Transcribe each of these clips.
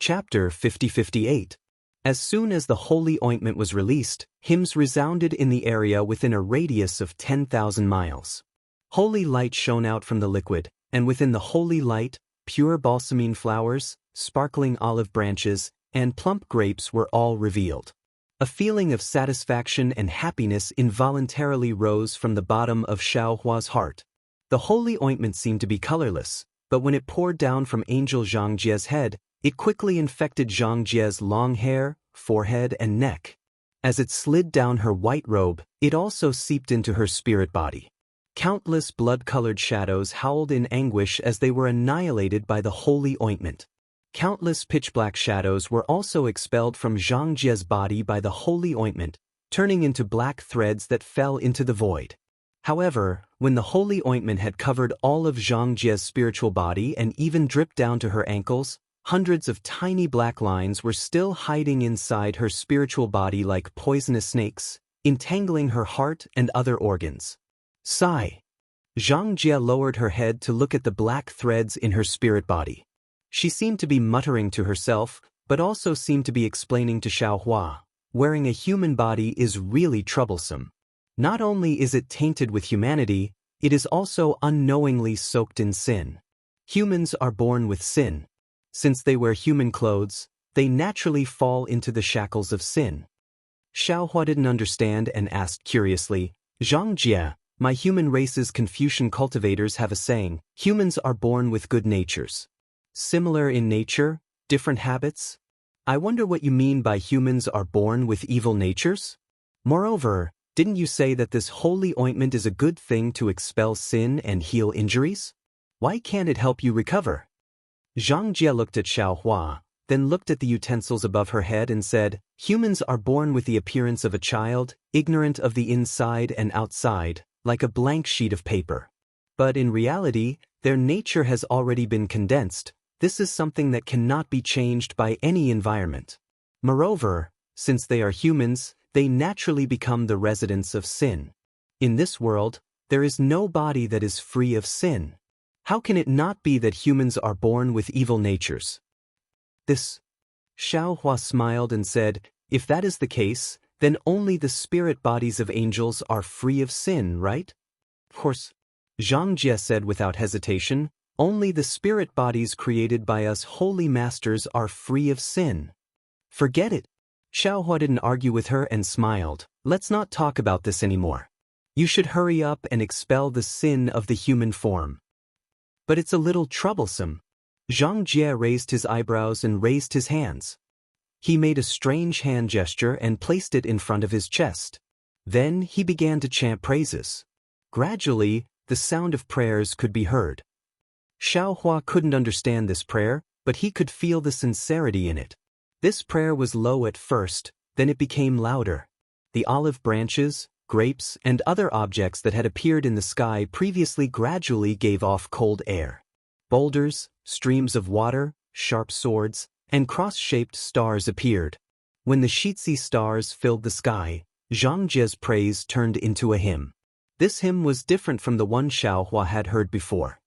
Chapter 50-58. As soon as the holy ointment was released, hymns resounded in the area within a radius of 10,000 miles. Holy light shone out from the liquid, and within the holy light, pure balsamine flowers, sparkling olive branches, and plump grapes were all revealed. A feeling of satisfaction and happiness involuntarily rose from the bottom of Xiaohua's heart. The holy ointment seemed to be colorless, but when it poured down from Angel Zhangjie's head, it quickly infected Zhangjie's long hair, forehead, and neck. As it slid down her white robe, it also seeped into her spirit body. Countless blood-colored shadows howled in anguish as they were annihilated by the holy ointment. Countless pitch-black shadows were also expelled from Zhangjie's body by the holy ointment, turning into black threads that fell into the void. However, when the holy ointment had covered all of Zhangjie's spiritual body and even dripped down to her ankles, hundreds of tiny black lines were still hiding inside her spiritual body like poisonous snakes, entangling her heart and other organs. Sigh. Zhangjie lowered her head to look at the black threads in her spirit body. She seemed to be muttering to herself, but also seemed to be explaining to Xiaohua, wearing a human body is really troublesome. Not only is it tainted with humanity, it is also unknowingly soaked in sin. Humans are born with sin. Since they wear human clothes, they naturally fall into the shackles of sin. Xiaohua didn't understand and asked curiously, Zhangjie, my human race's Confucian cultivators have a saying, humans are born with good natures. Similar in nature, different habits? I wonder what you mean by humans are born with evil natures? Moreover, didn't you say that this holy ointment is a good thing to expel sin and heal injuries? Why can't it help you recover? Zhangjie looked at Xiaohua, then looked at the utensils above her head and said, humans are born with the appearance of a child, ignorant of the inside and outside, like a blank sheet of paper. But in reality, their nature has already been condensed. This is something that cannot be changed by any environment. Moreover, since they are humans, they naturally become the residents of sin. In this world, there is no body that is free of sin. How can it not be that humans are born with evil natures? Xiaohua smiled and said, if that is the case, then only the spirit bodies of angels are free of sin, right? Of course, Zhangjie said without hesitation, only the spirit bodies created by us holy masters are free of sin. Forget it. Xiaohua didn't argue with her and smiled, let's not talk about this anymore. You should hurry up and expel the sin of the human form. But it's a little troublesome. Zhangjie raised his eyebrows and raised his hands. He made a strange hand gesture and placed it in front of his chest. Then he began to chant praises. Gradually, the sound of prayers could be heard. Xiaohua couldn't understand this prayer, but he could feel the sincerity in it. This prayer was low at first, then it became louder. The olive branches, grapes, and other objects that had appeared in the sky previously gradually gave off cold air. Boulders, streams of water, sharp swords, and cross-shaped stars appeared. When the Shitsi stars filled the sky, Zhangjie's praise turned into a hymn. This hymn was different from the one Xiaohua had heard before.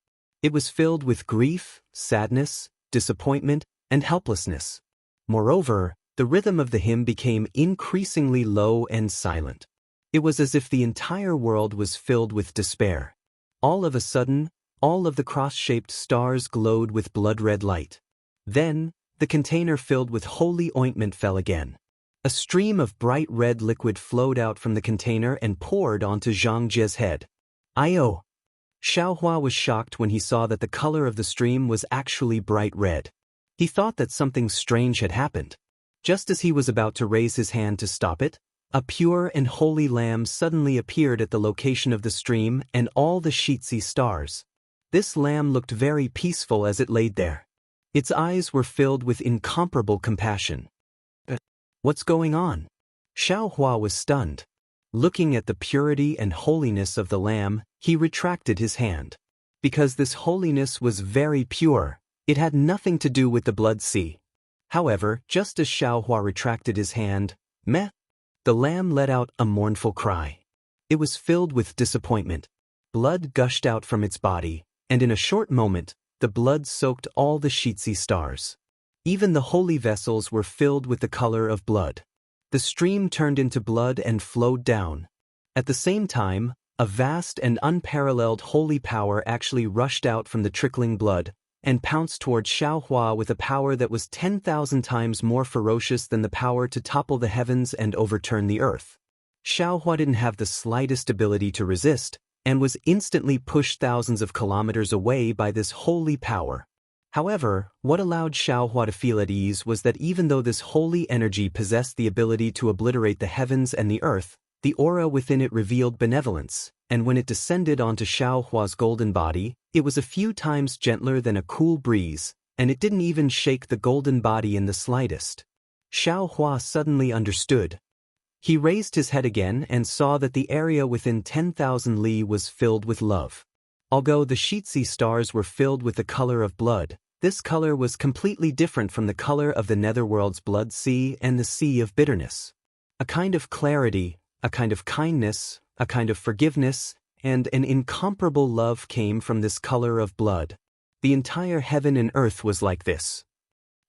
It was filled with grief, sadness, disappointment, and helplessness. Moreover, the rhythm of the hymn became increasingly low and silent. It was as if the entire world was filled with despair. All of a sudden, all of the cross-shaped stars glowed with blood-red light. Then, the container filled with holy ointment fell again. A stream of bright red liquid flowed out from the container and poured onto Zhangjie's head. Ayo! Xiaohua was shocked when he saw that the color of the stream was actually bright red. He thought that something strange had happened. Just as he was about to raise his hand to stop it, a pure and holy lamb suddenly appeared at the location of the stream and all the Shitsi stars. This lamb looked very peaceful as it laid there. Its eyes were filled with incomparable compassion. What's going on? Xiaohua was stunned. Looking at the purity and holiness of the lamb, he retracted his hand. Because this holiness was very pure, it had nothing to do with the blood sea. However, just as Xiaohua retracted his hand, the lamb let out a mournful cry. It was filled with disappointment. Blood gushed out from its body, and in a short moment, the blood soaked all the Shitsi stars. Even the holy vessels were filled with the color of blood. The stream turned into blood and flowed down. At the same time, a vast and unparalleled holy power actually rushed out from the trickling blood and pounced toward Xiaohua with a power that was 10,000 times more ferocious than the power to topple the heavens and overturn the earth. Xiaohua didn't have the slightest ability to resist, and was instantly pushed thousands of kilometers away by this holy power. However, what allowed Xiaohua to feel at ease was that even though this holy energy possessed the ability to obliterate the heavens and the earth, the aura within it revealed benevolence, and when it descended onto Xiaohua's golden body, it was a few times gentler than a cool breeze, and it didn't even shake the golden body in the slightest. Xiaohua suddenly understood. He raised his head again and saw that the area within 10,000 li was filled with love. Although the Shitsi stars were filled with the color of blood, this color was completely different from the color of the netherworld's blood sea and the sea of bitterness. A kind of clarity, a kind of kindness, a kind of forgiveness, and an incomparable love came from this color of blood. The entire heaven and earth was like this.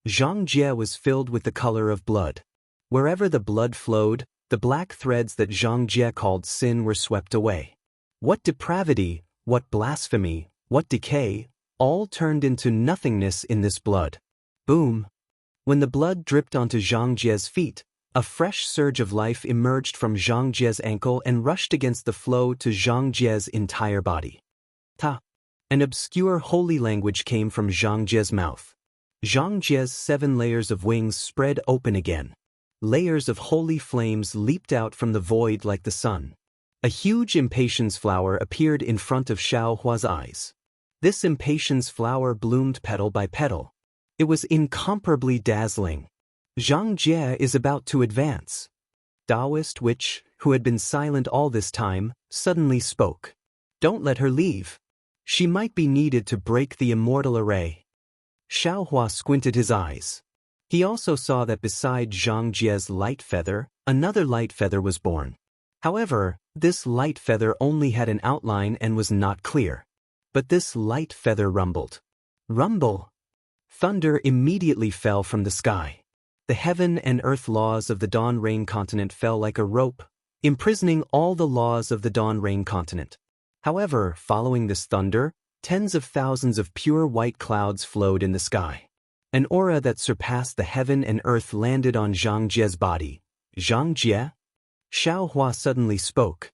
Jianghu was filled with the color of blood. Wherever the blood flowed, the black threads that Jianghu called sin were swept away. What depravity, what blasphemy, what decay, all turned into nothingness in this blood. Boom! When the blood dripped onto Jianghu's feet, a fresh surge of life emerged from Jianghu's ankle and rushed against the flow to Jianghu's entire body. Ta! An obscure holy language came from Jianghu's mouth. Jianghu's 7 layers of wings spread open again. Layers of holy flames leaped out from the void like the sun. A huge impatience flower appeared in front of Xiaohua's eyes. This impatience flower bloomed petal by petal. It was incomparably dazzling. Jianghu is about to advance. Taoist witch, who had been silent all this time, suddenly spoke. Don't let her leave. She might be needed to break the immortal array. Xiaohua squinted his eyes. He also saw that beside Jianghu's light feather, another light feather was born. However, this light feather only had an outline and was not clear. But this light feather rumbled. Rumble! Thunder immediately fell from the sky. The heaven and earth laws of the Dawn Rain continent fell like a rope, imprisoning all the laws of the Dawn Rain continent. However, following this thunder, tens of thousands of pure white clouds flowed in the sky. An aura that surpassed the heaven and earth landed on Jianghu's body. Jianghu? Xiaohua suddenly spoke.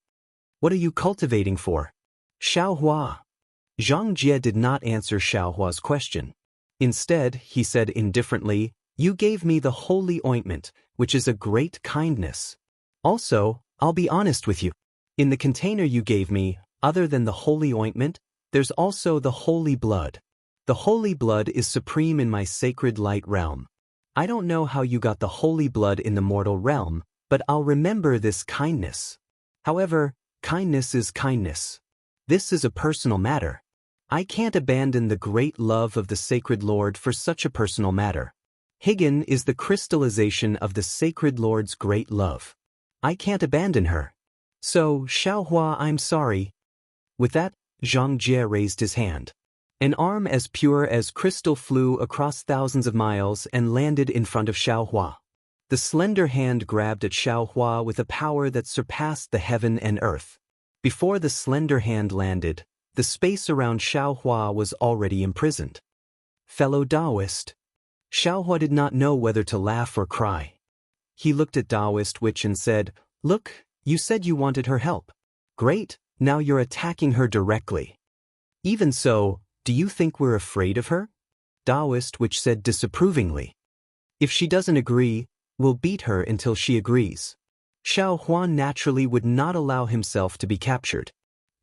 What are you cultivating for? Xiaohua. Jianghu did not answer Xiaohua's question. Instead, he said indifferently, You gave me the holy ointment, which is a great kindness. Also, I'll be honest with you. In the container you gave me, other than the holy ointment, there's also the holy blood. The holy blood is supreme in my sacred light realm. I don't know how you got the holy blood in the mortal realm, but I'll remember this kindness. However, kindness is kindness. This is a personal matter. I can't abandon the great love of the sacred Lord for such a personal matter. Higan is the crystallization of the sacred Lord's great love. I can't abandon her. So, Xiaohua, I'm sorry. With that, Jianghu raised his hand. An arm as pure as crystal flew across thousands of miles and landed in front of Xiaohua. The slender hand grabbed at Xiaohua with a power that surpassed the heaven and earth. Before the slender hand landed, the space around Xiaohua was already imprisoned. Fellow Taoist. Xiaohua did not know whether to laugh or cry. He looked at Taoist witch and said, Look, you said you wanted her help. Great, now you're attacking her directly. Even so, do you think we're afraid of her? Taoist witch said disapprovingly. If she doesn't agree, we'll beat her until she agrees. Xiaohua naturally would not allow himself to be captured.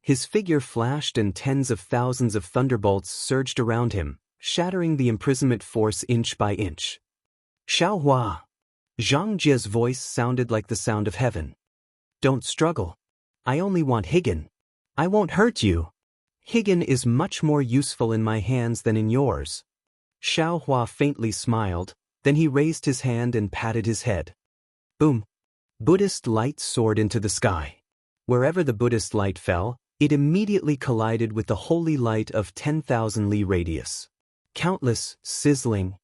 His figure flashed and tens of thousands of thunderbolts surged around him, shattering the imprisonment force inch by inch. Xiaohua! Jianghu's voice sounded like the sound of heaven. Don't struggle. I only want Higan. I won't hurt you. Higan is much more useful in my hands than in yours. Xiaohua faintly smiled, then he raised his hand and patted his head. Boom! Buddhist light soared into the sky. Wherever the Buddhist light fell, it immediately collided with the holy light of 10,000 li radius. Countless, sizzling,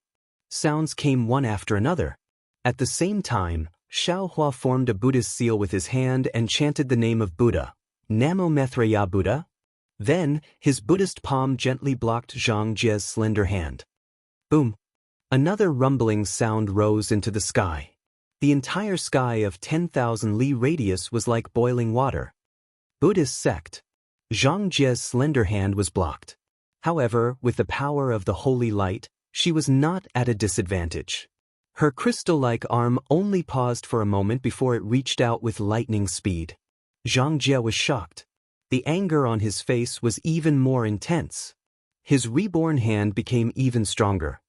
Sounds came one after another. At the same time, Xiaohua formed a Buddhist seal with his hand and chanted the name of Buddha. Namo Maitreya Buddha. Then, his Buddhist palm gently blocked Zhang Jie's slender hand. Boom! Another rumbling sound rose into the sky. The entire sky of 10,000 li radius was like boiling water. Buddhist sect. Zhang Jie's slender hand was blocked. However, with the power of the holy light, she was not at a disadvantage. Her crystal-like arm only paused for a moment before it reached out with lightning speed. Zhang Jie was shocked. The anger on his face was even more intense. His reborn hand became even stronger.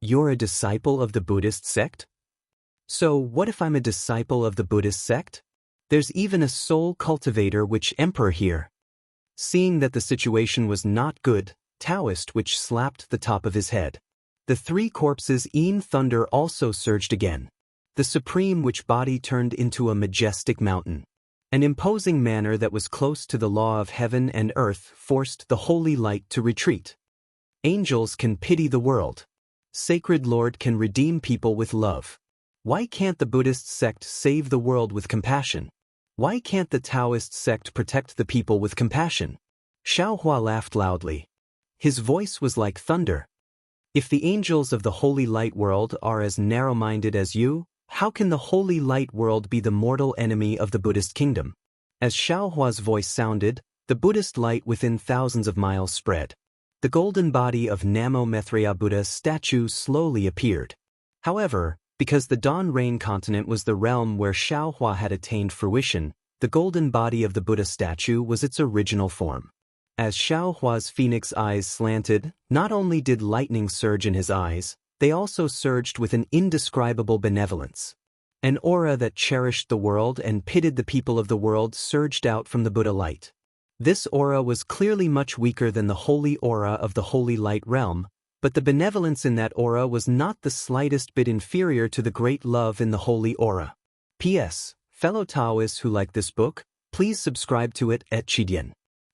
You're a disciple of the Buddhist sect? So what if I'm a disciple of the Buddhist sect? There's even a soul cultivator witch emperor here. Seeing that the situation was not good, Taoist witch slapped the top of his head. The three corpses in thunder also surged again. The supreme witch body turned into a majestic mountain. An imposing manner that was close to the law of heaven and earth forced the holy light to retreat. Angels can pity the world. Sacred Lord can redeem people with love. Why can't the Buddhist sect save the world with compassion? Why can't the Taoist sect protect the people with compassion? Xiaohua laughed loudly. His voice was like thunder. If the angels of the holy light world are as narrow-minded as you, how can the holy light world be the mortal enemy of the Buddhist kingdom? As Xiaohua's voice sounded, the Buddhist light within thousands of miles spread. The golden body of Namo Maitreya Buddha statue slowly appeared. However, because the Dawn Rain continent was the realm where Xiaohua had attained fruition, the golden body of the Buddha statue was its original form. As Xiaohua's phoenix eyes slanted, not only did lightning surge in his eyes, they also surged with an indescribable benevolence. An aura that cherished the world and pitied the people of the world surged out from the Buddha light. This aura was clearly much weaker than the holy aura of the holy light realm, but the benevolence in that aura was not the slightest bit inferior to the great love in the holy aura. P.S. Fellow Taoists who like this book, please subscribe to it at Chidian.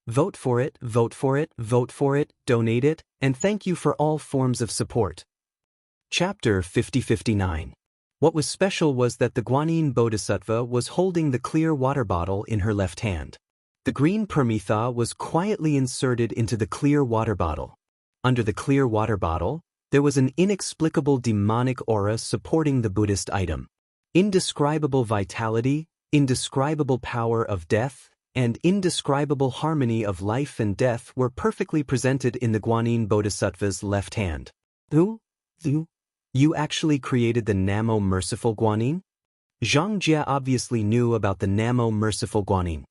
Vote for it, vote for it, vote for it, donate it, and thank you for all forms of support. Chapter 50-59. What was special was that the Guanyin Bodhisattva was holding the clear water bottle in her left hand. The green permitha was quietly inserted into the clear water bottle. Under the clear water bottle, there was an inexplicable demonic aura supporting the Buddhist item. Indescribable vitality, indescribable power of death, and indescribable harmony of life and death were perfectly presented in the Guanyin Bodhisattva's left hand. You actually created the Namo Merciful Guanyin? Zhang Jie obviously knew about the Namo Merciful Guanyin.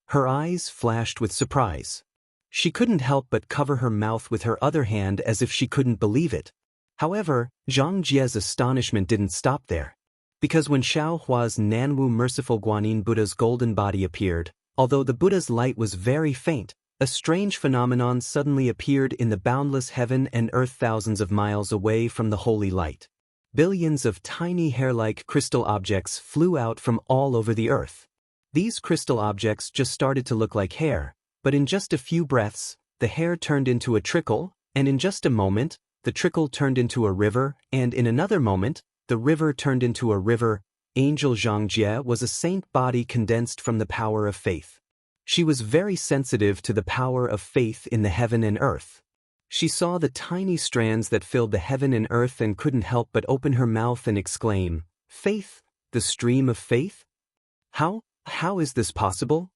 Her eyes flashed with surprise. She couldn't help but cover her mouth with her other hand as if she couldn't believe it. However, Zhang Jie's astonishment didn't stop there. Because when Xiaohua's Nanwu Merciful Guanyin Buddha's golden body appeared, although the Buddha's light was very faint, a strange phenomenon suddenly appeared in the boundless heaven and earth thousands of miles away from the holy light. Billions of tiny hair-like crystal objects flew out from all over the earth. These crystal objects just started to look like hair, but in just a few breaths, the hair turned into a trickle, and in just a moment, the trickle turned into a river, and in another moment, the river turned into a river. Angel Zhang Jie was a saint body condensed from the power of faith. She was very sensitive to the power of faith in the heaven and earth. She saw the tiny strands that filled the heaven and earth and couldn't help but open her mouth and exclaim, "Faith? The stream of faith? How is this possible?"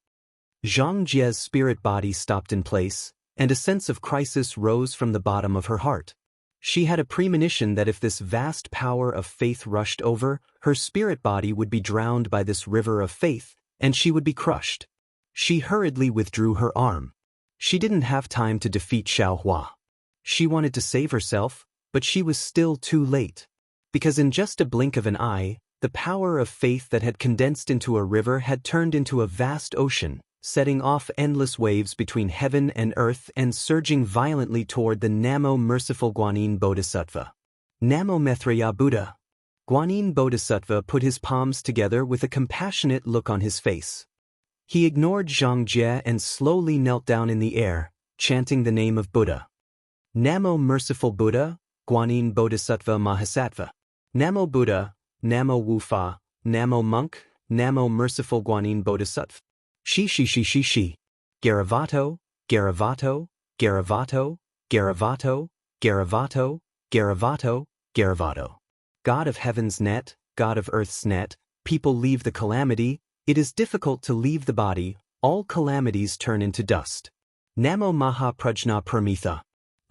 Zhang Jie's spirit body stopped in place, and a sense of crisis rose from the bottom of her heart. She had a premonition that if this vast power of faith rushed over, her spirit body would be drowned by this river of faith, and she would be crushed. She hurriedly withdrew her arm. She didn't have time to defeat Xiaohua. She wanted to save herself, but she was still too late. Because in just a blink of an eye, the power of faith that had condensed into a river had turned into a vast ocean, setting off endless waves between heaven and earth and surging violently toward the Namo Merciful Guanyin Bodhisattva. Namo Maitreya Buddha. Guanyin Bodhisattva put his palms together with a compassionate look on his face. He ignored Zhang Jie and slowly knelt down in the air, chanting the name of Buddha. Namo Merciful Buddha, Guanyin Bodhisattva Mahasattva. Namo Buddha, Namo Wufa, Namo Monk, Namo Merciful Guanyin Bodhisattva. Shi shi shi shi shi. Garavato, Garavato, Garavato, Garavato, Garavato, Garavato, Garavato. God of heaven's net, God of earth's net, people leave the calamity, it is difficult to leave the body, all calamities turn into dust. Namo Maha Prajna Paramitha.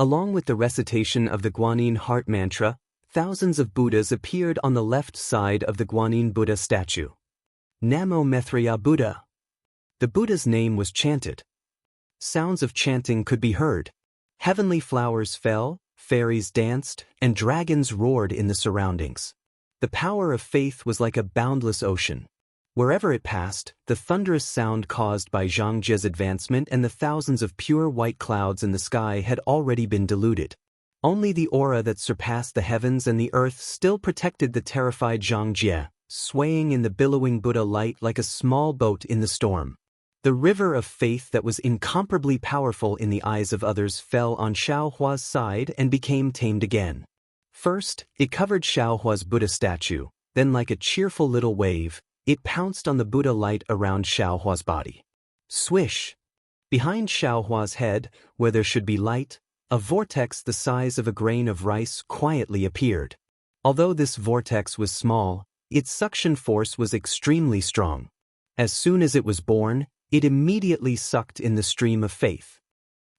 Along with the recitation of the Guanyin heart mantra, thousands of Buddhas appeared on the left side of the Guanyin Buddha statue. Namo Maitreya Buddha. The Buddha's name was chanted. Sounds of chanting could be heard. Heavenly flowers fell, fairies danced, and dragons roared in the surroundings. The power of faith was like a boundless ocean. Wherever it passed, the thunderous sound caused by Jianghu's advancement and the thousands of pure white clouds in the sky had already been diluted. Only the aura that surpassed the heavens and the earth still protected the terrified Jianghu, swaying in the billowing Buddha light like a small boat in the storm. The river of faith that was incomparably powerful in the eyes of others fell on Xiaohua's side and became tamed again. First, it covered Xiaohua's Buddha statue, then like a cheerful little wave, it pounced on the Buddha light around Xiaohua's body. Swish! Behind Xiaohua's head, where there should be light, a vortex the size of a grain of rice quietly appeared. Although this vortex was small, its suction force was extremely strong. As soon as it was born, it immediately sucked in the stream of faith.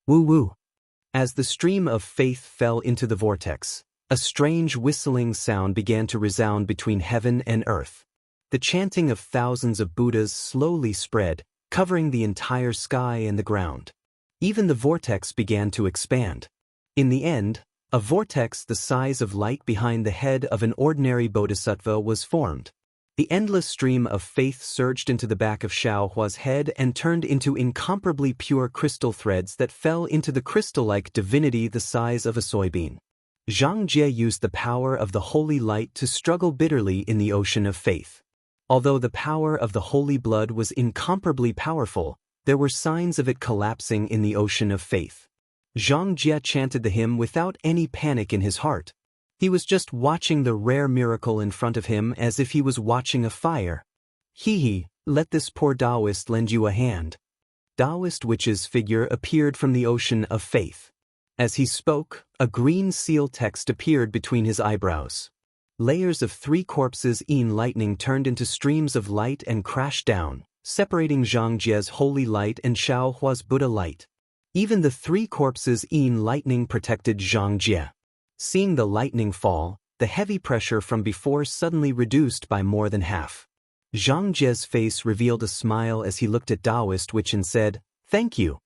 Woo-woo! As the stream of faith fell into the vortex, a strange whistling sound began to resound between heaven and earth. The chanting of thousands of Buddhas slowly spread, covering the entire sky and the ground. Even the vortex began to expand. In the end, a vortex the size of light behind the head of an ordinary bodhisattva was formed. The endless stream of faith surged into the back of Xiaohua's head and turned into incomparably pure crystal threads that fell into the crystal-like divinity the size of a soybean. Jianghu used the power of the holy light to struggle bitterly in the ocean of faith. Although the power of the holy blood was incomparably powerful, there were signs of it collapsing in the ocean of faith. Jianghu chanted the hymn without any panic in his heart. He was just watching the rare miracle in front of him as if he was watching a fire. Hee, let this poor Taoist lend you a hand. Taoist witch's figure appeared from the ocean of faith. As he spoke, a green seal text appeared between his eyebrows. Layers of 3 corpses in lightning turned into streams of light and crashed down, separating Jianghu's holy light and Xiaohua's Buddha light. Even the 3 corpses in lightning protected Jianghu. Seeing the lightning fall, the heavy pressure from before suddenly reduced by more than half. Jianghu's face revealed a smile as he looked at Taoist Witch and said, "Thank you."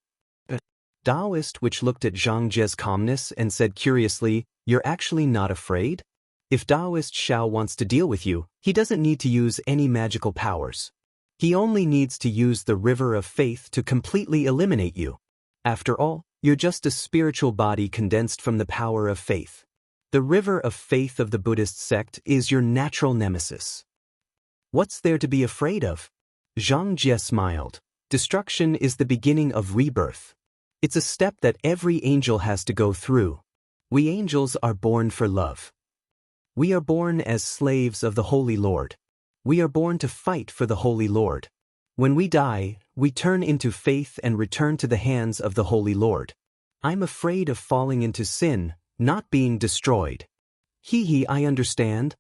Taoist Witch looked at Jianghu's calmness and said curiously, "You're actually not afraid? If Taoist Xiao wants to deal with you, he doesn't need to use any magical powers. He only needs to use the river of faith to completely eliminate you. After all, you're just a spiritual body condensed from the power of faith. The river of faith of the Buddhist sect is your natural nemesis. What's there to be afraid of?" Jianghu smiled. Destruction is the beginning of rebirth. It's a step that every angel has to go through. We angels are born for love. We are born as slaves of the Holy Lord. We are born to fight for the Holy Lord. When we die, we turn into faith and return to the hands of the Holy Lord. I'm afraid of falling into sin, not being destroyed. Hee, I understand.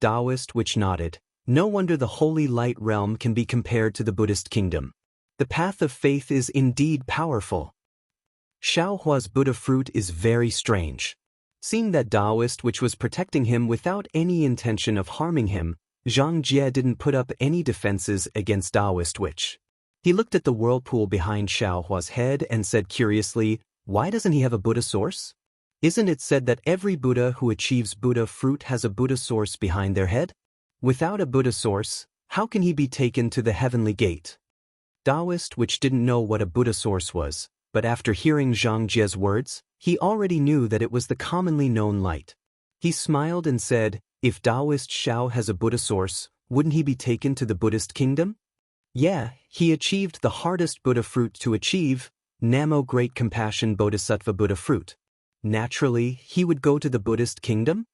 Taoist Witch nodded. No wonder the holy light realm can be compared to the Buddhist kingdom. The path of faith is indeed powerful. Xiaohua's Buddha fruit is very strange. Seeing that Taoist Witch was protecting him without any intention of harming him, Jianghu didn't put up any defenses against Taoist Witch. He looked at the whirlpool behind Xiaohua's head and said curiously, "Why doesn't he have a Buddha source? Isn't it said that every Buddha who achieves Buddha fruit has a Buddha source behind their head? Without a Buddha source, how can he be taken to the heavenly gate?" Taoist Witch didn't know what a Buddha source was, but after hearing Jianghu's words, he already knew that it was the commonly known light. He smiled and said, "If Taoist Xiao has a Buddha source, wouldn't he be taken to the Buddhist kingdom?" Yeah, he achieved the hardest Buddha fruit to achieve, Namo Great Compassion Bodhisattva Buddha fruit. Naturally, he would go to the Buddhist kingdom?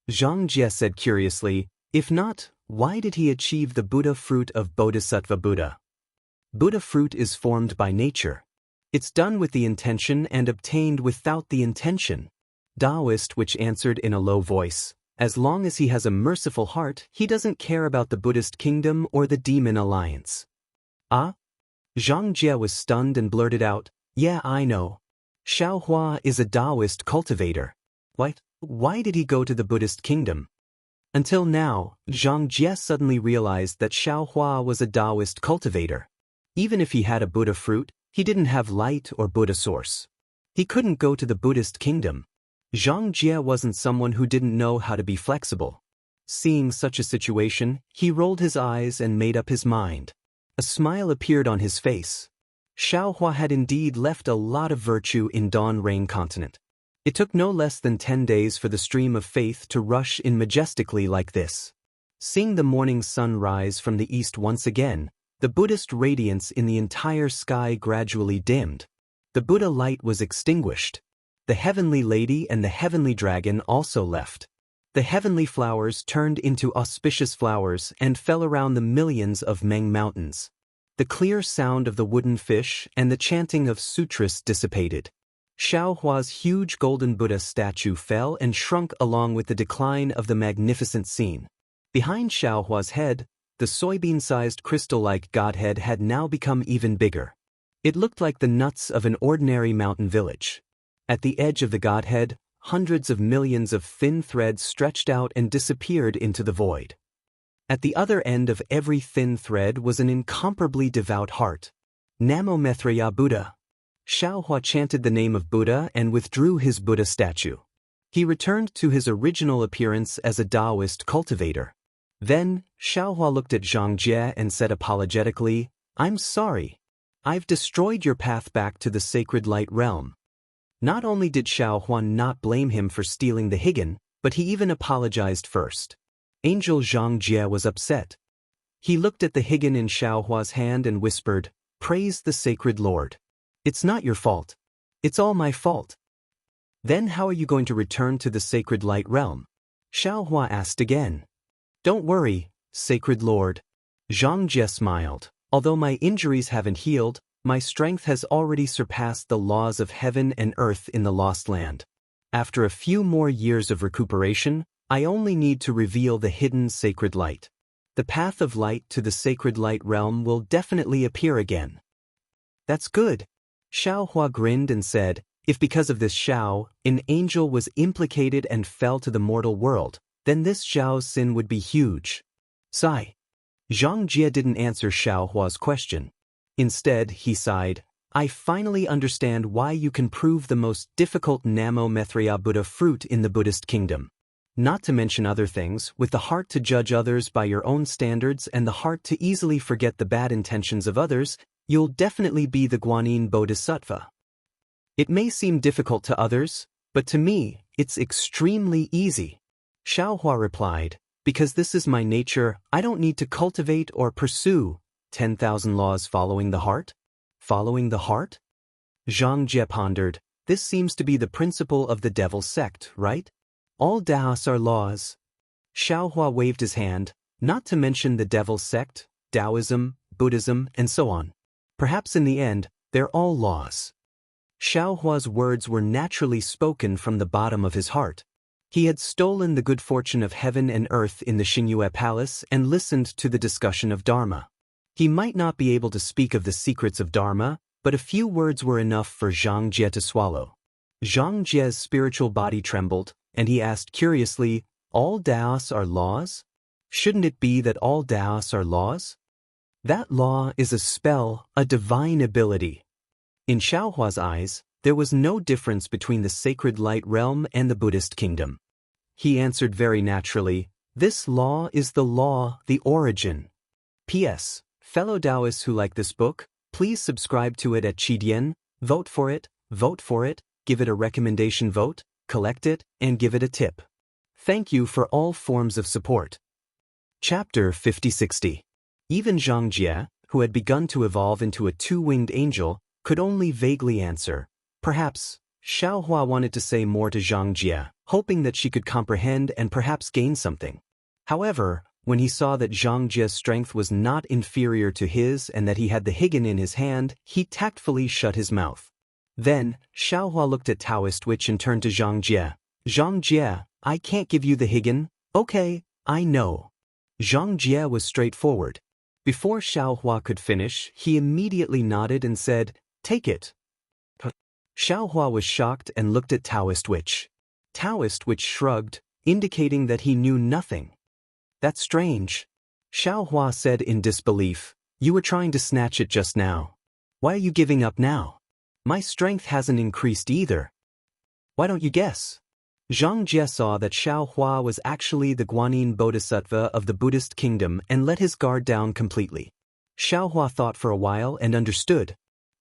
Zhang Jie said curiously, if not, why did he achieve the Buddha fruit of Bodhisattva Buddha? Buddha fruit is formed by nature. It's done with the intention and obtained without the intention. Taoist which answered in a low voice, as long as he has a merciful heart, he doesn't care about the Buddhist kingdom or the demon alliance. Ah? Zhang Jie was stunned and blurted out, yeah, I know. Xiaohua is a Taoist cultivator. What? Why did he go to the Buddhist kingdom? Until now, Zhang Jie suddenly realized that Xiaohua was a Taoist cultivator. Even if he had a Buddha fruit, he didn't have light or Buddha source. He couldn't go to the Buddhist kingdom. Zhang Jie wasn't someone who didn't know how to be flexible. Seeing such a situation, he rolled his eyes and made up his mind. A smile appeared on his face. Xiaohua had indeed left a lot of virtue in Dawn Rain Continent. It took no less than 10 days for the stream of faith to rush in majestically like this. Seeing the morning sun rise from the east once again, the Buddhist radiance in the entire sky gradually dimmed. The Buddha light was extinguished. The heavenly lady and the heavenly dragon also left. The heavenly flowers turned into auspicious flowers and fell around the millions of Meng mountains. The clear sound of the wooden fish and the chanting of sutras dissipated. Xiaohua's huge golden Buddha statue fell and shrunk along with the decline of the magnificent scene. Behind Xiaohua's head, the soybean-sized crystal-like godhead had now become even bigger. It looked like the nuts of an ordinary mountain village. At the edge of the godhead, hundreds of millions of thin threads stretched out and disappeared into the void. At the other end of every thin thread was an incomparably devout heart. Namo Maitreya Buddha. Xiaohua chanted the name of Buddha and withdrew his Buddha statue. He returned to his original appearance as a Taoist cultivator. Then, Xiaohua looked at Zhang Jie and said apologetically, I'm sorry. I've destroyed your path back to the sacred light realm. Not only did Xiaohua not blame him for stealing the Higan, but he even apologized first. Angel Zhang Jie was upset. He looked at the Higan in Xiaohua's hand and whispered, Praise the sacred Lord. It's not your fault. It's all my fault. Then how are you going to return to the sacred light realm? Xiaohua asked again. Don't worry, sacred Lord. Zhang Jie smiled. Although my injuries haven't healed, my strength has already surpassed the laws of heaven and earth in the lost land. After a few more years of recuperation, I only need to reveal the hidden sacred light. The path of light to the sacred light realm will definitely appear again. That's good. Xiaohua grinned and said, if because of this Xiao, an angel was implicated and fell to the mortal world, then this Xiao's sin would be huge. Sigh. Zhang Jie didn't answer Xiaohua's question. Instead, he sighed, I finally understand why you can prove the most difficult Namo Maitreya Buddha fruit in the Buddhist kingdom. Not to mention other things, with the heart to judge others by your own standards and the heart to easily forget the bad intentions of others, you'll definitely be the Guanyin Bodhisattva. It may seem difficult to others, but to me, it's extremely easy. Xiaohua replied, because this is my nature, I don't need to cultivate or pursue 10,000 laws following the heart? Following the heart? Zhang Jie pondered, this seems to be the principle of the devil sect, right? All Taoists are laws. Xiaohua waved his hand, not to mention the devil sect, Taoism, Buddhism, and so on. Perhaps in the end, they're all laws. Xiaohua's words were naturally spoken from the bottom of his heart. He had stolen the good fortune of heaven and earth in the Xingyue Palace and listened to the discussion of Dharma. He might not be able to speak of the secrets of Dharma, but a few words were enough for Zhang Jie to swallow. Zhang Jie's spiritual body trembled, and he asked curiously, all Taoists are laws? Shouldn't it be that all Taoists are laws? That law is a spell, a divine ability. In Xiaohua's eyes, there was no difference between the sacred light realm and the Buddhist kingdom. He answered very naturally, this law is the law, the origin. P.S. Fellow Taoists who like this book, please subscribe to it at Qidian, vote for it, give it a recommendation vote, collect it, and give it a tip. Thank you for all forms of support. Chapter 5060. Even Zhang Jie, who had begun to evolve into a two-winged angel, could only vaguely answer, perhaps, Xiaohua wanted to say more to Zhang Jie, hoping that she could comprehend and perhaps gain something. However, when he saw that Zhang Jie's strength was not inferior to his and that he had the Higan in his hand, he tactfully shut his mouth. Then, Xiaohua looked at Taoist Witch and turned to Zhang Jie. Zhang Jie, I can't give you the Higan. Okay, I know. Zhang Jie was straightforward. Before Xiaohua could finish, he immediately nodded and said, take it. Xiaohua was shocked and looked at Taoist Witch. Taoist Witch shrugged, indicating that he knew nothing. That's strange. Xiaohua said in disbelief, you were trying to snatch it just now. Why are you giving up now? My strength hasn't increased either. Why don't you guess? Zhang Jie saw that Xiaohua was actually the Guanyin Bodhisattva of the Buddhist kingdom and let his guard down completely. Xiaohua thought for a while and understood.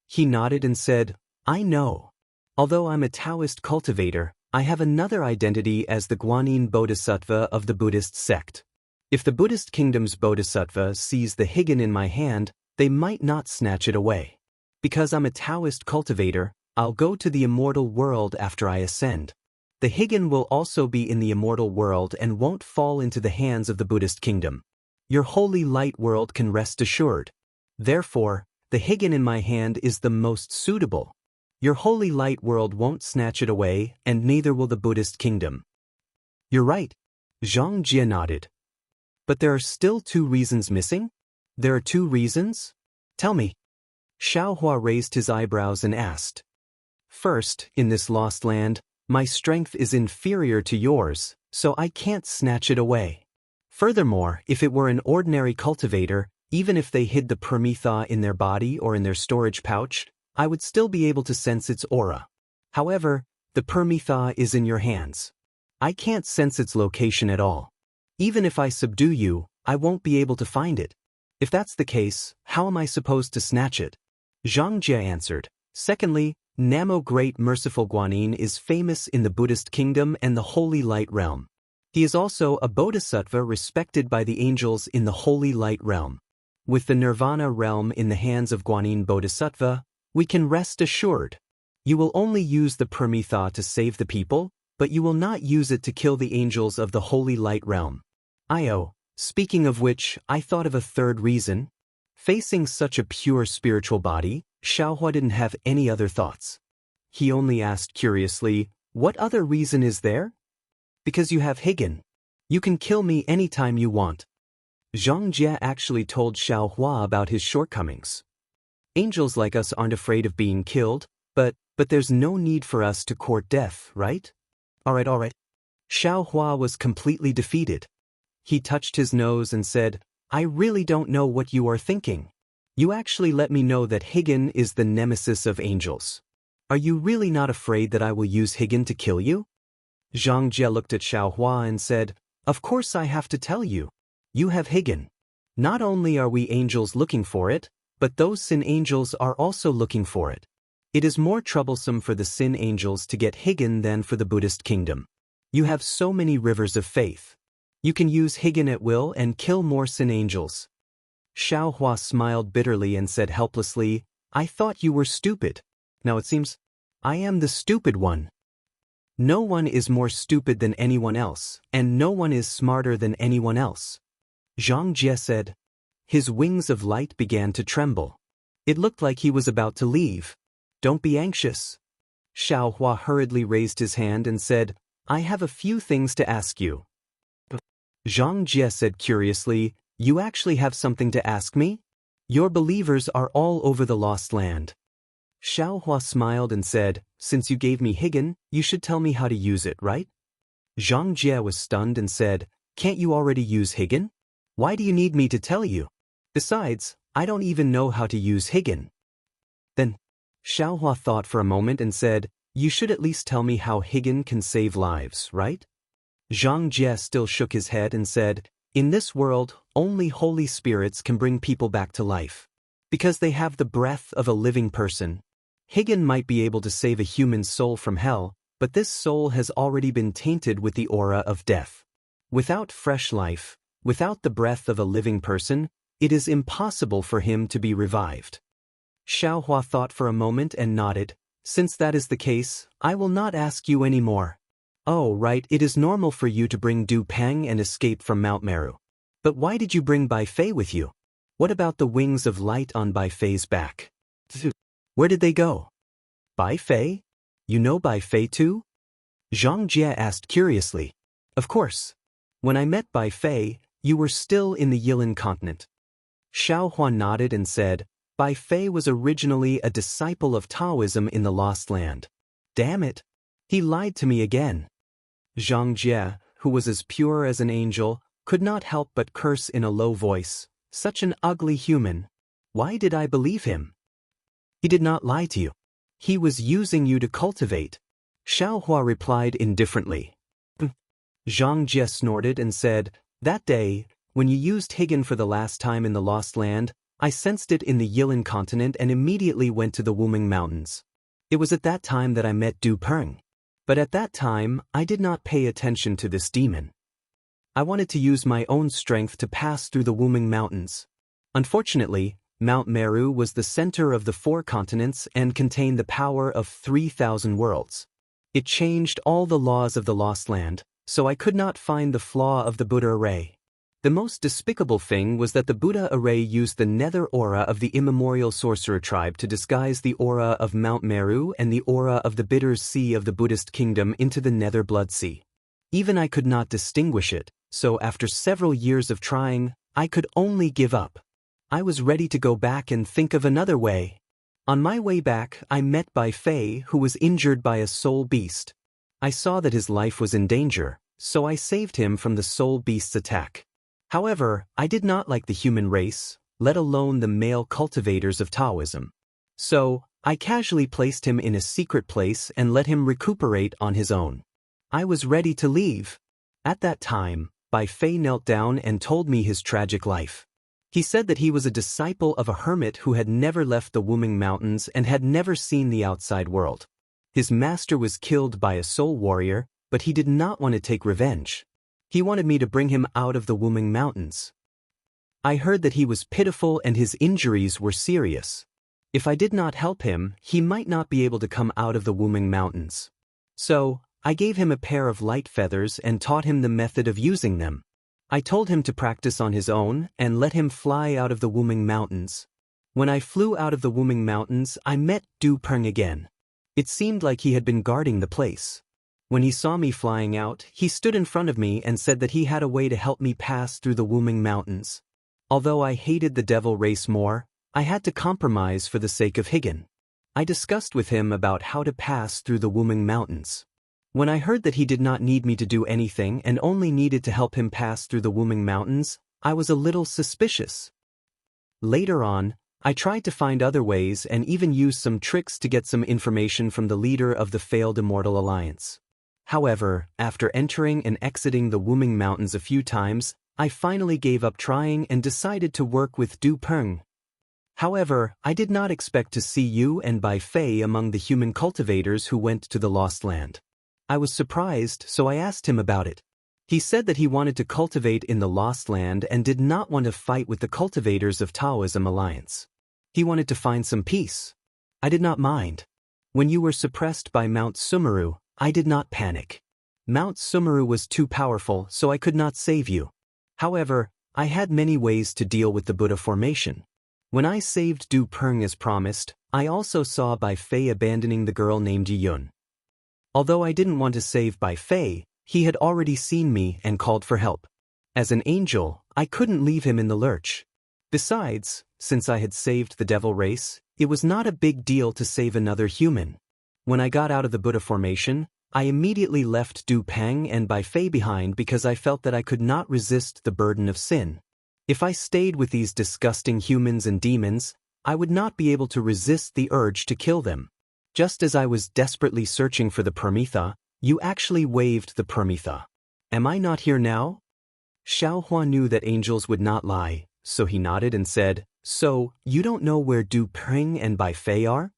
He nodded and said, I know. Although I'm a Taoist cultivator, I have another identity as the Guanyin Bodhisattva of the Buddhist sect. If the Buddhist kingdom's Bodhisattva sees the Higan in my hand, they might not snatch it away. Because I'm a Taoist cultivator, I'll go to the immortal world after I ascend. The Higan will also be in the immortal world and won't fall into the hands of the Buddhist kingdom. Your holy light world can rest assured. Therefore, the Higan in my hand is the most suitable. Your holy light world won't snatch it away, and neither will the Buddhist kingdom. You're right. Zhang Jie nodded. But there are still 2 reasons missing? There are 2 reasons? Tell me. Xiaohua raised his eyebrows and asked. First, in this lost land, my strength is inferior to yours, so I can't snatch it away. Furthermore, if it were an ordinary cultivator, even if they hid the Permitha in their body or in their storage pouch, I would still be able to sense its aura. However, the Permitha is in your hands. I can't sense its location at all. Even if I subdue you, I won't be able to find it. If that's the case, how am I supposed to snatch it? Zhang Jie answered. Secondly, Namo Great Merciful Guanyin is famous in the Buddhist kingdom and the Holy Light realm. He is also a bodhisattva respected by the angels in the Holy Light realm. With the Nirvana realm in the hands of Guanyin Bodhisattva, we can rest assured. You will only use the Permitha to save the people, but you will not use it to kill the angels of the Holy Light realm. Speaking of which, I thought of a third reason. Facing such a pure spiritual body, Xiaohua didn't have any other thoughts. He only asked curiously, what other reason is there? Because you have Higan. You can kill me anytime you want. Zhang Jie actually told Xiaohua about his shortcomings. Angels like us aren't afraid of being killed, but there's no need for us to court death, right? All right. Xiaohua was completely defeated. He touched his nose and said, I really don't know what you are thinking. You actually let me know that Higan is the nemesis of angels. Are you really not afraid that I will use Higan to kill you? Zhang Jie looked at Xiaohua and said, Of course I have to tell you. You have Higan. Not only are we angels looking for it, but those sin angels are also looking for it. It is more troublesome for the sin angels to get Higan than for the Buddhist kingdom. You have so many rivers of faith. You can use Higan at will and kill more sin angels. Xiaohua smiled bitterly and said helplessly, I thought you were stupid. Now it seems I am the stupid one. No one is more stupid than anyone else, and no one is smarter than anyone else. Zhang Jie said. His wings of light began to tremble. It looked like he was about to leave. Don't be anxious. Xiaohua hurriedly raised his hand and said, I have a few things to ask you. Zhang Jie said curiously, You actually have something to ask me? Your believers are all over the lost land. Xiaohua smiled and said, Since you gave me Higan, you should tell me how to use it, right? Zhang Jie was stunned and said, Can't you already use Higan? Why do you need me to tell you? Besides, I don't even know how to use Higan. Then, Xiaohua thought for a moment and said, You should at least tell me how Higan can save lives, right? Zhang Jie still shook his head and said, In this world, only holy spirits can bring people back to life. Because they have the breath of a living person. Higan might be able to save a human soul from hell, but this soul has already been tainted with the aura of death. Without fresh life, without the breath of a living person, it is impossible for him to be revived. Xiaohua thought for a moment and nodded, Since that is the case, I will not ask you any more. Oh, right, it is normal for you to bring Du Peng and escape from Mount Meru. But why did you bring Bai Fei with you? What about the wings of light on Bai Fei's back? Where did they go? Bai Fei? You know Bai Fei too? Zhang Jie asked curiously. Of course. When I met Bai Fei, you were still in the Yilin continent. Xiao Hua nodded and said, Bai Fei was originally a disciple of Taoism in the Lost Land. Damn it. He lied to me again. Zhang Jie, who was as pure as an angel, could not help but curse in a low voice. Such an ugly human. Why did I believe him? He did not lie to you. He was using you to cultivate. Xiao Hua replied indifferently. Zhang Jie snorted and said, That day, when you used Higan for the last time in the Lost Land, I sensed it in the Yilin continent and immediately went to the Wuming Mountains. It was at that time that I met Du Peng. But at that time, I did not pay attention to this demon. I wanted to use my own strength to pass through the Wuming Mountains. Unfortunately, Mount Meru was the center of the 4 continents and contained the power of 3,000 worlds. It changed all the laws of the Lost Land, so I could not find the flaw of the Buddha array. The most despicable thing was that the Buddha array used the nether aura of the immemorial sorcerer tribe to disguise the aura of Mount Meru and the aura of the bitter sea of the Buddhist kingdom into the nether blood sea. Even I could not distinguish it, so after several years of trying, I could only give up. I was ready to go back and think of another way. On my way back, I met Bai Fei, who was injured by a soul beast. I saw that his life was in danger, so I saved him from the soul beast's attack. However, I did not like the human race, let alone the male cultivators of Taoism. So, I casually placed him in a secret place and let him recuperate on his own. I was ready to leave. At that time, Bai Fei knelt down and told me his tragic life. He said that he was a disciple of a hermit who had never left the Wuming Mountains and had never seen the outside world. His master was killed by a soul warrior, but he did not want to take revenge. He wanted me to bring him out of the Wuming Mountains. I heard that he was pitiful and his injuries were serious. If I did not help him, he might not be able to come out of the Wuming Mountains. So, I gave him a pair of light feathers and taught him the method of using them. I told him to practice on his own and let him fly out of the Wuming Mountains. When I flew out of the Wuming Mountains, I met Du Peng again. It seemed like he had been guarding the place. When he saw me flying out, he stood in front of me and said that he had a way to help me pass through the Wuming Mountains. Although I hated the devil race more, I had to compromise for the sake of Higan. I discussed with him about how to pass through the Wuming Mountains. When I heard that he did not need me to do anything and only needed to help him pass through the Wuming Mountains, I was a little suspicious. Later on, I tried to find other ways and even used some tricks to get some information from the leader of the failed Immortal Alliance. However, after entering and exiting the Wuming Mountains a few times, I finally gave up trying and decided to work with Du Peng. However, I did not expect to see you and Bai Fei among the human cultivators who went to the Lost Land. I was surprised, so I asked him about it. He said that he wanted to cultivate in the Lost Land and did not want to fight with the cultivators of Taoism Alliance. He wanted to find some peace. I did not mind. When you were suppressed by Mount Sumeru, I did not panic. Mount Sumeru was too powerful, so I could not save you. However, I had many ways to deal with the Buddha formation. When I saved Du Peng as promised, I also saw Bai Fei abandoning the girl named Yun. Although I didn't want to save Bai Fei, he had already seen me and called for help. As an angel, I couldn't leave him in the lurch. Besides, since I had saved the devil race, it was not a big deal to save another human. When I got out of the Buddha formation, I immediately left Du Peng and Bai Fei behind because I felt that I could not resist the burden of sin. If I stayed with these disgusting humans and demons, I would not be able to resist the urge to kill them. Just as I was desperately searching for the Paramitha, you actually waved the Paramitha. Am I not here now? Xiao Hua knew that angels would not lie, so he nodded and said, So, you don't know where Du Peng and Bai Fei are?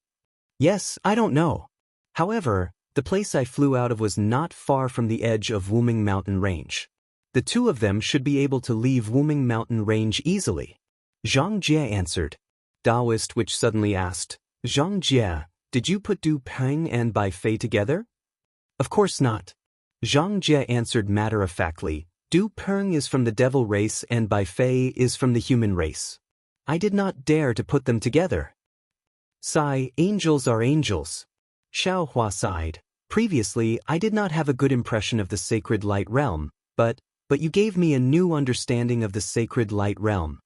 Yes, I don't know. However, the place I flew out of was not far from the edge of Wuming Mountain Range. The two of them should be able to leave Wuming Mountain Range easily. Zhang Jie answered. Taoist which suddenly asked, Zhang Jie, did you put Du Peng and Bai Fei together? Of course not. Zhang Jie answered matter-of-factly, Du Peng is from the devil race and Bai Fei is from the human race. I did not dare to put them together. Sigh, angels are angels. Xiao Hua sighed. Previously, I did not have a good impression of the sacred light realm, but you gave me a new understanding of the sacred light realm.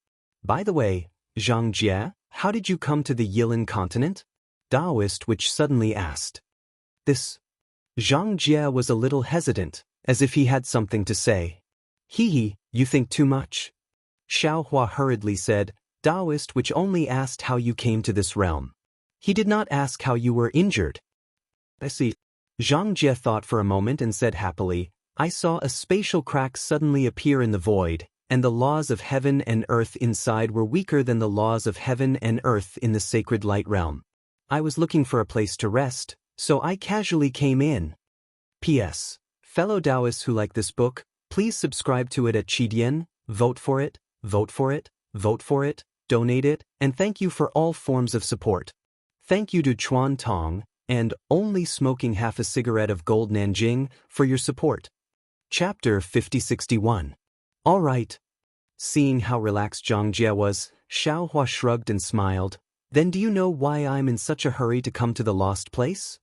By the way, Zhang Jie, how did you come to the Yilin continent? Taoist which suddenly asked. This. Zhang Jie was a little hesitant, as if he had something to say. Hee, you think too much. Xiao Hua hurriedly said, Taoist which only asked how you came to this realm. He did not ask how you were injured. I see. Zhang Jie thought for a moment and said happily, I saw a spatial crack suddenly appear in the void, and the laws of heaven and earth inside were weaker than the laws of heaven and earth in the sacred light realm. I was looking for a place to rest, so I casually came in. P.S. Fellow Taoists who like this book, please subscribe to it at Qidian, vote for it, vote for it, vote for it, donate it, and thank you for all forms of support. Thank you to Chuan Tong, and Only Smoking Half a Cigarette of Gold Nanjing, for your support. Chapter 5061. All right. Seeing how relaxed Zhang Jie was, Xiao Hua shrugged and smiled. Then do you know why I'm in such a hurry to come to the lost place?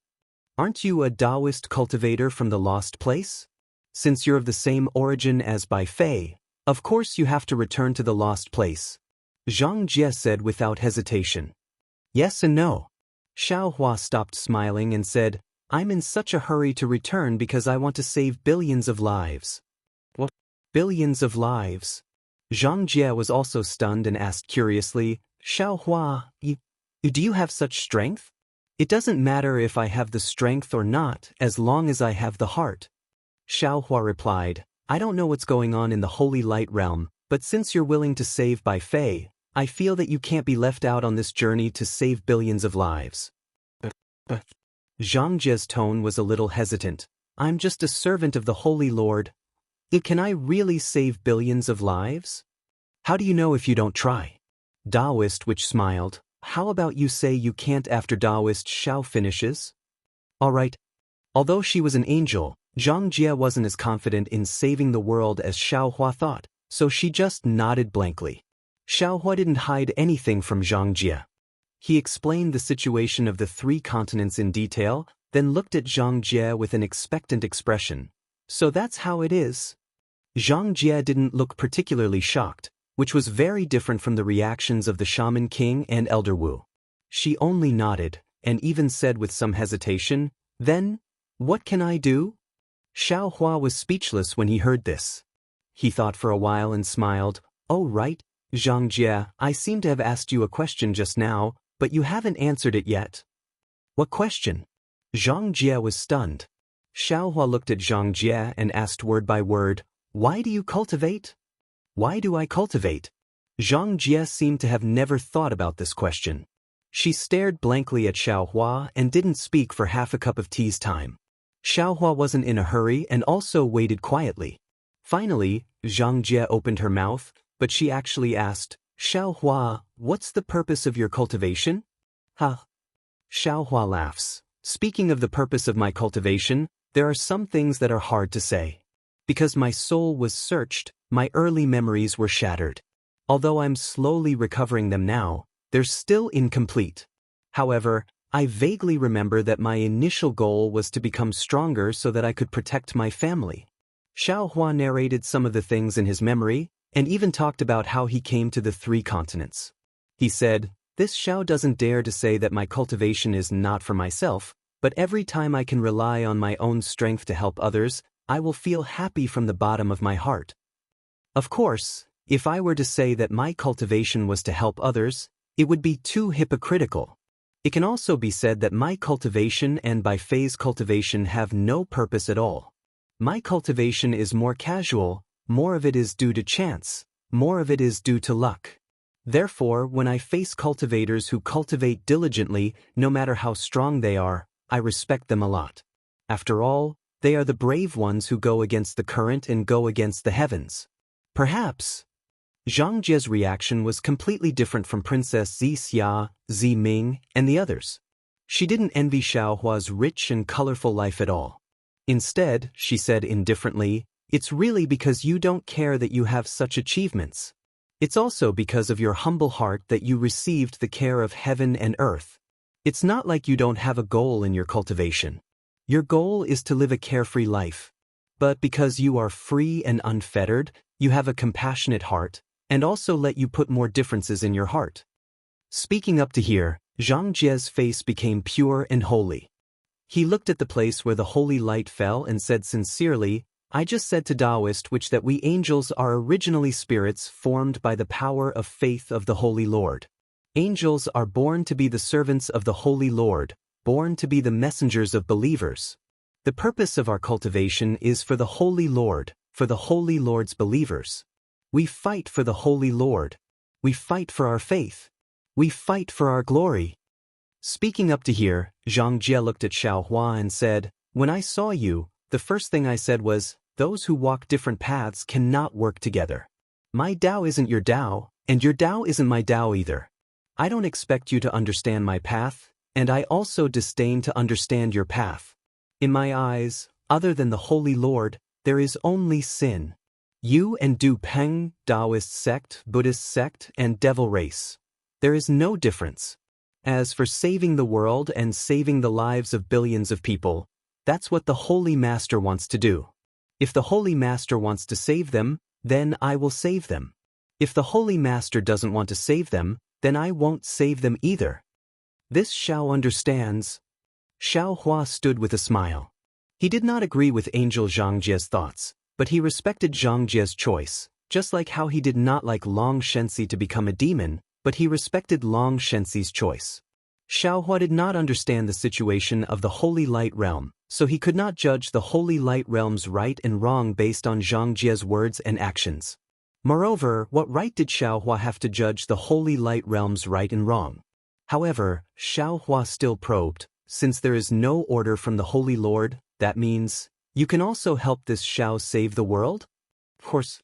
Aren't you a Taoist cultivator from the lost place? Since you're of the same origin as Bai Fei, of course you have to return to the lost place. Zhang Jie said without hesitation. Yes and no. Xiao Hua stopped smiling and said, I'm in such a hurry to return because I want to save billions of lives. What? Billions of lives? Zhang Jie was also stunned and asked curiously, Xiao Hua, do you have such strength? It doesn't matter if I have the strength or not, as long as I have the heart. Xiao Hua replied, I don't know what's going on in the holy light realm, but since you're willing to save Bai Fei, I feel that you can't be left out on this journey to save billions of lives. Zhang Jie's tone was a little hesitant. I'm just a servant of the Holy Lord. Can I really save billions of lives? How do you know if you don't try? Taoist which smiled. How about you say you can't after Taoist Xiao finishes? All right. Although she was an angel, Zhang Jie wasn't as confident in saving the world as Xiao Hua thought, so she just nodded blankly. Xiao Hua didn't hide anything from Zhang Jie. He explained the situation of the 3 continents in detail, then looked at Zhang Jie with an expectant expression. So that's how it is. Zhang Jie didn't look particularly shocked, which was very different from the reactions of the Shaman King and Elder Wu. She only nodded, and even said with some hesitation, Then, what can I do? Xiao Hua was speechless when he heard this. He thought for a while and smiled. Oh right, Zhang Jie, I seem to have asked you a question just now, but you haven't answered it yet. What question? Zhang Jie was stunned. Xiao Hua looked at Zhang Jie and asked word by word, Why do you cultivate? Why do I cultivate? Zhang Jie seemed to have never thought about this question. She stared blankly at Xiao Hua and didn't speak for half a cup of tea's time. Xiao Hua wasn't in a hurry and also waited quietly. Finally, Zhang Jie opened her mouth, but she actually asked, Xiao Hua, what's the purpose of your cultivation? Huh? Xiao Hua laughs. Speaking of the purpose of my cultivation, there are some things that are hard to say. Because my soul was searched, my early memories were shattered. Although I'm slowly recovering them now, they're still incomplete. However, I vaguely remember that my initial goal was to become stronger so that I could protect my family. Xiao Hua narrated some of the things in his memory, and even talked about how he came to the 3 continents. He said, This Xiao doesn't dare to say that my cultivation is not for myself, but every time I can rely on my own strength to help others, I will feel happy from the bottom of my heart. Of course, if I were to say that my cultivation was to help others, it would be too hypocritical. It can also be said that my cultivation and Bai Fei's cultivation have no purpose at all. My cultivation is more casual, more of it is due to chance, more of it is due to luck. Therefore, when I face cultivators who cultivate diligently, no matter how strong they are, I respect them a lot. After all, they are the brave ones who go against the current and go against the heavens. Perhaps. Zhang Jie's reaction was completely different from Princess Xia, Ming, and the others. She didn't envy Xiaohua's rich and colorful life at all. Instead, she said indifferently, "It's really because you don't care that you have such achievements. It's also because of your humble heart that you received the care of heaven and earth. It's not like you don't have a goal in your cultivation. Your goal is to live a carefree life. But because you are free and unfettered, you have a compassionate heart, and also let you put more differences in your heart." Speaking up to here, Zhang Jie's face became pure and holy. He looked at the place where the holy light fell and said sincerely, "I just said to Taoist which that we angels are originally spirits formed by the power of faith of the Holy Lord. Angels are born to be the servants of the Holy Lord, born to be the messengers of believers. The purpose of our cultivation is for the Holy Lord, for the Holy Lord's believers. We fight for the Holy Lord. We fight for our faith. We fight for our glory." Speaking up to here, Zhang Jie looked at Xiaohua and said, "When I saw you, the first thing I said was, those who walk different paths cannot work together. My Tao isn't your Tao, and your Tao isn't my Tao either. I don't expect you to understand my path, and I also disdain to understand your path. In my eyes, other than the Holy Lord, there is only sin. You and Du Peng, Taoist sect, Buddhist sect, and devil race. There is no difference. As for saving the world and saving the lives of billions of people, that's what the Holy Master wants to do. If the Holy Master wants to save them, then I will save them. If the Holy Master doesn't want to save them, then I won't save them either. This Xiao understands." Xiaohua stood with a smile. He did not agree with Angel Zhang Jie's thoughts, but he respected Zhang Jie's choice, just like how he did not like Long Shenxi to become a demon, but he respected Long Shenxi's choice. Xiaohua did not understand the situation of the Holy Light Realm, so he could not judge the Holy Light Realm's right and wrong based on Zhang Jie's words and actions. Moreover, what right did Xiaohua have to judge the Holy Light Realm's right and wrong? However, Xiaohua still probed, "Since there is no order from the Holy Lord, that means, you can also help this Xiao save the world?" "Of course."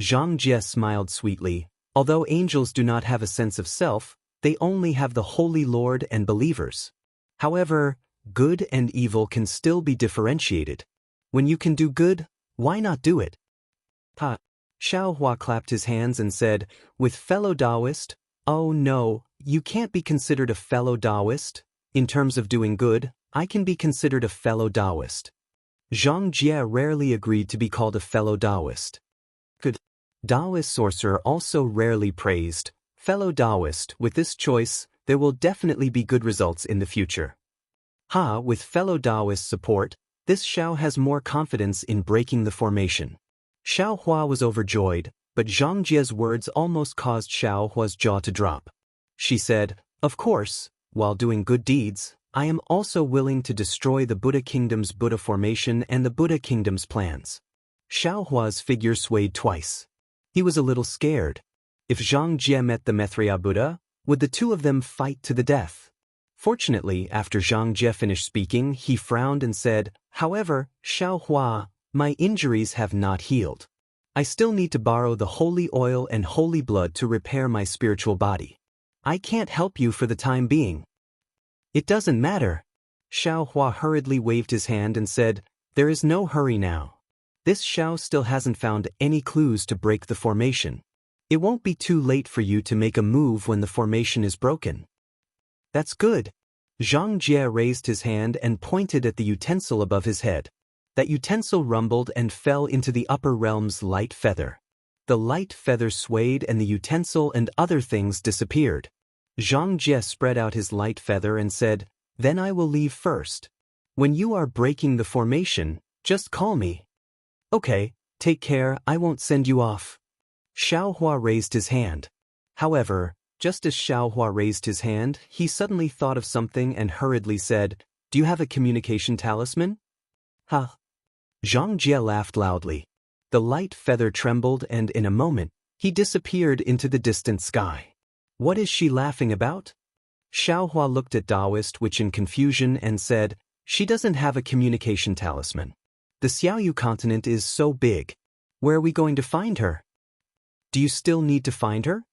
Zhang Jie smiled sweetly. Although angels do not have a sense of self, they only have the Holy Lord and believers. However, good and evil can still be differentiated. When you can do good, why not do it? Ha! Xiaohua clapped his hands and said, "With fellow Taoist? Oh no, you can't be considered a fellow Taoist. In terms of doing good, I can be considered a fellow Taoist." Zhang Jie rarely agreed to be called a fellow Taoist. Good. Taoist sorcerer also rarely praised, "Fellow Taoist, with this choice, there will definitely be good results in the future." With fellow Taoist support, this Xiao has more confidence in breaking the formation. Xiaohua was overjoyed, but Zhang Jie's words almost caused Xiaohua's jaw to drop. She said, "Of course, while doing good deeds, I am also willing to destroy the Buddha Kingdom's Buddha formation and the Buddha Kingdom's plans." Xiaohua's figure swayed twice. He was a little scared. If Zhang Jie met the Maitreya Buddha, would the two of them fight to the death? Fortunately, after Zhang Jie finished speaking, he frowned and said, "However, Xiaohua, my injuries have not healed. I still need to borrow the holy oil and holy blood to repair my spiritual body. I can't help you for the time being." "It doesn't matter." Xiaohua hurriedly waved his hand and said, "There is no hurry now. This Xiao still hasn't found any clues to break the formation. It won't be too late for you to make a move when the formation is broken." "That's good." Zhang Jie raised his hand and pointed at the utensil above his head. That utensil rumbled and fell into the upper realm's light feather. The light feather swayed and the utensil and other things disappeared. Zhang Jie spread out his light feather and said, "Then I will leave first. When you are breaking the formation, just call me." "Okay, take care, I won't send you off." Xiaohua raised his hand. However, just as Xiaohua raised his hand, he suddenly thought of something and hurriedly said, "Do you have a communication talisman?" "Ha!" Zhang Jie laughed loudly. The light feather trembled and in a moment, he disappeared into the distant sky. "What is she laughing about?" Xiaohua looked at Taoist which in confusion and said, "She doesn't have a communication talisman. The Xiaoyu continent is so big. Where are we going to find her?" "Do you still need to find her?"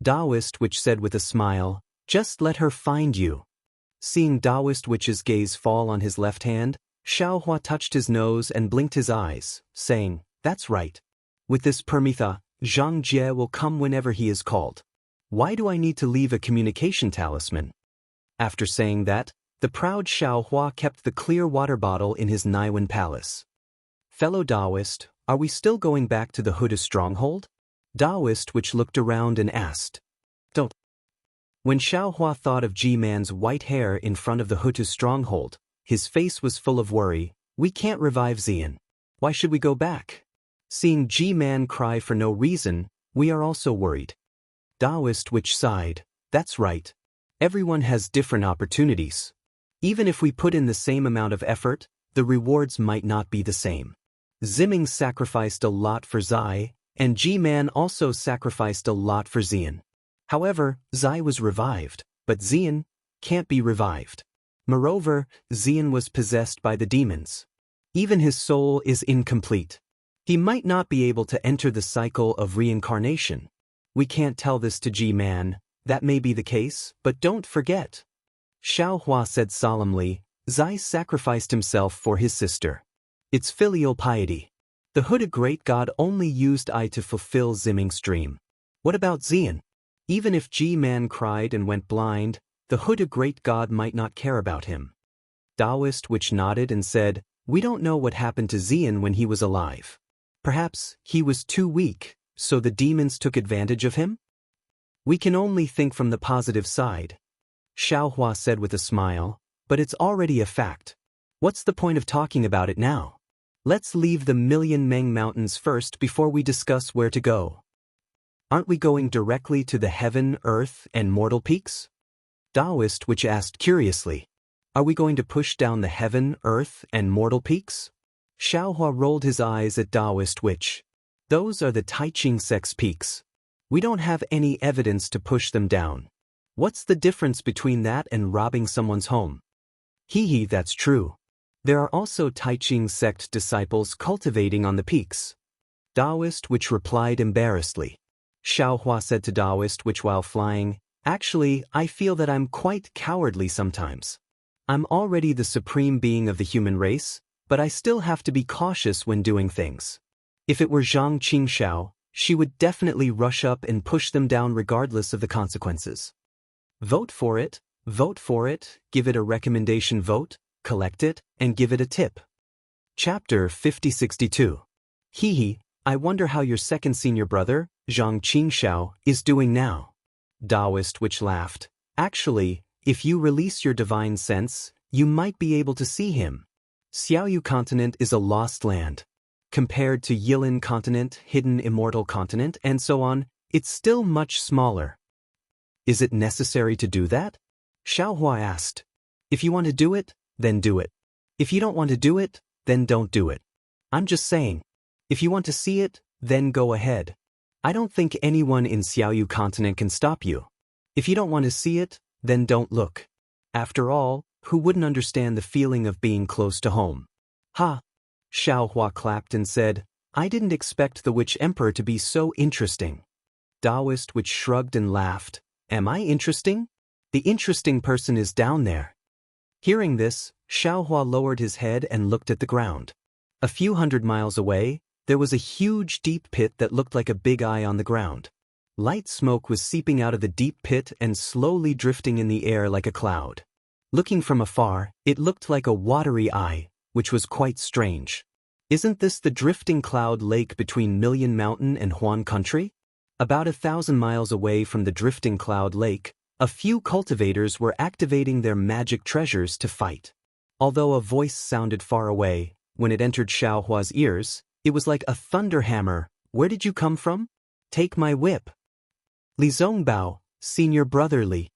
Taoist which said with a smile, "Just let her find you." Seeing Taoist Witch's gaze fall on his left hand, Xiaohua touched his nose and blinked his eyes, saying, "That's right. With this permitha, Zhang Jie will come whenever he is called. Why do I need to leave a communication talisman?" After saying that, the proud Xiaohua kept the clear water bottle in his Naiwan palace. "Fellow Taoist, are we still going back to the Huda stronghold?" Taoist Witch looked around and asked. "Don't." When Xiaohua thought of Ji-man's white hair in front of the Hutu stronghold, his face was full of worry. "We can't revive Xian. Why should we go back? Seeing Ji-man cry for no reason, we are also worried." Taoist Witch sighed. "That's right. Everyone has different opportunities. Even if we put in the same amount of effort, the rewards might not be the same. Ziming sacrificed a lot for Zai, and Ji-man also sacrificed a lot for Xian. However, Zai was revived, but Xian can't be revived. Moreover, Xian was possessed by the demons. Even his soul is incomplete. He might not be able to enter the cycle of reincarnation. We can't tell this to Ji-man. That may be the case, but don't forget." Xiaohua said solemnly, "Zai sacrificed himself for his sister. It's filial piety. The Huda great god only used I to fulfill Ziming's dream. What about Xian? Even if Ji-man cried and went blind, the Huda great god might not care about him." Taoist Witch nodded and said, "We don't know what happened to Xian when he was alive. Perhaps he was too weak, so the demons took advantage of him? We can only think from the positive side." Xiaohua said with a smile, "But it's already a fact. What's the point of talking about it now? Let's leave the Million Meng Mountains first before we discuss where to go. Aren't we going directly to the Heaven, Earth, and Mortal Peaks?" Taoist Witch asked curiously. "Are we going to push down the Heaven, Earth, and Mortal Peaks?" Xiaohua rolled his eyes at Taoist Witch. "Those are the Taiching Sect's peaks. We don't have any evidence to push them down. What's the difference between that and robbing someone's home?" "Hee, that's true. There are also Taiching sect disciples cultivating on the peaks." Taoist Witch replied embarrassedly. Xiaohua said to Taoist Witch while flying, "Actually, I feel that I'm quite cowardly sometimes. I'm already the supreme being of the human race, but I still have to be cautious when doing things. If it were Zhang Qingxiao, she would definitely rush up and push them down regardless of the consequences. Vote for it, give it a recommendation vote, collect it, and give it a tip." Chapter 5062. Hee, I wonder how your second senior brother, Zhang Qingxiao, is doing now. Taoist Witch laughed. "Actually, if you release your divine sense, you might be able to see him. Xiaoyu continent is a lost land. Compared to Yilin continent, hidden Immortal continent, and so on, it's still much smaller." "Is it necessary to do that?" Xiaohua asked. "If you want to do it, then do it. If you don't want to do it, then don't do it. I'm just saying. If you want to see it, then go ahead. I don't think anyone in Xiaoyu continent can stop you. If you don't want to see it, then don't look. After all, who wouldn't understand the feeling of being close to home?" "Ha!" Xiaohua clapped and said, "I didn't expect the Witch Emperor to be so interesting." Taoist Witch shrugged and laughed. "Am I interesting? The interesting person is down there." Hearing this, Xiaohua lowered his head and looked at the ground. A few hundred miles away, there was a huge deep pit that looked like a big eye on the ground. Light smoke was seeping out of the deep pit and slowly drifting in the air like a cloud. Looking from afar, it looked like a watery eye, which was quite strange. "Isn't this the drifting cloud lake between Million Mountain and Huan Country?" About 1,000 miles away from the drifting cloud lake, a few cultivators were activating their magic treasures to fight. Although a voice sounded far away, when it entered Xiaohua's ears, it was like a thunder hammer. "Where did you come from?" "Take my whip." "Li Zongbao, senior brother Li."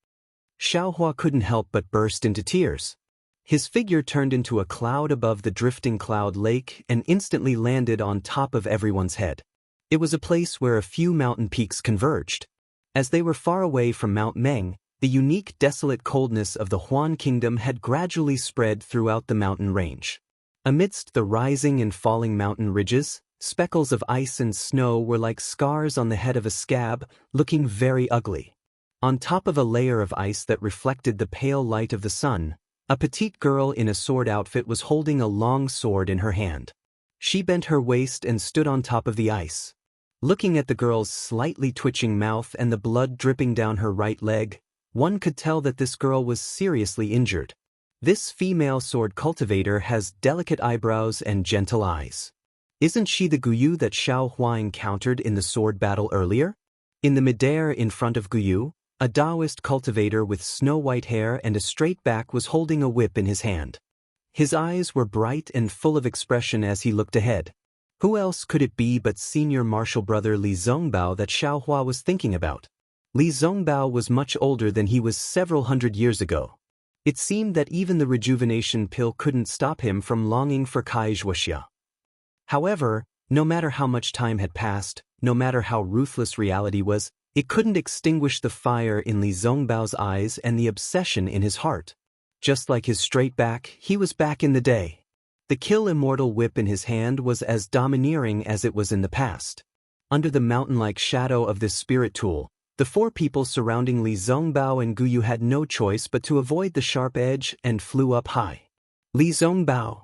Xiaohua couldn't help but burst into tears. His figure turned into a cloud above the drifting cloud lake and instantly landed on top of everyone's head. It was a place where a few mountain peaks converged. As they were far away from Mount Meng, the unique desolate coldness of the Huan Kingdom had gradually spread throughout the mountain range. Amidst the rising and falling mountain ridges, speckles of ice and snow were like scars on the head of a scab, looking very ugly. On top of a layer of ice that reflected the pale light of the sun, a petite girl in a sword outfit was holding a long sword in her hand. She bent her waist and stood on top of the ice. Looking at the girl's slightly twitching mouth and the blood dripping down her right leg, one could tell that this girl was seriously injured. This female sword cultivator has delicate eyebrows and gentle eyes. Isn't she the Guyu that Xiao Hua encountered in the sword battle earlier? In the midair in front of Guyu, a Taoist cultivator with snow-white hair and a straight back was holding a whip in his hand. His eyes were bright and full of expression as he looked ahead. Who else could it be but senior martial brother Li Zongbao that Xiao Hua was thinking about? Li Zongbao was much older than he was several hundred years ago. It seemed that even the rejuvenation pill couldn't stop him from longing for Wuxia. However, no matter how much time had passed, no matter how ruthless reality was, it couldn't extinguish the fire in Li Zongbao's eyes and the obsession in his heart. Just like his straight back, he was back in the day. The kill immortal whip in his hand was as domineering as it was in the past. Under the mountain-like shadow of this spirit tool, the four people surrounding Li Zongbao and Guyu had no choice but to avoid the sharp edge and flew up high. Li Zongbao.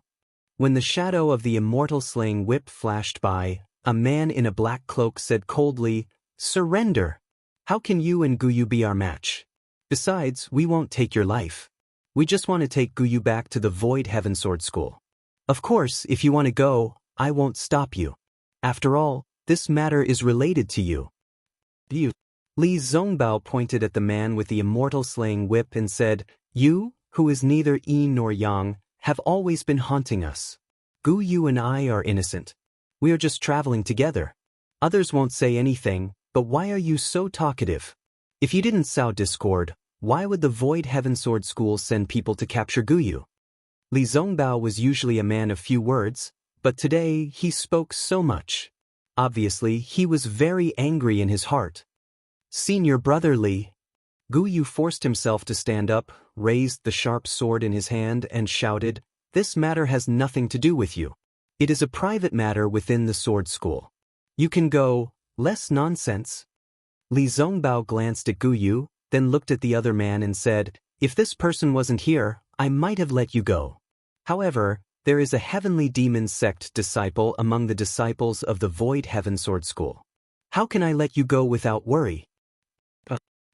When the shadow of the immortal slaying whip flashed by, a man in a black cloak said coldly, "Surrender! How can you and Guyu be our match? Besides, we won't take your life. We just want to take Guyu back to the Void Heaven Sword School. Of course, if you want to go, I won't stop you. After all, this matter is related to you." You. Li Zongbao pointed at the man with the immortal slaying whip and said, "You, who is neither yin nor yang, have always been haunting us. Guyu and I are innocent. We are just traveling together. Others won't say anything, but why are you so talkative? If you didn't sow discord, why would the Void Heaven Sword School send people to capture Guyu?" Li Zongbao was usually a man of few words, but today he spoke so much. Obviously, he was very angry in his heart. "Senior brother Li." Guyu forced himself to stand up, raised the sharp sword in his hand and shouted, "This matter has nothing to do with you. It is a private matter within the sword school. You can go, less nonsense." Li Zongbao glanced at Guyu, then looked at the other man and said, "If this person wasn't here, I might have let you go. However, there is a heavenly demon sect disciple among the disciples of the Void Heaven Sword School. How can I let you go without worry?"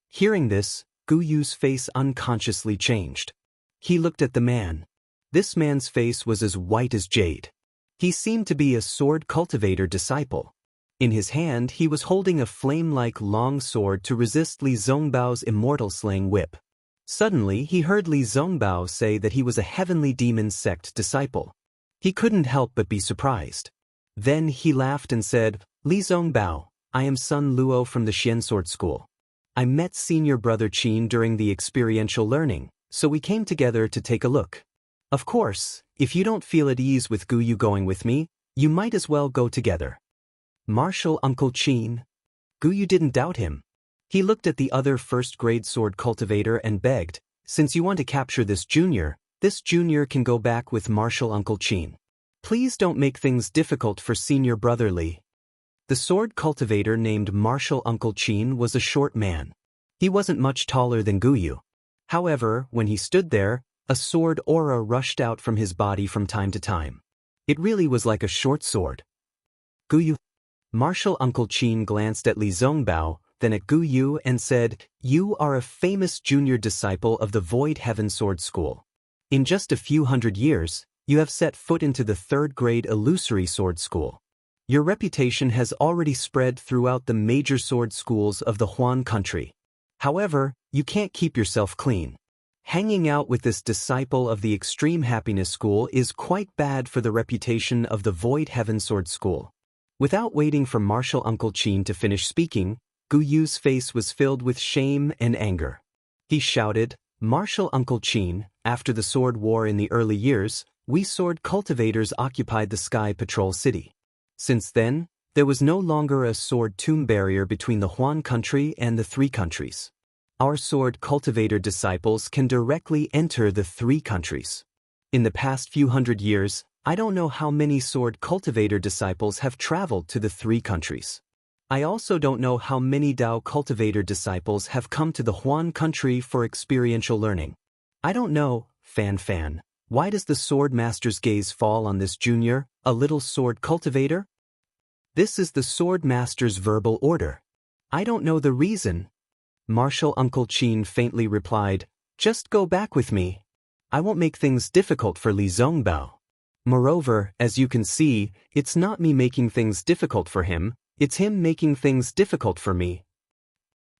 Hearing this, Guyu's face unconsciously changed. He looked at the man. This man's face was as white as jade. He seemed to be a sword cultivator disciple. In his hand he was holding a flame-like long sword to resist Li Zongbao's immortal slaying whip. Suddenly he heard Li Zongbao say that he was a heavenly demon sect disciple. He couldn't help but be surprised. Then he laughed and said, "Li Zongbao, I am Sun Luo from the Xian Sword School. I met senior brother Qin during the experiential learning, so we came together to take a look. Of course, if you don't feel at ease with Guyu going with me, you might as well go together." Martial Uncle Qin. Guyu didn't doubt him. He looked at the other first-grade sword cultivator and begged, "Since you want to capture this junior can go back with Martial Uncle Qin. Please don't make things difficult for senior brother Li." The sword cultivator named Martial Uncle Qin was a short man. He wasn't much taller than Guyu. However, when he stood there, a sword aura rushed out from his body from time to time. It really was like a short sword. "Guyu." Martial Uncle Qin glanced at Li Zongbao, then at Guyu and said, "You are a famous junior disciple of the Void Heaven Sword School. In just a few hundred years, you have set foot into the third-grade illusory sword school. Your reputation has already spread throughout the major sword schools of the Huan country. However, you can't keep yourself clean. Hanging out with this disciple of the Extreme Happiness School is quite bad for the reputation of the Void Heaven Sword School." Without waiting for Martial Uncle Qin to finish speaking, Guyu's face was filled with shame and anger. He shouted, "Martial Uncle Qin, after the sword war in the early years, we sword cultivators occupied the Sky Patrol City. Since then, there was no longer a sword tomb barrier between the Huan country and the three countries. Our sword cultivator disciples can directly enter the three countries. In the past few hundred years, I don't know how many sword cultivator disciples have traveled to the three countries. I also don't know how many Dao cultivator disciples have come to the Huan country for experiential learning. I don't know, Fan. Why does the sword master's gaze fall on this junior, a little sword cultivator? This is the sword master's verbal order. I don't know the reason. Martial Uncle Qin faintly replied, just go back with me. I won't make things difficult for Li Zongbao. Moreover, as you can see, it's not me making things difficult for him, it's him making things difficult for me.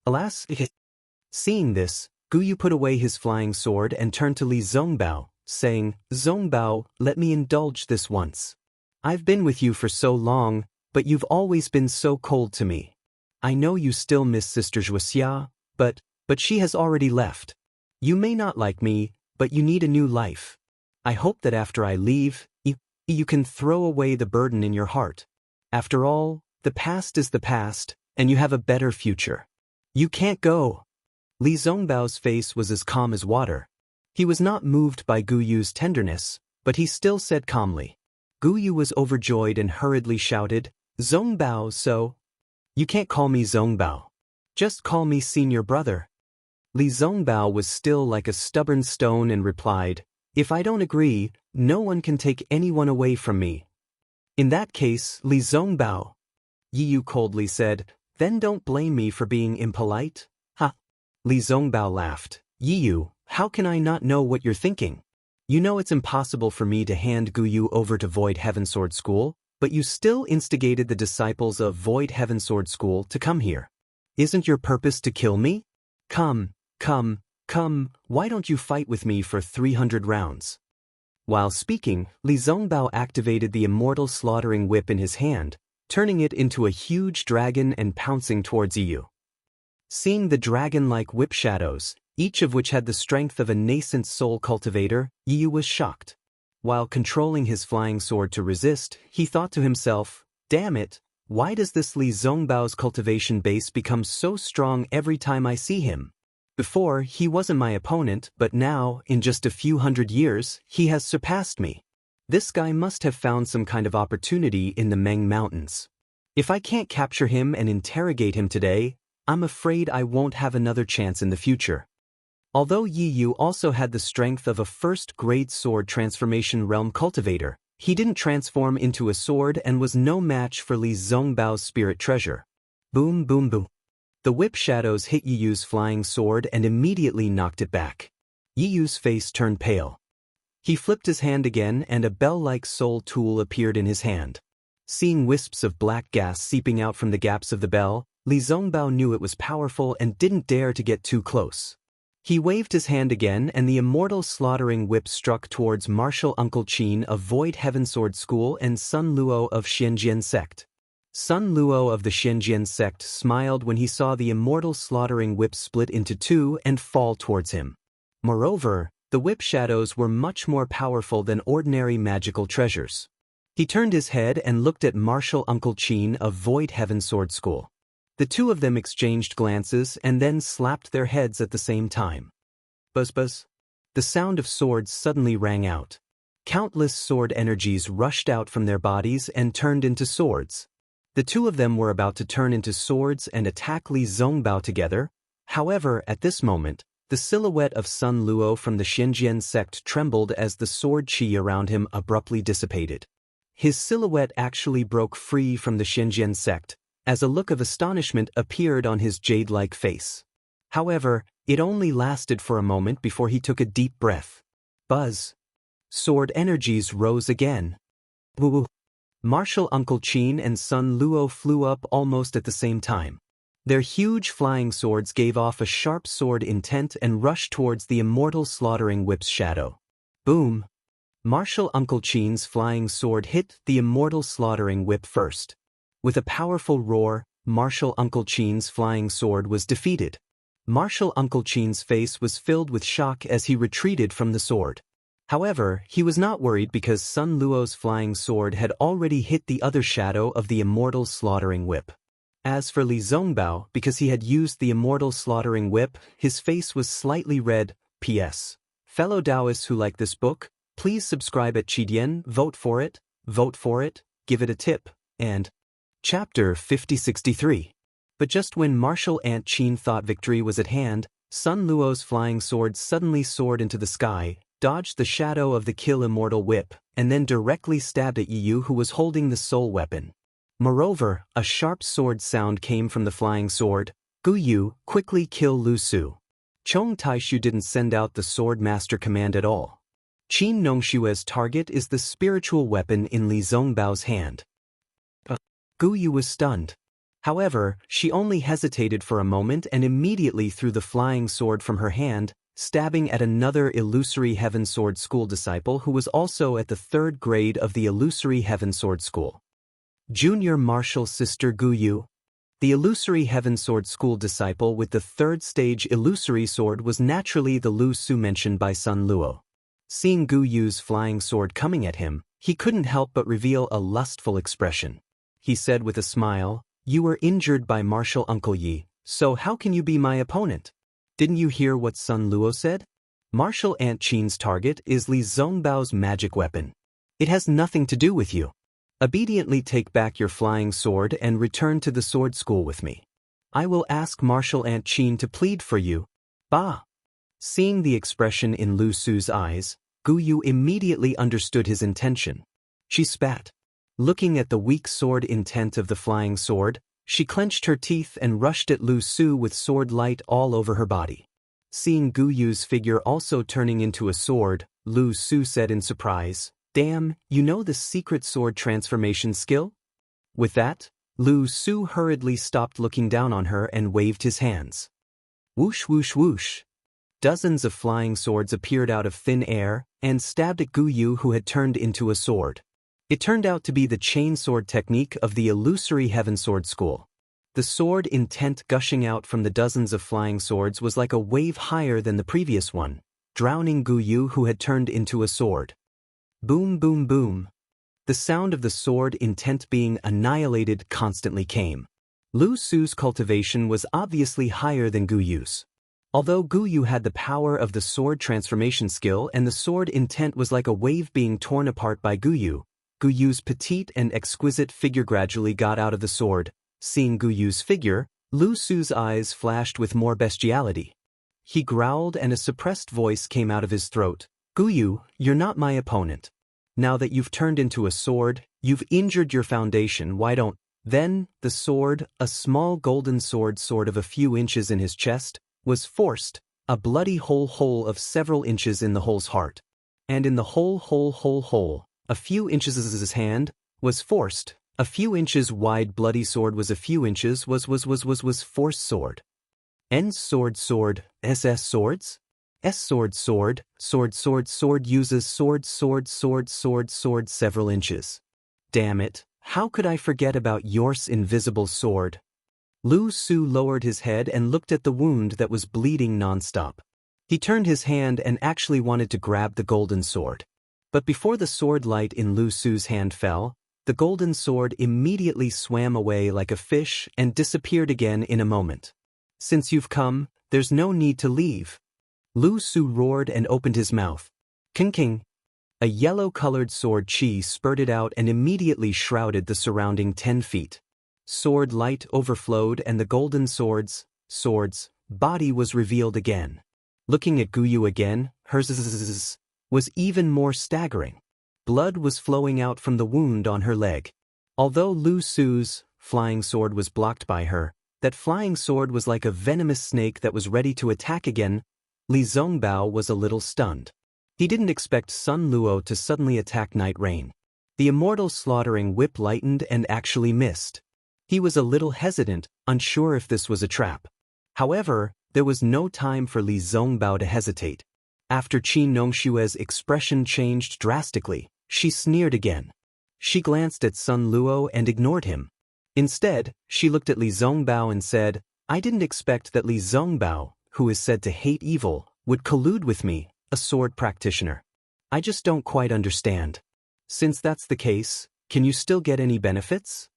Alas, seeing this, Guyu put away his flying sword and turned to Li Zongbao, saying, Zongbao, let me indulge this once. I've been with you for so long, but you've always been so cold to me. I know you still miss Sister Wuxia, but she has already left. You may not like me, but you need a new life. I hope that after I leave, you can throw away the burden in your heart. After all, the past is the past, and you have a better future. You can't go. Li Zongbao's face was as calm as water. He was not moved by Guyu's tenderness, but he still said calmly. Guyu was overjoyed and hurriedly shouted, Zongbao, so? You can't call me Zongbao. Just call me senior brother. Li Zongbao was still like a stubborn stone and replied, if I don't agree, no one can take anyone away from me. In that case, Li Zongbao, Yiyu coldly said, then don't blame me for being impolite. Ha! Li Zongbao laughed. Yiyu, how can I not know what you're thinking? You know it's impossible for me to hand Guyu over to Void Heaven Sword School, but you still instigated the disciples of Void Heaven Sword School to come here. Isn't your purpose to kill me? Come, why don't you fight with me for 300 rounds? While speaking, Li Zongbao activated the Immortal slaughtering whip in his hand, turning it into a huge dragon and pouncing towards Yiyu. Seeing the dragon-like whip shadows, each of which had the strength of a nascent soul cultivator, Yiyu was shocked. While controlling his flying sword to resist, he thought to himself, damn it, why does this Li Zongbao's cultivation base become so strong every time I see him? Before, he wasn't my opponent, but now, in just a few hundred years, he has surpassed me. This guy must have found some kind of opportunity in the Meng Mountains. If I can't capture him and interrogate him today, I'm afraid I won't have another chance in the future. Although Yiyu also had the strength of a first-grade sword transformation realm cultivator, he didn't transform into a sword and was no match for Li Zongbao's spirit treasure. Boom boom boom. The whip shadows hit Yiyu's flying sword and immediately knocked it back. Yiyu's face turned pale. He flipped his hand again and a bell-like soul tool appeared in his hand. Seeing wisps of black gas seeping out from the gaps of the bell, Li Zongbao knew it was powerful and didn't dare to get too close. He waved his hand again and the Immortal slaughtering whip struck towards Martial Uncle Qin of Void Heaven Sword School and Sun Luo of Xianjian Sect. Sun Luo of the Xianjian Sect smiled when he saw the Immortal slaughtering whip split into two and fall towards him. Moreover, the whip shadows were much more powerful than ordinary magical treasures. He turned his head and looked at Martial Uncle Qin of Void Heaven Sword School. The two of them exchanged glances and then slapped their heads at the same time. Buzz buzz. The sound of swords suddenly rang out. Countless sword energies rushed out from their bodies and turned into swords. The two of them were about to turn into swords and attack Li Zongbao together. However, at this moment, the silhouette of Sun Luo from the Xianjian sect trembled as the sword chi around him abruptly dissipated. His silhouette actually broke free from the Xianjian sect, as a look of astonishment appeared on his jade-like face. However, it only lasted for a moment before he took a deep breath. Buzz. Sword energies rose again. Woo. Martial Uncle Qin and Sun Luo flew up almost at the same time. Their huge flying swords gave off a sharp sword intent and rushed towards the Immortal slaughtering whip's shadow. Boom! Martial Uncle Qin's flying sword hit the Immortal slaughtering whip first. With a powerful roar, Martial Uncle Qin's flying sword was defeated. Martial Uncle Qin's face was filled with shock as he retreated from the sword. However, he was not worried because Sun Luo's flying sword had already hit the other shadow of the Immortal slaughtering whip. As for Li Zongbao, because he had used the Immortal slaughtering whip, his face was slightly red. P.S. Fellow Taoists who like this book, please subscribe at Qidian, vote for it, give it a tip, and Chapter 5063. But just when martial ant Qin thought victory was at hand, Sun Luo's flying sword suddenly soared into the sky, dodged the shadow of the kill Immortal whip, and then directly stabbed at Yu, who was holding the soul weapon. Moreover, a sharp sword sound came from the flying sword. Gu Yu, quickly kill Lu Su. Chong Taishu didn't send out the sword master command at all. Qin Nongshue's target is the spiritual weapon in Li Zongbao's hand. Gu Yu was stunned. However, she only hesitated for a moment and immediately threw the flying sword from her hand, stabbing at another Illusory Heaven Sword School disciple who was also at the 3rd grade of the Illusory Heaven Sword School. Junior Martial Sister Gu Yu. The Illusory Heaven Sword School disciple with the 3rd stage illusory sword was naturally the Lu Su mentioned by Sun Luo. Seeing Gu Yu's flying sword coming at him, he couldn't help but reveal a lustful expression. He said with a smile, "You were injured by martial Uncle Yi, so how can you be my opponent? Didn't you hear what Sun Luo said? Martial Ant Qin's target is Li Zongbao's magic weapon. It has nothing to do with you. Obediently take back your flying sword and return to the sword school with me. I will ask Martial Ant Qin to plead for you." Bah! Seeing the expression in Lu Su's eyes, Gu Yu immediately understood his intention. She spat. Looking at the weak sword intent of the flying sword, she clenched her teeth and rushed at Lu Su with sword light all over her body. Seeing Gu Yu's figure also turning into a sword, Lu Su said in surprise, "Damn, you know the secret sword transformation skill?" With that, Lu Su hurriedly stopped looking down on her and waved his hands. Whoosh whoosh whoosh. Dozens of flying swords appeared out of thin air and stabbed at Gu Yu, who had turned into a sword. It turned out to be the chain sword technique of the Illusory Heaven Sword School. The sword intent gushing out from the dozens of flying swords was like a wave higher than the previous one, drowning Gu Yu, who had turned into a sword. Boom boom boom. The sound of the sword intent being annihilated constantly came. Lu Su's cultivation was obviously higher than Gu Yu's. Although Gu Yu had the power of the sword transformation skill and the sword intent was like a wave being torn apart by Gu Yu's petite and exquisite figure gradually got out of the sword. Seeing Gu Yu's figure, Lu Su's eyes flashed with more bestiality. He growled and a suppressed voice came out of his throat. "Gu Yu, you're not my opponent. Now that you've turned into a sword, you've injured your foundation, why don't..." Then, the sword, a small golden sword of a few inches in his chest, was forced, a bloody hole of several inches in the hole's heart. And in the hole, a few inches his hand, was forced, a few inches wide bloody sword was a few inches was forced sword. N sword, SS swords? S sword uses sword several inches. Damn it, how could I forget about yours invisible sword? Lu Su lowered his head and looked at the wound that was bleeding non-stop. He turned his hand and actually wanted to grab the golden sword. But before the sword light in Lu Su's hand fell, the golden sword immediately swam away like a fish and disappeared again in a moment. "Since you've come, there's no need to leave." Lu Su roared and opened his mouth. King. A yellow-colored sword chi spurted out and immediately shrouded the surrounding 10 feet. Sword light overflowed and the golden sword's body was revealed again. Looking at Gu Yu again, hers was even more staggering. Blood was flowing out from the wound on her leg. Although Lu Su's flying sword was blocked by her, that flying sword was like a venomous snake that was ready to attack again. Li Zongbao was a little stunned. He didn't expect Sun Luo to suddenly attack Night Rain. The Immortal slaughtering whip lightened and actually missed. He was a little hesitant, unsure if this was a trap. However, there was no time for Li Zongbao to hesitate. After Qin Nongshue's expression changed drastically, she sneered again. She glanced at Sun Luo and ignored him. Instead, she looked at Li Zongbao and said, "I didn't expect that Li Zongbao, who is said to hate evil, would collude with me, a sword practitioner. I just don't quite understand. Since that's the case, can you still get any benefits?"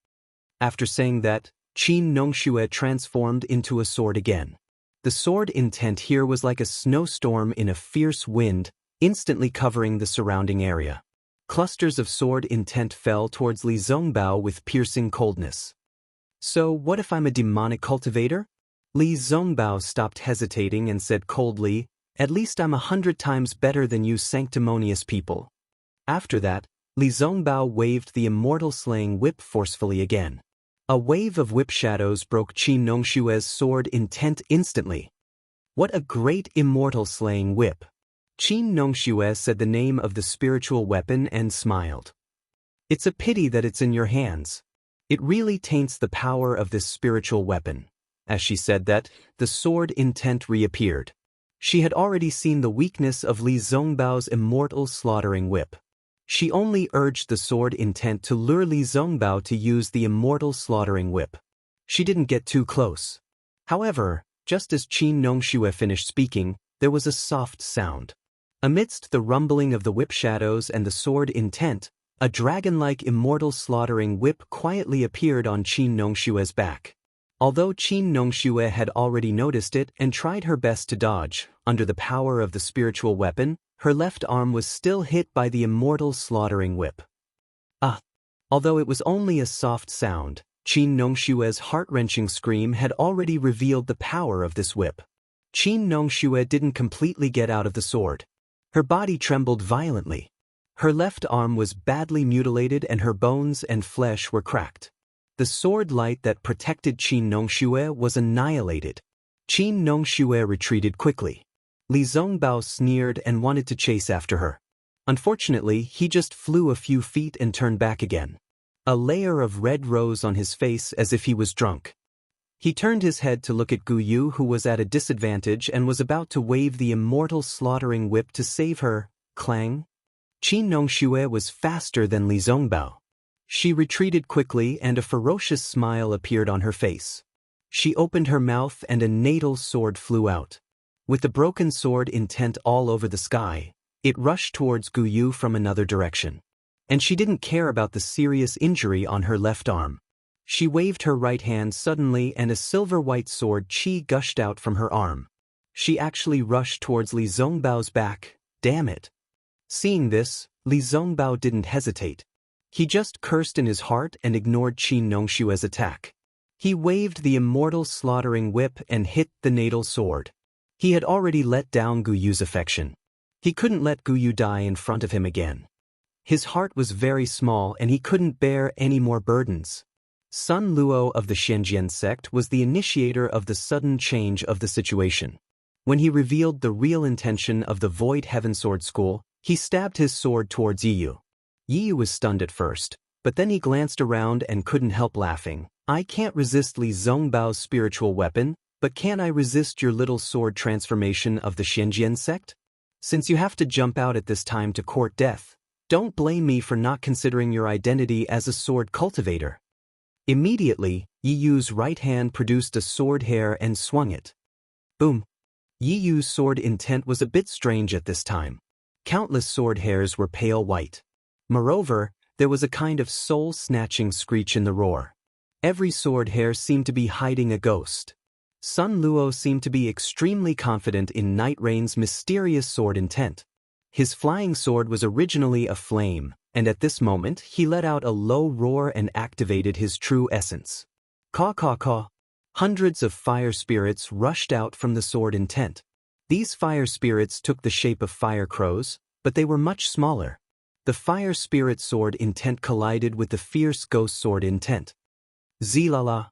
After saying that, Qin Nongshue transformed into a sword again. The sword intent here was like a snowstorm in a fierce wind, instantly covering the surrounding area. Clusters of sword intent fell towards Li Zongbao with piercing coldness. So what if I'm a demonic cultivator? Li Zongbao stopped hesitating and said coldly, "At least I'm 100 times better than you sanctimonious people." After that, Li Zongbao waved the immortal slaying whip forcefully again. A wave of whip shadows broke Qin Nongshue's sword intent instantly. What a great immortal slaying whip! Qin Nongxue said the name of the spiritual weapon and smiled. It's a pity that it's in your hands. It really taints the power of this spiritual weapon. As she said that, the sword intent reappeared. She had already seen the weakness of Li Zongbao's immortal slaughtering whip. She only urged the sword intent to lure Li Zongbao to use the immortal slaughtering whip. She didn't get too close. However, just as Qin Nongxue finished speaking, there was a soft sound. Amidst the rumbling of the whip shadows and the sword intent, a dragon-like immortal slaughtering whip quietly appeared on Qin Nongshue's back. Although Qin Nongxue had already noticed it and tried her best to dodge, under the power of the spiritual weapon, her left arm was still hit by the immortal slaughtering whip. Although it was only a soft sound, Qin Nongshue's heart-wrenching scream had already revealed the power of this whip. Qin Nongxue didn't completely get out of the sword. Her body trembled violently. Her left arm was badly mutilated and her bones and flesh were cracked. The sword light that protected Qin Nongxue was annihilated. Qin Nongxue retreated quickly. Li Zongbao sneered and wanted to chase after her. Unfortunately, he just flew a few feet and turned back again. A layer of red rose on his face as if he was drunk. He turned his head to look at Gu Yu, who was at a disadvantage and was about to wave the immortal slaughtering whip to save her. Clang! Qin Nongxue was faster than Li Zongbao. She retreated quickly and a ferocious smile appeared on her face. She opened her mouth and a natal sword flew out. With the broken sword intent all over the sky, it rushed towards Gu Yu from another direction. And she didn't care about the serious injury on her left arm. She waved her right hand suddenly and a silver-white sword qi gushed out from her arm. She actually rushed towards Li Zongbao's back. Damn it! Seeing this, Li Zongbao didn't hesitate. He just cursed in his heart and ignored Qin Nongshue's attack. He waved the immortal slaughtering whip and hit the natal sword. He had already let down Gu Yu's affection. He couldn't let Gu Yu die in front of him again. His heart was very small and he couldn't bear any more burdens. Sun Luo of the Shenzhen sect was the initiator of the sudden change of the situation. When he revealed the real intention of the Void Heaven Sword School, he stabbed his sword towards Yiyu. Yiyu was stunned at first, but then he glanced around and couldn't help laughing. I can't resist Li Zongbao's spiritual weapon, but can I resist your little sword transformation of the Shenzhen sect? Since you have to jump out at this time to court death, don't blame me for not considering your identity as a sword cultivator. Immediately, Yiyu's right hand produced a sword hair and swung it. Boom! Yiyu's sword intent was a bit strange at this time. Countless sword hairs were pale white. Moreover, there was a kind of soul-snatching screech in the roar. Every sword hair seemed to be hiding a ghost. Sun Luo seemed to be extremely confident in Night Rain's mysterious sword intent. His flying sword was originally a flame, and at this moment he let out a low roar and activated his true essence. Caw caw caw. Hundreds of fire spirits rushed out from the sword intent. These fire spirits took the shape of fire crows, but they were much smaller. The fire spirit sword intent collided with the fierce ghost sword intent. Zilala!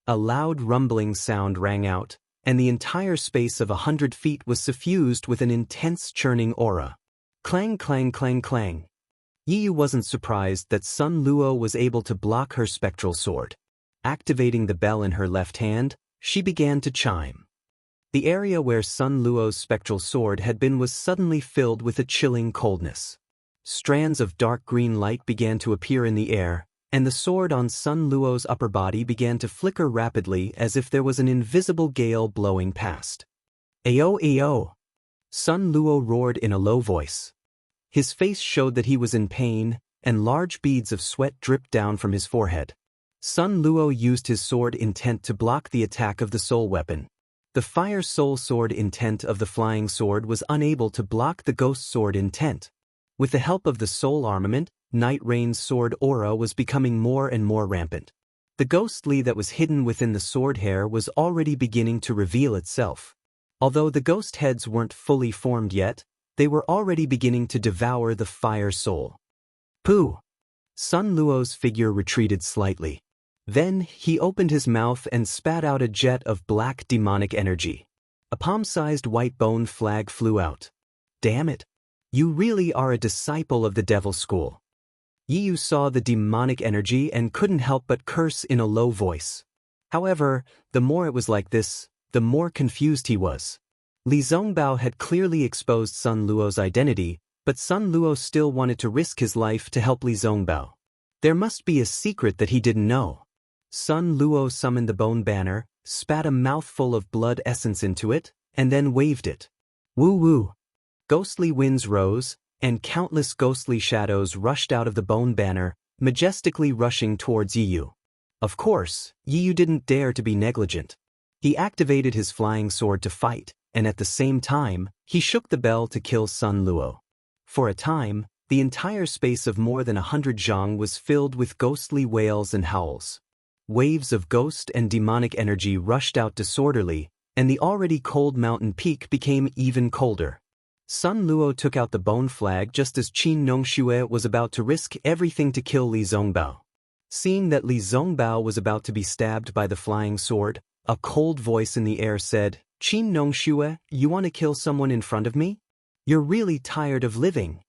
A loud rumbling sound rang out, and the entire space of 100 feet was suffused with an intense churning aura. Clang clang clang clang. Yiyu wasn't surprised that Sun Luo was able to block her spectral sword. Activating the bell in her left hand, she began to chime. The area where Sun Luo's spectral sword had been was suddenly filled with a chilling coldness. Strands of dark green light began to appear in the air, and the sword on Sun Luo's upper body began to flicker rapidly as if there was an invisible gale blowing past. Ayo ayo! Sun Luo roared in a low voice. His face showed that he was in pain, and large beads of sweat dripped down from his forehead. Sun Luo used his sword intent to block the attack of the soul weapon. The fire soul sword intent of the flying sword was unable to block the ghost sword intent. With the help of the soul armament, Night Rain's sword aura was becoming more and more rampant. The ghostly that was hidden within the sword hair was already beginning to reveal itself. Although the ghost heads weren't fully formed yet, they were already beginning to devour the fire soul. Pooh! Sun Luo's figure retreated slightly. Then, he opened his mouth and spat out a jet of black demonic energy. A palm-sized white bone flag flew out. Damn it! You really are a disciple of the Devil School. Yiyu saw the demonic energy and couldn't help but curse in a low voice. However, the more it was like this, the more confused he was. Li Zongbao had clearly exposed Sun Luo's identity, but Sun Luo still wanted to risk his life to help Li Zongbao. There must be a secret that he didn't know. Sun Luo summoned the bone banner, spat a mouthful of blood essence into it, and then waved it. Woo-woo! Ghostly winds rose, and countless ghostly shadows rushed out of the bone banner, majestically rushing towards Yiyu. Of course, Yiyu didn't dare to be negligent. He activated his flying sword to fight, and at the same time, he shook the bell to kill Sun Luo. For a time, the entire space of more than 100 zhang was filled with ghostly wails and howls. Waves of ghost and demonic energy rushed out disorderly, and the already cold mountain peak became even colder. Sun Luo took out the bone flag just as Qin Nongxue was about to risk everything to kill Li Zongbao. Seeing that Li Zongbao was about to be stabbed by the flying sword, a cold voice in the air said, "Qin Nongxue, you want to kill someone in front of me? You're really tired of living."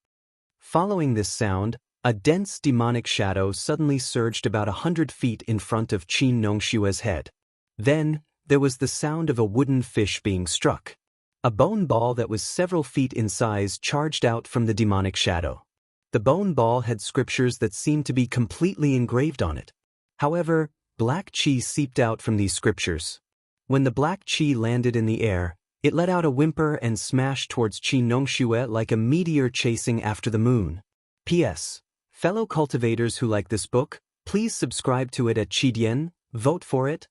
Following this sound, a dense demonic shadow suddenly surged about 100 feet in front of Qin Nongxue's head. Then, there was the sound of a wooden fish being struck. A bone ball that was several feet in size charged out from the demonic shadow. The bone ball had scriptures that seemed to be completely engraved on it. However, black chi seeped out from these scriptures. When the black chi landed in the air, it let out a whimper and smashed towards Qin Nongxue like a meteor chasing after the moon. P.S. Fellow cultivators who like this book, please subscribe to it at Qidian, vote for it,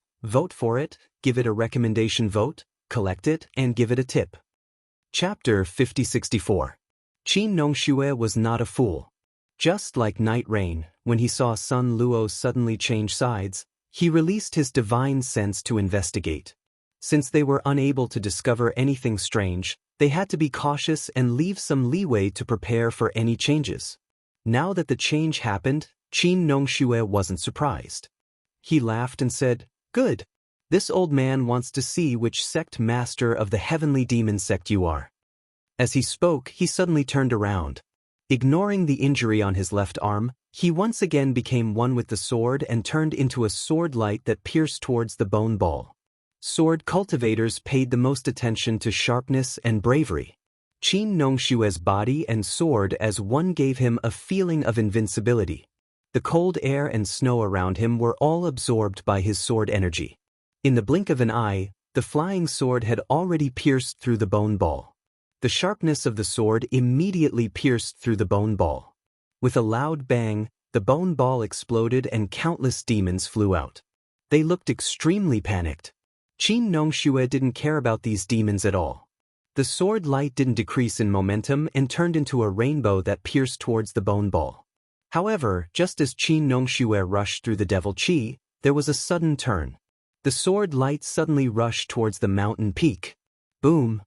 give it a recommendation vote, collect it, and give it a tip. Chapter 5064. Qin Nongxue was not a fool. Just like Night Rain, when he saw Sun Luo suddenly change sides, he released his divine sense to investigate. Since they were unable to discover anything strange, they had to be cautious and leave some leeway to prepare for any changes. Now that the change happened, Qin Nongxue wasn't surprised. He laughed and said, "Good. This old man wants to see which sect master of the heavenly demon sect you are." As he spoke, he suddenly turned around. Ignoring the injury on his left arm, he once again became one with the sword and turned into a sword light that pierced towards the bone ball. Sword cultivators paid the most attention to sharpness and bravery. Qin Nongxue's body and sword as one gave him a feeling of invincibility. The cold air and snow around him were all absorbed by his sword energy. In the blink of an eye, the flying sword had already pierced through the bone ball. The sharpness of the sword immediately pierced through the bone ball. With a loud bang, the bone ball exploded and countless demons flew out. They looked extremely panicked. Qin Nongxue didn't care about these demons at all. The sword light didn't decrease in momentum and turned into a rainbow that pierced towards the bone ball. However, just as Qin Nongxue rushed through the devil chi, there was a sudden turn. The sword light suddenly rushed towards the mountain peak. Boom!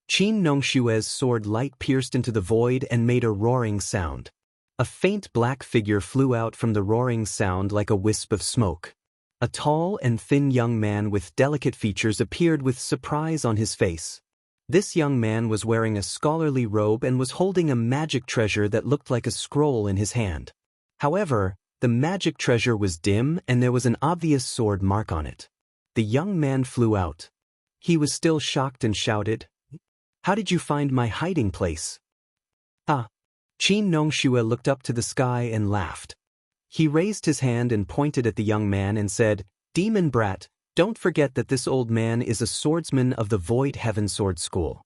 Qin Nongxue's sword light pierced into the void and made a roaring sound. A faint black figure flew out from the roaring sound like a wisp of smoke. A tall and thin young man with delicate features appeared with surprise on his face. This young man was wearing a scholarly robe and was holding a magic treasure that looked like a scroll in his hand. However, the magic treasure was dim and there was an obvious sword mark on it. The young man flew out. He was still shocked and shouted, "How did you find my hiding place?" "Ah." Qin Nongxue looked up to the sky and laughed. He raised his hand and pointed at the young man and said, "Demon brat, don't forget that this old man is a swordsman of the Void Heaven Sword School.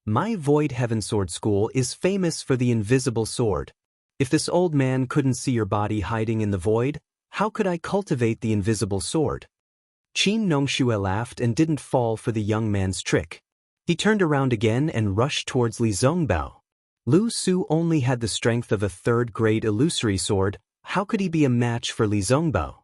My Void Heaven Sword School is famous for the invisible sword. If this old man couldn't see your body hiding in the void, how could I cultivate the invisible sword?" Qin Nongxue laughed and didn't fall for the young man's trick. He turned around again and rushed towards Li Zongbao. Lu Su only had the strength of a third-grade illusory sword. How could he be a match for Li Zongbao?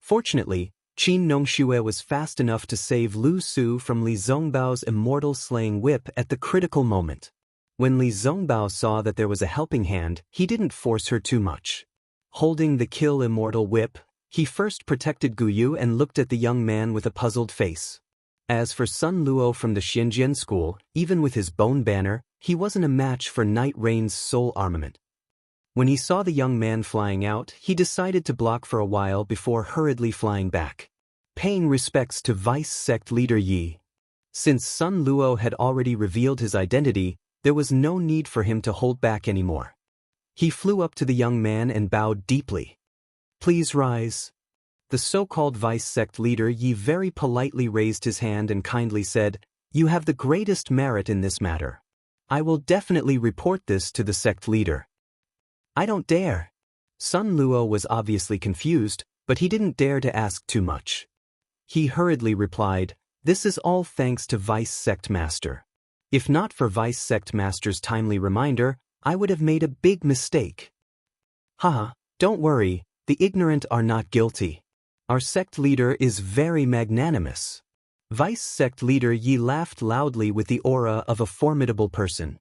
Fortunately, Qin Nongxue was fast enough to save Lu Su from Li Zongbao's immortal slaying whip at the critical moment. When Li Zongbao saw that there was a helping hand, he didn't force her too much. Holding the kill immortal whip, he first protected Guyu and looked at the young man with a puzzled face. As for Sun Luo from the Xinjian school, even with his bone banner, he wasn't a match for Night Rain's soul armament. When he saw the young man flying out, he decided to block for a while before hurriedly flying back. Paying respects to Vice Sect leader Yi. Since Sun Luo had already revealed his identity, there was no need for him to hold back anymore. He flew up to the young man and bowed deeply. "Please rise." The so-called Vice Sect leader Yi very politely raised his hand and kindly said, "You have the greatest merit in this matter. I will definitely report this to the sect leader." "I don't dare." Sun Luo was obviously confused, but he didn't dare to ask too much. He hurriedly replied, "This is all thanks to Vice Sect Master. If not for Vice Sect Master's timely reminder, I would have made a big mistake." "Haha, don't worry, the ignorant are not guilty. Our sect leader is very magnanimous." Vice Sect leader Yi laughed loudly with the aura of a formidable person.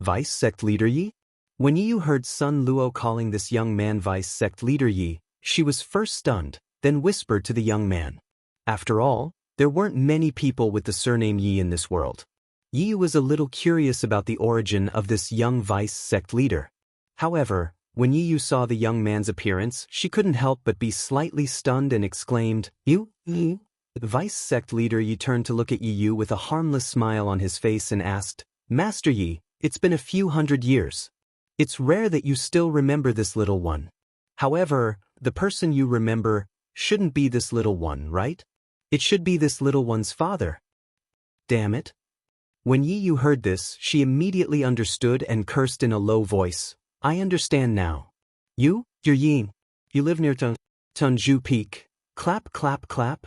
"Vice Sect leader Yi?" When Yi heard Sun Luo calling this young man Vice Sect leader Yi, she was first stunned, then whispered to the young man. After all, there weren't many people with the surname Yi in this world. Yi was a little curious about the origin of this young Vice Sect leader. However, when Yi saw the young man's appearance, she couldn't help but be slightly stunned and exclaimed, "You?" The Vice Sect leader Yi turned to look at Yi with a harmless smile on his face and asked, "Master Yi, it's been a few hundred years. It's rare that you still remember this little one. However, the person you remember shouldn't be this little one, right? It should be this little one's father." "Damn it." When Yi heard this, she immediately understood and cursed in a low voice. "I understand now. You're Yin. You live near Tunju Peak. Clap, clap, clap."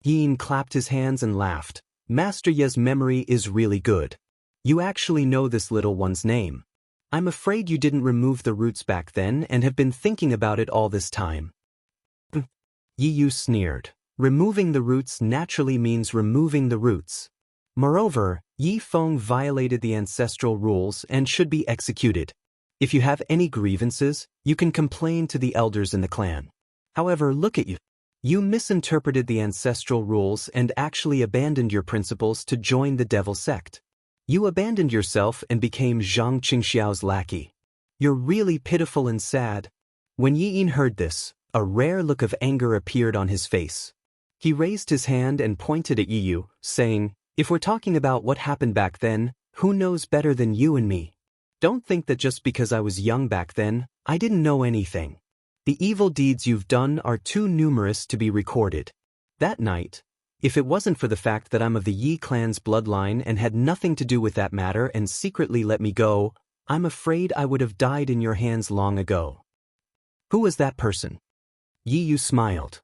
Yin clapped his hands and laughed. "Master Ye's memory is really good. You actually know this little one's name. I'm afraid you didn't remove the roots back then and have been thinking about it all this time." Yi sneered. Removing the roots naturally means removing the roots. Moreover, Yi Feng violated the ancestral rules and should be executed. If you have any grievances, you can complain to the elders in the clan. However, look at you. You misinterpreted the ancestral rules and actually abandoned your principles to join the devil sect. You abandoned yourself and became Zhang Qingxiao's lackey. You're really pitiful and sad. When Yi Yin heard this, a rare look of anger appeared on his face. He raised his hand and pointed at Yi, saying, "If we're talking about what happened back then, who knows better than you and me? Don't think that just because I was young back then, I didn't know anything. The evil deeds you've done are too numerous to be recorded. That night, if it wasn't for the fact that I'm of the Yi clan's bloodline and had nothing to do with that matter and secretly let me go, I'm afraid I would have died in your hands long ago." "Who was that person?" Yi smiled.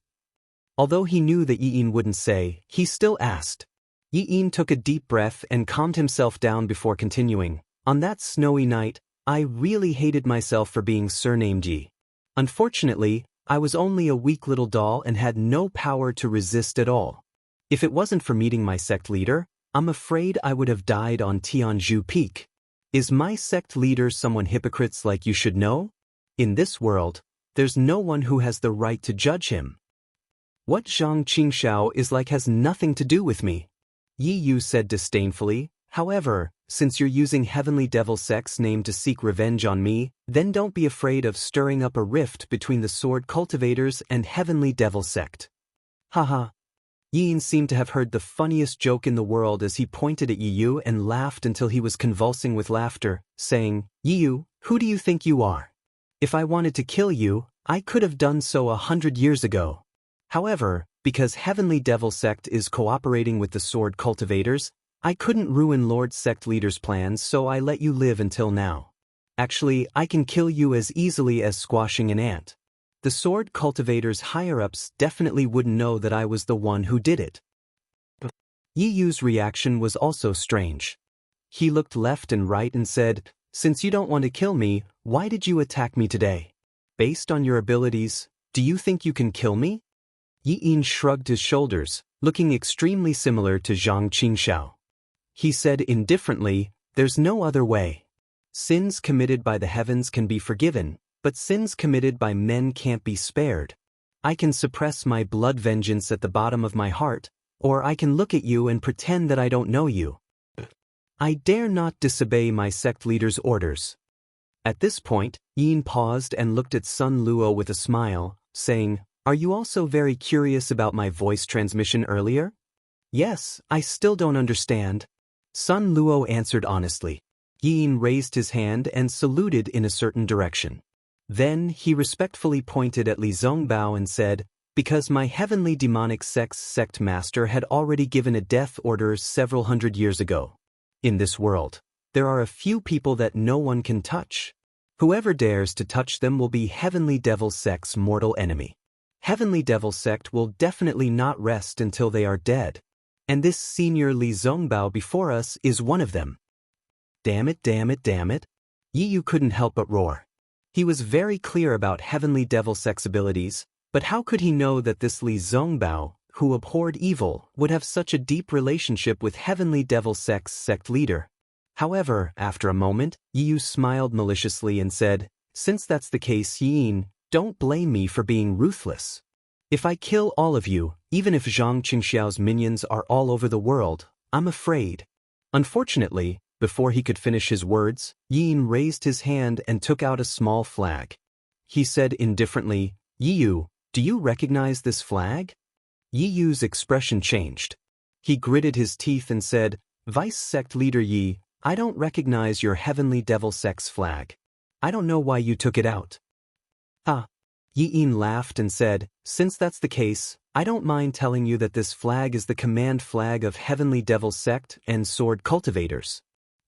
Although he knew that Yi Yin wouldn't say, he still asked. Yi Yin took a deep breath and calmed himself down before continuing. "On that snowy night, I really hated myself for being surnamed Yi. Unfortunately, I was only a weak little doll and had no power to resist at all. If it wasn't for meeting my sect leader, I'm afraid I would have died on Tianzhu Peak. Is my sect leader someone hypocrites like you should know? In this world, there's no one who has the right to judge him. What Zhang Qingxiao is like has nothing to do with me." Yi Yu said disdainfully. "However, since you're using Heavenly Devil Sect's name to seek revenge on me, then don't be afraid of stirring up a rift between the Sword Cultivators and Heavenly Devil Sect." Haha. Yi Yin seemed to have heard the funniest joke in the world as he pointed at Yi Yu and laughed until he was convulsing with laughter, saying, "Yi Yu, who do you think you are? If I wanted to kill you, I could have done so 100 years ago. However, because Heavenly Devil Sect is cooperating with the Sword Cultivators, I couldn't ruin Lord Sect Leader's plans, so I let you live until now. Actually, I can kill you as easily as squashing an ant. The Sword Cultivators' higher-ups definitely wouldn't know that I was the one who did it." Yi Yu's reaction was also strange. He looked left and right and said, "Since you don't want to kill me, why did you attack me today? Based on your abilities, do you think you can kill me?" Yi Yin shrugged his shoulders, looking extremely similar to Zhang Qingxiao. He said indifferently, "There's no other way. Sins committed by the heavens can be forgiven, but sins committed by men can't be spared. I can suppress my blood vengeance at the bottom of my heart, or I can look at you and pretend that I don't know you. I dare not disobey my sect leader's orders." At this point, Yin paused and looked at Sun Luo with a smile, saying, "Are you also very curious about my voice transmission earlier?" "Yes, I still don't understand." Sun Luo answered honestly. Yin raised his hand and saluted in a certain direction. Then he respectfully pointed at Li Zongbao and said, "Because my heavenly demonic sect's sect master had already given a death order several hundred years ago. In this world, there are a few people that no one can touch. Whoever dares to touch them will be Heavenly Devil Sect's mortal enemy. Heavenly Devil Sect will definitely not rest until they are dead. And this senior Li Zongbao before us is one of them." Damn it, damn it, damn it. Yi Yu couldn't help but roar. He was very clear about Heavenly Devil Sect's abilities, but how could he know that this Li Zongbao, who abhorred evil, would have such a deep relationship with Heavenly Devil Sect's sect leader? However, after a moment, Yi Yu smiled maliciously and said, "Since that's the case, Yin, don't blame me for being ruthless. If I kill all of you, even if Zhang Qingxiao's minions are all over the world, I'm afraid." Unfortunately, before he could finish his words, Yin raised his hand and took out a small flag. He said indifferently, "Yi Yu, do you recognize this flag?" Yi Yu's expression changed. He gritted his teeth and said, "Vice Sect Leader Yi, I don't recognize your Heavenly Devil Sect's flag. I don't know why you took it out." "Ah." Yi Yin laughed and said, "Since that's the case, I don't mind telling you that this flag is the command flag of Heavenly Devil Sect and Sword Cultivators.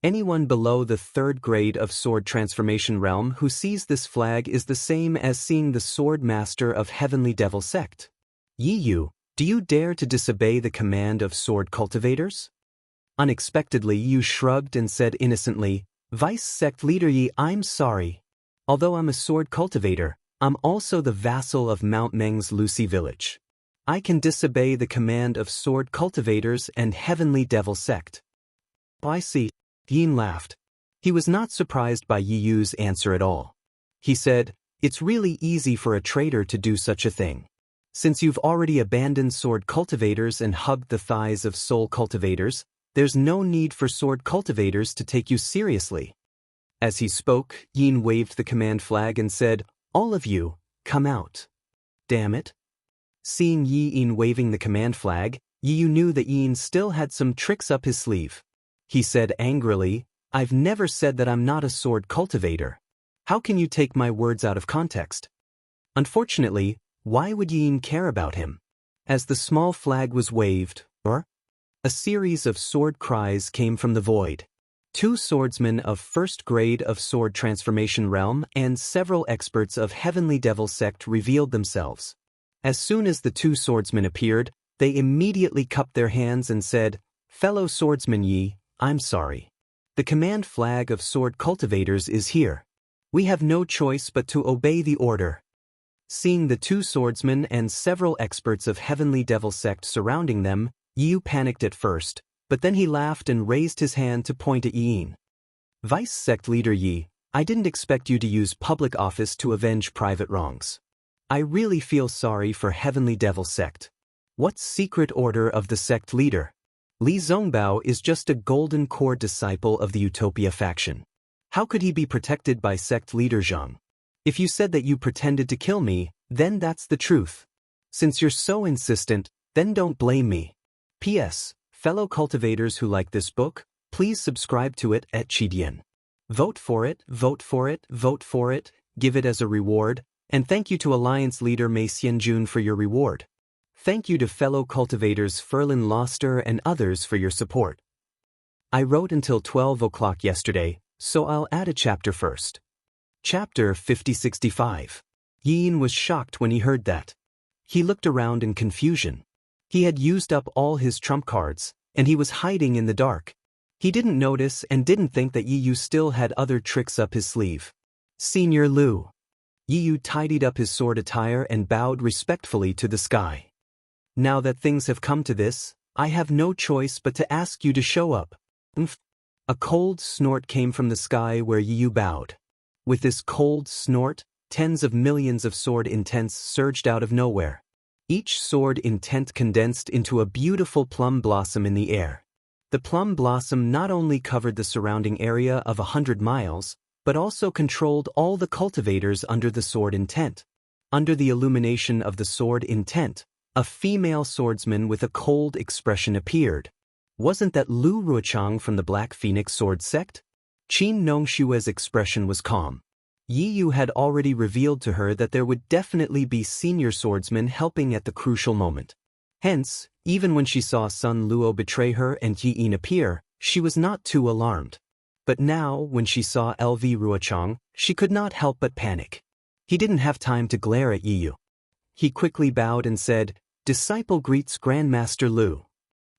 Anyone below the 3rd grade of Sword Transformation Realm who sees this flag is the same as seeing the Sword Master of Heavenly Devil Sect. Yi Yu, do you dare to disobey the command of Sword Cultivators?" Unexpectedly, Yu shrugged and said innocently, "Vice Sect Leader Yi, I'm sorry. Although I'm a sword cultivator, I'm also the vassal of Mount Meng's Lucy Village. I can disobey the command of sword cultivators and Heavenly Devil Sect." "I see." Yin laughed. He was not surprised by Yi Yu's answer at all. He said, "It's really easy for a traitor to do such a thing. Since you've already abandoned sword cultivators and hugged the thighs of soul cultivators, there's no need for sword cultivators to take you seriously." As he spoke, Yin waved the command flag and said, "All of you, come out." Damn it. Seeing Yi Yin waving the command flag, Yi Yu knew that Yin still had some tricks up his sleeve. He said angrily, "I've never said that I'm not a sword cultivator. How can you take my words out of context?" Unfortunately, why would Yin care about him? As the small flag was waved, a series of sword cries came from the void. 2 swordsmen of 1st grade of Sword Transformation Realm and several experts of Heavenly Devil Sect revealed themselves. As soon as the 2 swordsmen appeared, they immediately cupped their hands and said, "Fellow swordsman Yi, I'm sorry. The command flag of sword cultivators is here. We have no choice but to obey the order." Seeing the 2 swordsmen and several experts of Heavenly Devil Sect surrounding them, Yu panicked at first, but then he laughed and raised his hand to point at Yin. "Vice Sect Leader Yi, I didn't expect you to use public office to avenge private wrongs. I really feel sorry for Heavenly Devil Sect. What secret order of the sect leader? Li Zongbao is just a golden core disciple of the Utopia faction. How could he be protected by sect leader Zhang? If you said that you pretended to kill me, then that's the truth. Since you're so insistent, then don't blame me. P.S. Fellow cultivators who like this book, please subscribe to it at Chidian. Vote for it, vote for it, vote for it, give it as a reward, and thank you to Alliance Leader Mei Xianjun for your reward. Thank you to fellow cultivators Ferlin Loster and others for your support. I wrote until 12 o'clock yesterday, so I'll add a chapter first. Chapter 5065. Yin was shocked when he heard that. He looked around in confusion. He had used up all his trump cards, and he was hiding in the dark. He didn't notice and didn't think that Yi Yu still had other tricks up his sleeve. Senior Lu. Yi Yu tidied up his sword attire and bowed respectfully to the sky. Now that things have come to this, I have no choice but to ask you to show up. A cold snort came from the sky where Yi Yu bowed. With this cold snort, tens of millions of sword intents surged out of nowhere. Each sword intent condensed into a beautiful plum blossom in the air. The plum blossom not only covered the surrounding area of 100 miles, but also controlled all the cultivators under the sword intent. Under the illumination of the sword intent, a female swordsman with a cold expression appeared. Wasn't that Lu Ruochang from the Black Phoenix Sword Sect? Qin Nongshue's expression was calm. Yi Yu had already revealed to her that there would definitely be senior swordsmen helping at the crucial moment. Hence, even when she saw Sun Luo betray her and Yi Yin appear, she was not too alarmed. But now, when she saw LV Ruochang, she could not help but panic. He didn't have time to glare at Yi Yu. He quickly bowed and said, "Disciple greets Grandmaster Lu."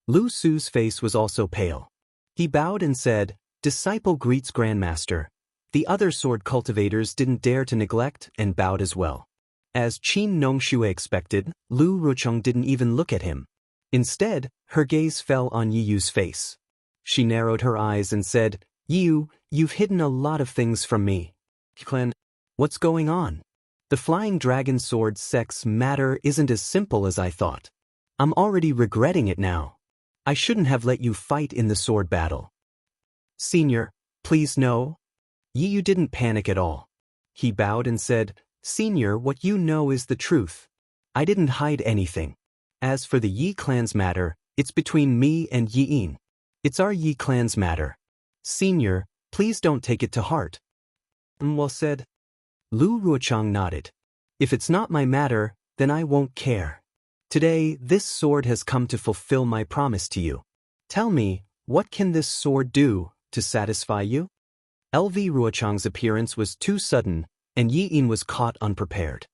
Lu Su's face was also pale. He bowed and said, "Disciple greets Grandmaster." The other sword cultivators didn't dare to neglect and bowed as well. As Qin Nongxue expected, Lu Ruochang didn't even look at him. Instead, her gaze fell on Yi Yu's face. She narrowed her eyes and said, "Yi Yu, you've hidden a lot of things from me." "Clan, what's going on? The Flying Dragon Sword Sect's matter isn't as simple as I thought. I'm already regretting it now. I shouldn't have let you fight in the sword battle." "Senior, please no." Yi Yu didn't panic at all. He bowed and said, "Senior, what you know is the truth. I didn't hide anything. As for the Yi clan's matter, it's between me and Yi Yin. It's our Yi clan's matter. Senior, please don't take it to heart." "Well said." Lu Ruochang nodded. "If it's not my matter, then I won't care. Today, this sword has come to fulfill my promise to you. Tell me, what can this sword do to satisfy you?" LV Ruochang's appearance was too sudden, and Yi Yin was caught unprepared.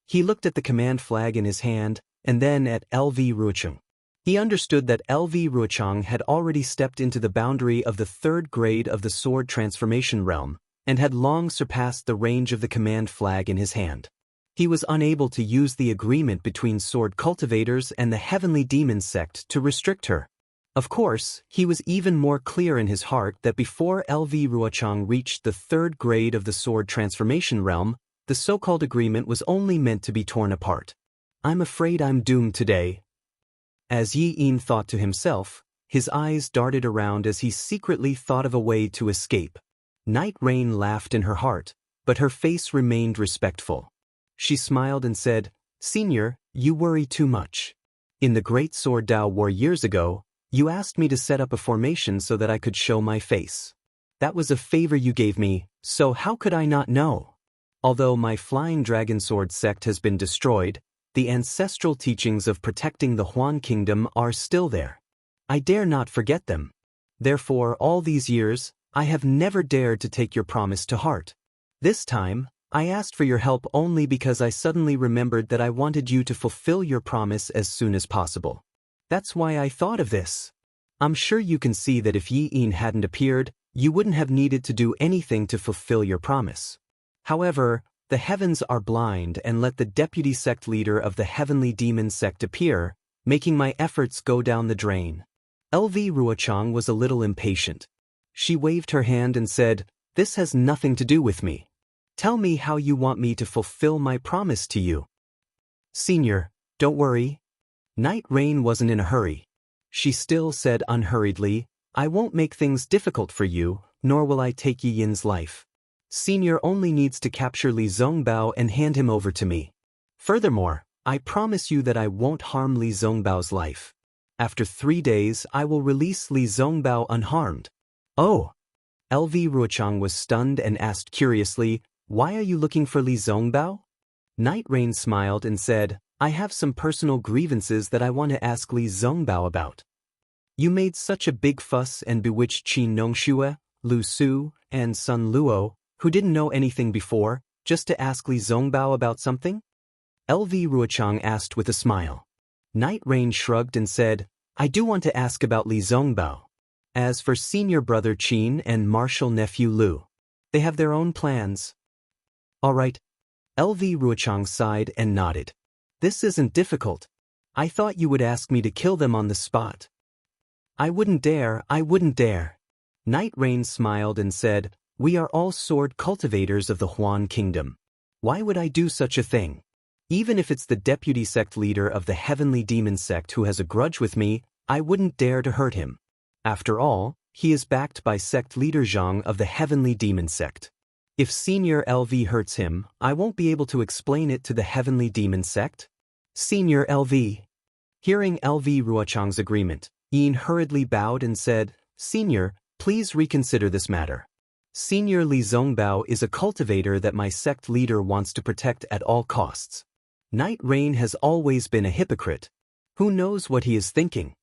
He looked at the command flag in his hand, and then at LV Ruochang. He understood that LV Ruochang had already stepped into the boundary of the third grade of the sword transformation realm, and had long surpassed the range of the command flag in his hand. He was unable to use the agreement between sword cultivators and the Heavenly Demon Sect to restrict her. Of course, he was even more clear in his heart that before LV Ruochang reached the third grade of the sword transformation realm, the so-called agreement was only meant to be torn apart. "I'm afraid I'm doomed today." As Yi Yin thought to himself, his eyes darted around as he secretly thought of a way to escape. Night Rain laughed in her heart, but her face remained respectful. She smiled and said, "Senior, you worry too much. In the Great Sword Dao War years ago, you asked me to set up a formation so that I could show my face. That was a favor you gave me, so how could I not know? Although my Flying Dragon Sword sect has been destroyed, the ancestral teachings of protecting the Huan Kingdom are still there. I dare not forget them. Therefore, all these years, I have never dared to take your promise to heart. This time, I asked for your help only because I suddenly remembered that I wanted you to fulfill your promise as soon as possible. That's why I thought of this. I'm sure you can see that if Yi Yin hadn't appeared, you wouldn't have needed to do anything to fulfill your promise. However, the heavens are blind and let the deputy sect leader of the Heavenly Demon Sect appear, making my efforts go down the drain." LV Ruochang was a little impatient. She waved her hand and said, "This has nothing to do with me. Tell me how you want me to fulfill my promise to you." "Senior, don't worry." Night Rain wasn't in a hurry. She still said unhurriedly, "I won't make things difficult for you, nor will I take Yi Yin's life. Senior only needs to capture Li Zongbao and hand him over to me. Furthermore, I promise you that I won't harm Li Zongbao's life. After 3 days, I will release Li Zongbao unharmed." "Oh." LV Ruochang was stunned and asked curiously, "Why are you looking for Li Zongbao?" Night Rain smiled and said, "I have some personal grievances that I want to ask Li Zongbao about. You made such a big fuss and bewitched Qin Nongxue, Lu Su, and Sun Luo, who didn't know anything before, just to ask Li Zongbao about something?" LV Ruochang asked with a smile. Night Rain shrugged and said, "I do want to ask about Li Zongbao. As for senior brother Qin and martial nephew Lu, they have their own plans." "All right." LV Ruochang sighed and nodded. "This isn't difficult. I thought you would ask me to kill them on the spot. I wouldn't dare, I wouldn't dare. Night Rain smiled and said, we are all sword cultivators of the Huan Kingdom. Why would I do such a thing? Even if it's the deputy sect leader of the Heavenly Demon Sect who has a grudge with me, I wouldn't dare to hurt him. After all, he is backed by sect leader Jianghu of the Heavenly Demon Sect. If Senior LV hurts him, I won't be able to explain it to the Heavenly Demon Sect. Senior LV. Hearing LV Ruochang's agreement, Yin hurriedly bowed and said, Senior, please reconsider this matter. Senior Li Zongbao is a cultivator that my sect leader wants to protect at all costs. Night Rain has always been a hypocrite. Who knows what he is thinking?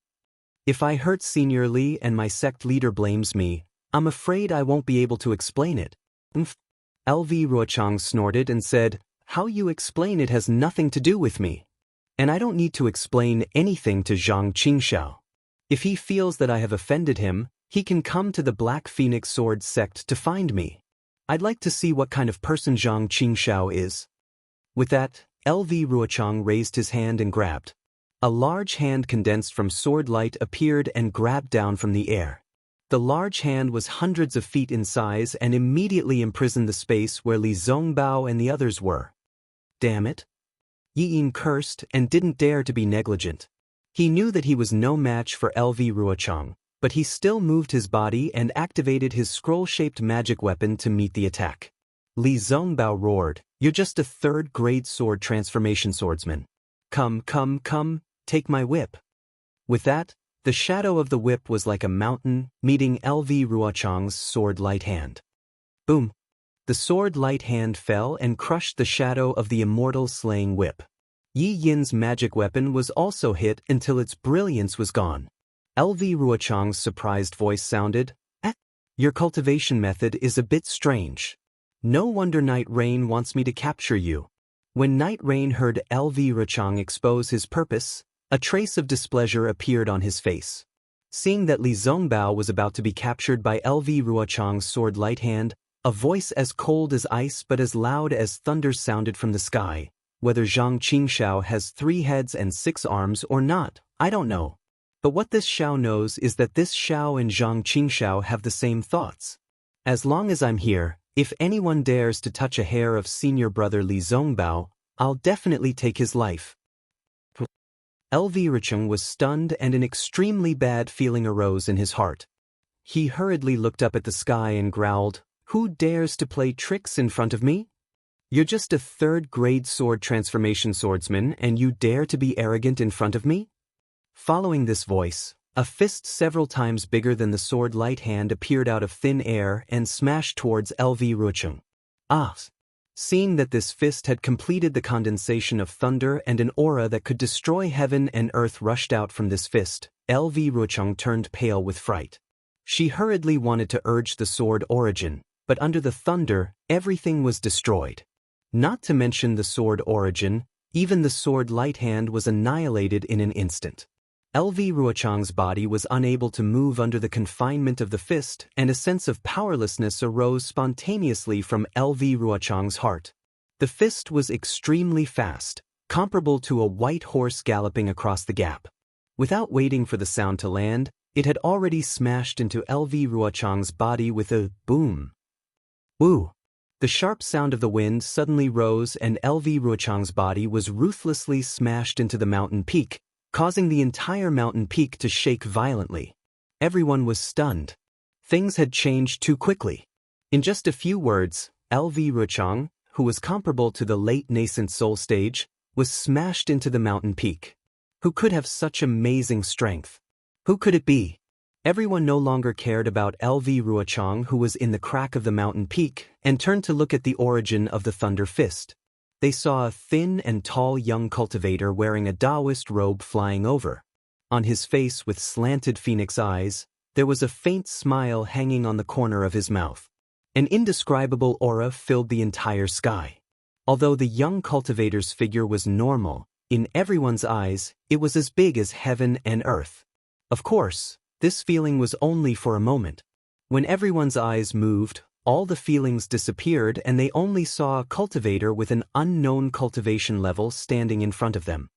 If I hurt Senior Li and my sect leader blames me, I'm afraid I won't be able to explain it. LV Ruochang snorted and said, how you explain it has nothing to do with me. And I don't need to explain anything to Zhang Qingxiao. If he feels that I have offended him, he can come to the Black Phoenix Sword sect to find me. I'd like to see what kind of person Zhang Qingxiao is. With that, LV Ruochang raised his hand and grabbed. A large hand condensed from sword light appeared and grabbed down from the air. The large hand was hundreds of feet in size and immediately imprisoned the space where Li Zongbao and the others were. Damn it. Yi Yin cursed and didn't dare to be negligent. He knew that he was no match for LV Ruochang, but he still moved his body and activated his scroll-shaped magic weapon to meet the attack. Li Zongbao roared, you're just a third-grade sword transformation swordsman. Come, take my whip. With that, the shadow of the whip was like a mountain, meeting LV Ruochang's sword light hand. Boom! The sword light hand fell and crushed the shadow of the Immortal slaying whip. Yi Yin's magic weapon was also hit until its brilliance was gone. LV Ruochang's surprised voice sounded, your cultivation method is a bit strange. No wonder Night Rain wants me to capture you. When Night Rain heard LV Ruochang expose his purpose, a trace of displeasure appeared on his face. Seeing that Li Zongbao was about to be captured by LV Ruochang's sword light hand, a voice as cold as ice but as loud as thunder sounded from the sky. Whether Zhang Qingxiao has 3 heads and 6 arms or not, I don't know. But what this Xiao knows is that this Xiao and Zhang Qingxiao have the same thoughts. As long as I'm here, if anyone dares to touch a hair of senior brother Li Zongbao, I'll definitely take his life. LV Ruochang was stunned and an extremely bad feeling arose in his heart. He hurriedly looked up at the sky and growled, who dares to play tricks in front of me? You're just a third-grade sword transformation swordsman and you dare to be arrogant in front of me? Following this voice, a fist several times bigger than the sword light hand appeared out of thin air and smashed towards LV Ruochang. Seeing that this fist had completed the condensation of thunder and an aura that could destroy heaven and earth rushed out from this fist, LV Ruochang turned pale with fright. She hurriedly wanted to urge the sword origin, but under the thunder, everything was destroyed. Not to mention the sword origin, even the sword light hand was annihilated in an instant. LV Ruochang's body was unable to move under the confinement of the fist, and a sense of powerlessness arose spontaneously from LV Ruochang's heart. The fist was extremely fast, comparable to a white horse galloping across the gap. Without waiting for the sound to land, it had already smashed into LV Ruochang's body with a boom. Woo! The sharp sound of the wind suddenly rose and LV Ruochang's body was ruthlessly smashed into the mountain peak, causing the entire mountain peak to shake violently. Everyone was stunned. Things had changed too quickly. In just a few words, LV Ruochang, who was comparable to the late nascent soul stage, was smashed into the mountain peak. Who could have such amazing strength? Who could it be? Everyone no longer cared about LV Ruochang, who was in the crack of the mountain peak, and turned to look at the origin of the Thunder Fist. They saw a thin and tall young cultivator wearing a Taoist robe flying over. On his face with slanted phoenix eyes, there was a faint smile hanging on the corner of his mouth. An indescribable aura filled the entire sky. Although the young cultivator's figure was normal, in everyone's eyes, it was as big as heaven and earth. Of course, this feeling was only for a moment. When everyone's eyes moved, all the feelings disappeared and they only saw a cultivator with an unknown cultivation level standing in front of them.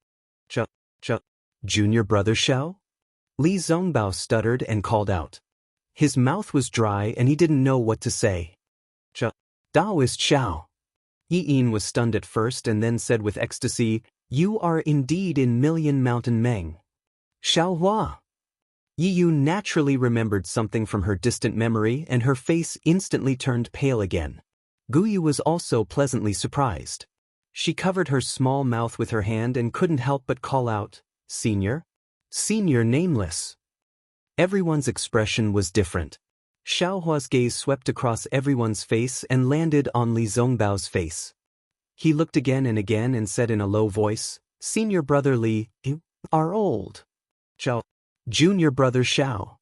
Junior brother Xiao? Li Zongbao stuttered and called out. His mouth was dry and he didn't know what to say. Daoist Xiao. Yi was stunned at first and then said with ecstasy, You are indeed in Million Mountain Meng. Xiao Hua. Yi naturally remembered something from her distant memory and her face instantly turned pale again. Guyu was also pleasantly surprised. She covered her small mouth with her hand and couldn't help but call out, Senior? Senior nameless. Everyone's expression was different. Xiaohua's gaze swept across everyone's face and landed on Li Zongbao's face. He looked again and said in a low voice, Senior brother Li, you are old. Junior brother Xiao.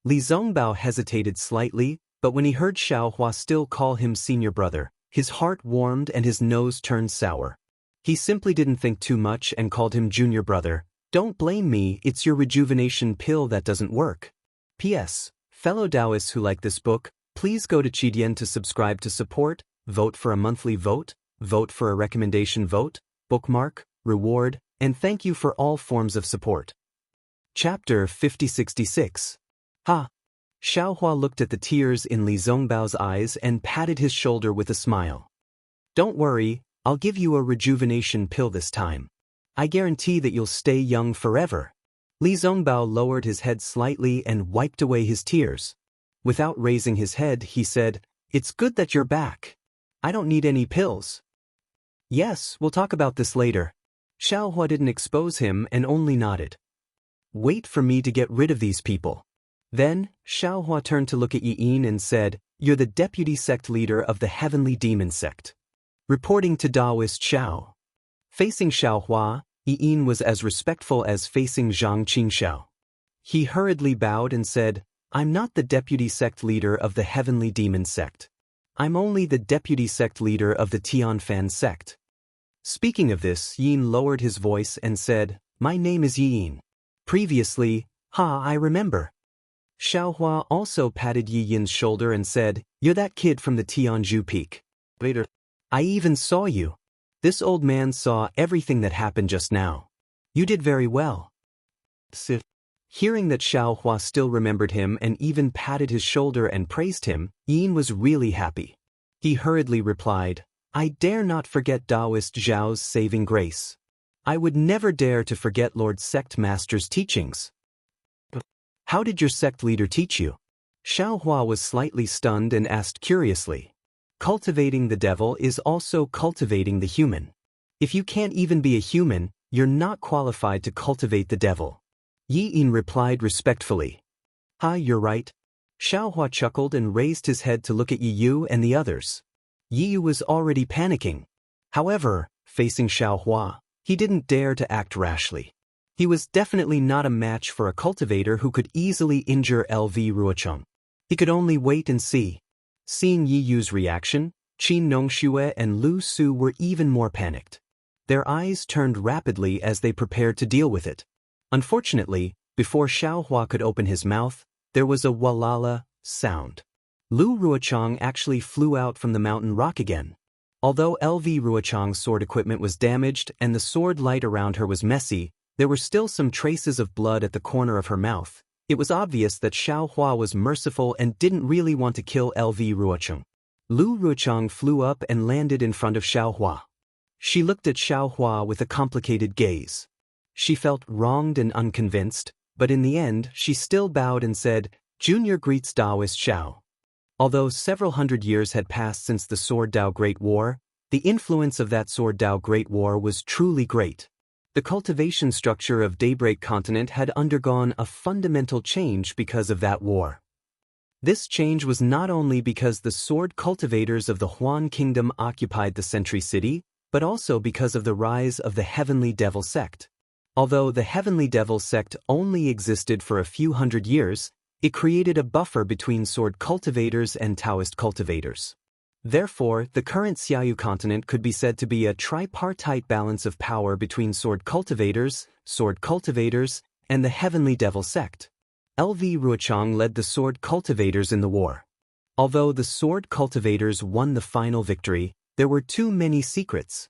Li Zongbao hesitated slightly, but when he heard Xiaohua still call him senior brother, his heart warmed and his nose turned sour. He simply didn't think too much and called him junior brother. Don't blame me, it's your rejuvenation pill that doesn't work. P.S. Fellow Taoists who like this book, please go to Qidian to subscribe to support, vote for a monthly vote, vote for a recommendation vote, bookmark, reward, and thank you for all forms of support. Chapter 5066. Ha! Xiaohua looked at the tears in Li Zongbao's eyes and patted his shoulder with a smile. Don't worry, I'll give you a rejuvenation pill this time. I guarantee that you'll stay young forever. Li Zongbao lowered his head slightly and wiped away his tears. Without raising his head, he said, It's good that you're back. I don't need any pills. Yes, we'll talk about this later. Xiaohua didn't expose him and only nodded. Wait for me to get rid of these people. Then, Xiaohua turned to look at Yi and said, You're the deputy sect leader of the Heavenly Demon Sect. Reporting to Taoist Xiao. Facing Xiaohua, Yi was as respectful as facing Zhang Qingxiao. He hurriedly bowed and said, I'm not the deputy sect leader of the Heavenly Demon Sect. I'm only the deputy sect leader of the Tianfan sect. Speaking of this, Yin lowered his voice and said, My name is Yin. Previously, I remember. Xiaohua also patted Yi Yin's shoulder and said, You're that kid from the Tianzhu Peak. Later, I even saw you. This old man saw everything that happened just now. You did very well. Hearing that Xiaohua still remembered him and even patted his shoulder and praised him, Yin was really happy. He hurriedly replied, I dare not forget Taoist Zhao's saving grace. I would never dare to forget Lord Sect Master's teachings. How did your sect leader teach you? Xiaohua was slightly stunned and asked curiously. Cultivating the devil is also cultivating the human. If you can't even be a human, you're not qualified to cultivate the devil. Yi Yin replied respectfully. You're right. Xiaohua chuckled and raised his head to look at Yi Yu and the others. Yi Yu was already panicking. However, facing Xiaohua, he didn't dare to act rashly. He was definitely not a match for a cultivator who could easily injure LV Ruocheng. He could only wait and see. Seeing Yi Yu's reaction, Qin Nongxue and Lu Su were even more panicked. Their eyes turned rapidly as they prepared to deal with it. Unfortunately, before Xiaohua could open his mouth, there was a walala sound. Lu Ruocheng actually flew out from the mountain rock again. Although LV Ruocheng's sword equipment was damaged and the sword light around her was messy, there were still some traces of blood at the corner of her mouth. It was obvious that Xiaohua was merciful and didn't really want to kill LV Ruocheng. Lu Ruocheng flew up and landed in front of Xiaohua. She looked at Xiaohua with a complicated gaze. She felt wronged and unconvinced, but in the end she still bowed and said, Junior greets Taoist Xiao. Although several hundred years had passed since the Sword Dao Great War, the influence of that Sword Dao Great War was truly great. The cultivation structure of Daybreak Continent had undergone a fundamental change because of that war. This change was not only because the sword cultivators of the Huan Kingdom occupied the Sentry City, but also because of the rise of the Heavenly Devil Sect. Although the Heavenly Devil Sect only existed for a few hundred years, it created a buffer between sword cultivators and Taoist cultivators. Therefore, the current Xiaoyu continent could be said to be a tripartite balance of power between sword cultivators, and the Heavenly Devil Sect. LV Ruocheng led the sword cultivators in the war. Although the sword cultivators won the final victory, there were too many secrets.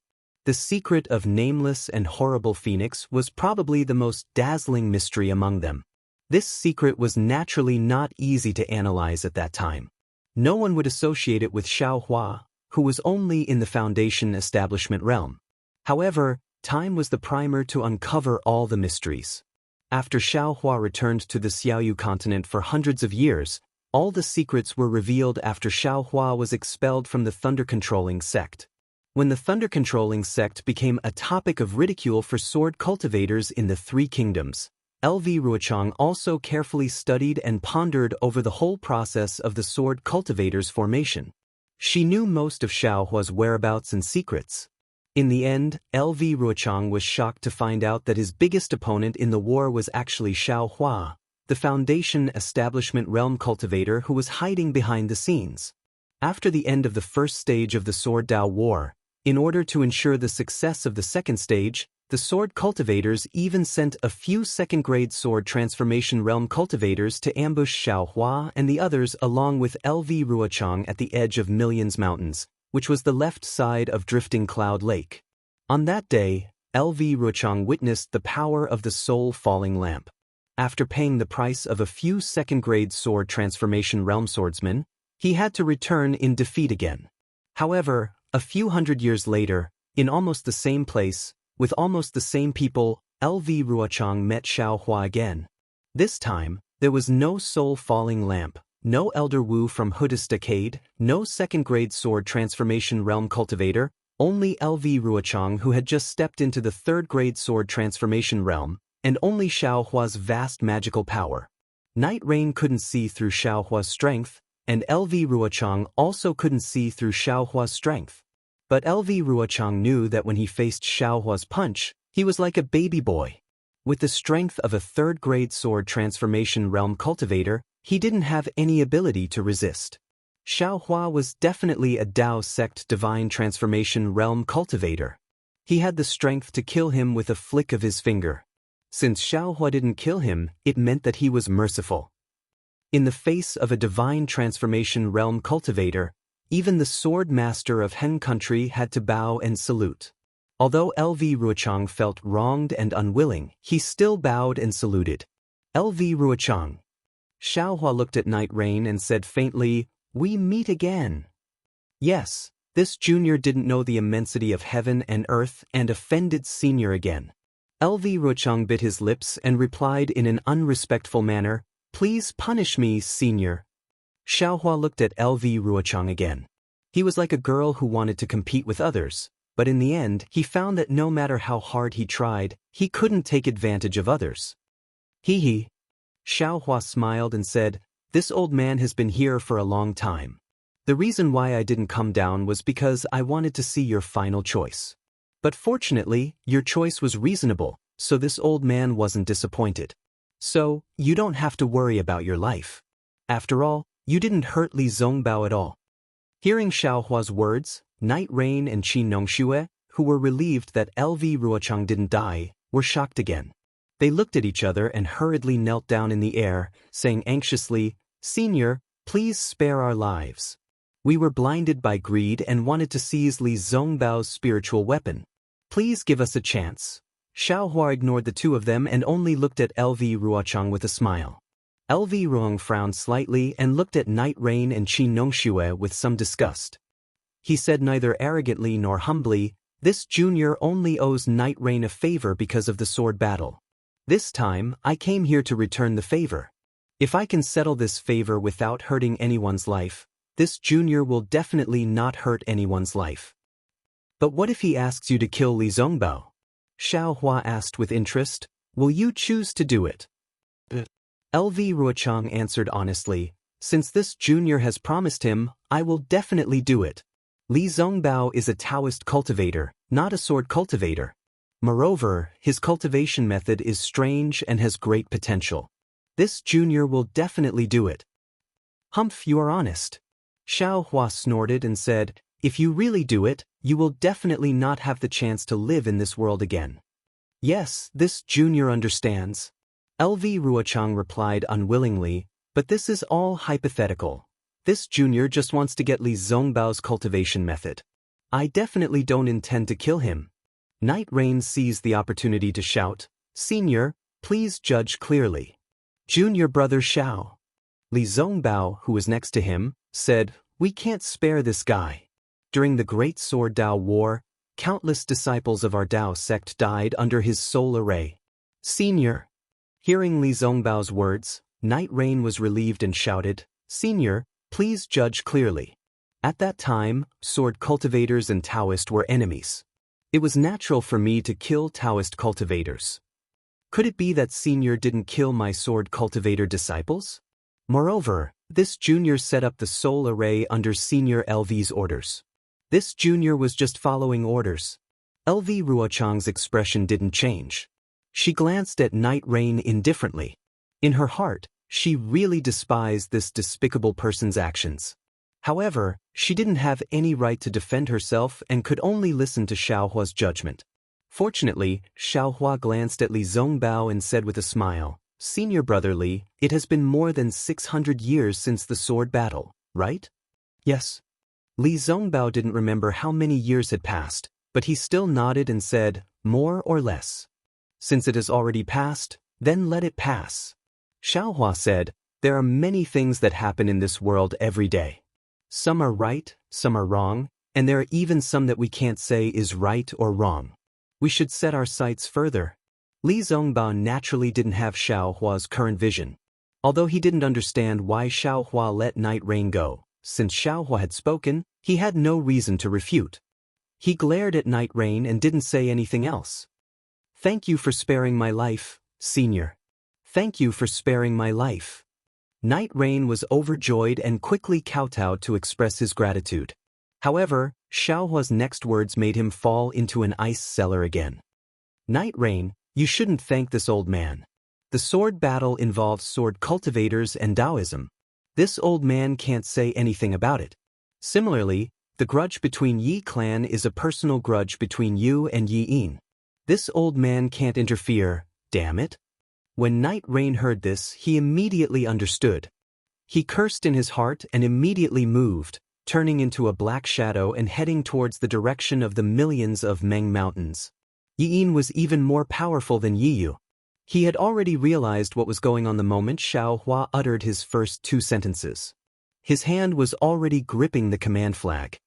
The secret of nameless and horrible phoenix was probably the most dazzling mystery among them. This secret was naturally not easy to analyze at that time. No one would associate it with Xiao Hua, who was only in the Foundation establishment realm. However, time was the primer to uncover all the mysteries. After Xiao Hua returned to the Xiaoyu continent for hundreds of years, all the secrets were revealed after Xiao Hua was expelled from the thunder-controlling sect. When the thunder-controlling sect became a topic of ridicule for sword cultivators in the Three Kingdoms, LV Ruochang also carefully studied and pondered over the whole process of the sword cultivators' formation. She knew most of Xiao Hua's whereabouts and secrets. In the end, LV Ruochang was shocked to find out that his biggest opponent in the war was actually Xiao Hua, the Foundation establishment realm cultivator who was hiding behind the scenes. After the end of the first stage of the Sword Dao War, in order to ensure the success of the second stage, the sword cultivators even sent a few second-grade sword transformation realm cultivators to ambush Xiao Hua and the others along with LV Ruochang at the edge of Millions Mountains, which was the left side of Drifting Cloud Lake. On that day, LV Ruochang witnessed the power of the soul falling lamp. After paying the price of a few second-grade sword transformation realm swordsmen, he had to return in defeat again. However, a few hundred years later, in almost the same place, with almost the same people, LV Ruochang met Xiao Hua again. This time, there was no soul-falling lamp, no Elder Wu from Hood's Decade, no second-grade sword transformation realm cultivator, only LV Ruochang who had just stepped into the third-grade sword transformation realm, and only Xiao Hua's vast magical power. Night Rain couldn't see through Xiao Hua's strength, and LV Ruochang also couldn't see through Xiao Hua's strength. But LV Ruochang knew that when he faced Xiao Hua's punch, he was like a baby boy. With the strength of a third-grade sword transformation realm cultivator, he didn't have any ability to resist. Xiao Hua was definitely a Dao sect divine transformation realm cultivator. He had the strength to kill him with a flick of his finger. Since Xiao Hua didn't kill him, it meant that he was merciful. In the face of a divine transformation realm cultivator, even the sword master of Hen country had to bow and salute. Although LV Ruochang felt wronged and unwilling, he still bowed and saluted. LV Ruochang. Xiao Hua looked at Night Rain and said faintly, "We meet again." Yes, this junior didn't know the immensity of heaven and earth and offended senior again. LV Ruochang bit his lips and replied in an unrespectful manner, "Please punish me, senior." Xiao Hua looked at LV Ruochang again. He was like a girl who wanted to compete with others, but in the end he found that no matter how hard he tried, he couldn't take advantage of others. Hee hee. Xiao Hua smiled and said, "This old man has been here for a long time. The reason why I didn't come down was because I wanted to see your final choice. But fortunately, your choice was reasonable, so this old man wasn't disappointed. So, you don't have to worry about your life. After all, you didn't hurt Li Zongbao at all." Hearing Xiao Hua's words, Night Rain and Qi Nongxue, who were relieved that LV Ruochang didn't die, were shocked again. They looked at each other and hurriedly knelt down in the air, saying anxiously, "Senior, please spare our lives. We were blinded by greed and wanted to seize Li Zongbao's spiritual weapon. Please give us a chance." Xiao Hua ignored the two of them and only looked at LV Ruochang with a smile. LV Ruochang frowned slightly and looked at Night Rain and Qi Nongxue with some disgust. He said neither arrogantly nor humbly, "This junior only owes Night Rain a favor because of the sword battle. This time, I came here to return the favor. If I can settle this favor without hurting anyone's life, this junior will definitely not hurt anyone's life." "But what if he asks you to kill Li Zongbao?" Xiao Hua asked with interest. "Will you choose to do it?" LV Ruochang answered honestly, "Since this junior has promised him, I will definitely do it. Li Zongbao is a Taoist cultivator, not a sword cultivator. Moreover, his cultivation method is strange and has great potential. This junior will definitely do it." "Humph, you are honest." Xiao Hua snorted and said, "If you really do it, you will definitely not have the chance to live in this world again." "Yes, this junior understands." LV Ruochang replied unwillingly, "But this is all hypothetical. This junior just wants to get Li Zongbao's cultivation method. I definitely don't intend to kill him, Night Rain seized the opportunity to shout, "Senior, please judge clearly." Junior brother Xiao. Li Zongbao, who was next to him, said, "We can't spare this guy. During the Great Sword Dao War, countless disciples of our Dao sect died under his soul array. Senior." Hearing Li Zongbao's words, Night Rain was relieved and shouted, "Senior, please judge clearly." At that time, sword cultivators and Taoist were enemies. It was natural for me to kill Taoist cultivators. Could it be that Senior didn't kill my sword cultivator disciples? Moreover, this junior set up the soul array under Senior LV's orders. This junior was just following orders. LV Ruochang's expression didn't change. She glanced at Night Rain indifferently. In her heart, she really despised this despicable person's actions. However, she didn't have any right to defend herself and could only listen to Xiaohua's judgment. Fortunately, Xiaohua glanced at Li Zongbao and said with a smile, "Senior brother Li, it has been more than 600 years since the sword battle, right?" "Yes." Li Zongbao didn't remember how many years had passed, but he still nodded and said, "More or less. Since it has already passed, then let it pass." Xiaohua said, "There are many things that happen in this world every day. Some are right, some are wrong, and there are even some that we can't say is right or wrong. We should set our sights further." Li Zongbao naturally didn't have Xiaohua's current vision. Although he didn't understand why Xiaohua let Night Rain go, since Xiaohua had spoken, he had no reason to refute. He glared at Night Rain and didn't say anything else. "Thank you for sparing my life, Senior. Thank you for sparing my life." Night Rain was overjoyed and quickly kowtowed to express his gratitude. However, Xiaohua's next words made him fall into an ice cellar again. "Night Rain, you shouldn't thank this old man. The sword battle involves sword cultivators and Taoism. This old man can't say anything about it. Similarly, the grudge between Yi clan is a personal grudge between you and Yi Yin. This old man can't interfere, damn it." When Night Rain heard this, he immediately understood. He cursed in his heart and immediately moved, turning into a black shadow and heading towards the direction of the millions of Meng Mountains. Yi Yin was even more powerful than Yi Yu. He had already realized what was going on the moment Xiaohua uttered his first two sentences. His hand was already gripping the command flag.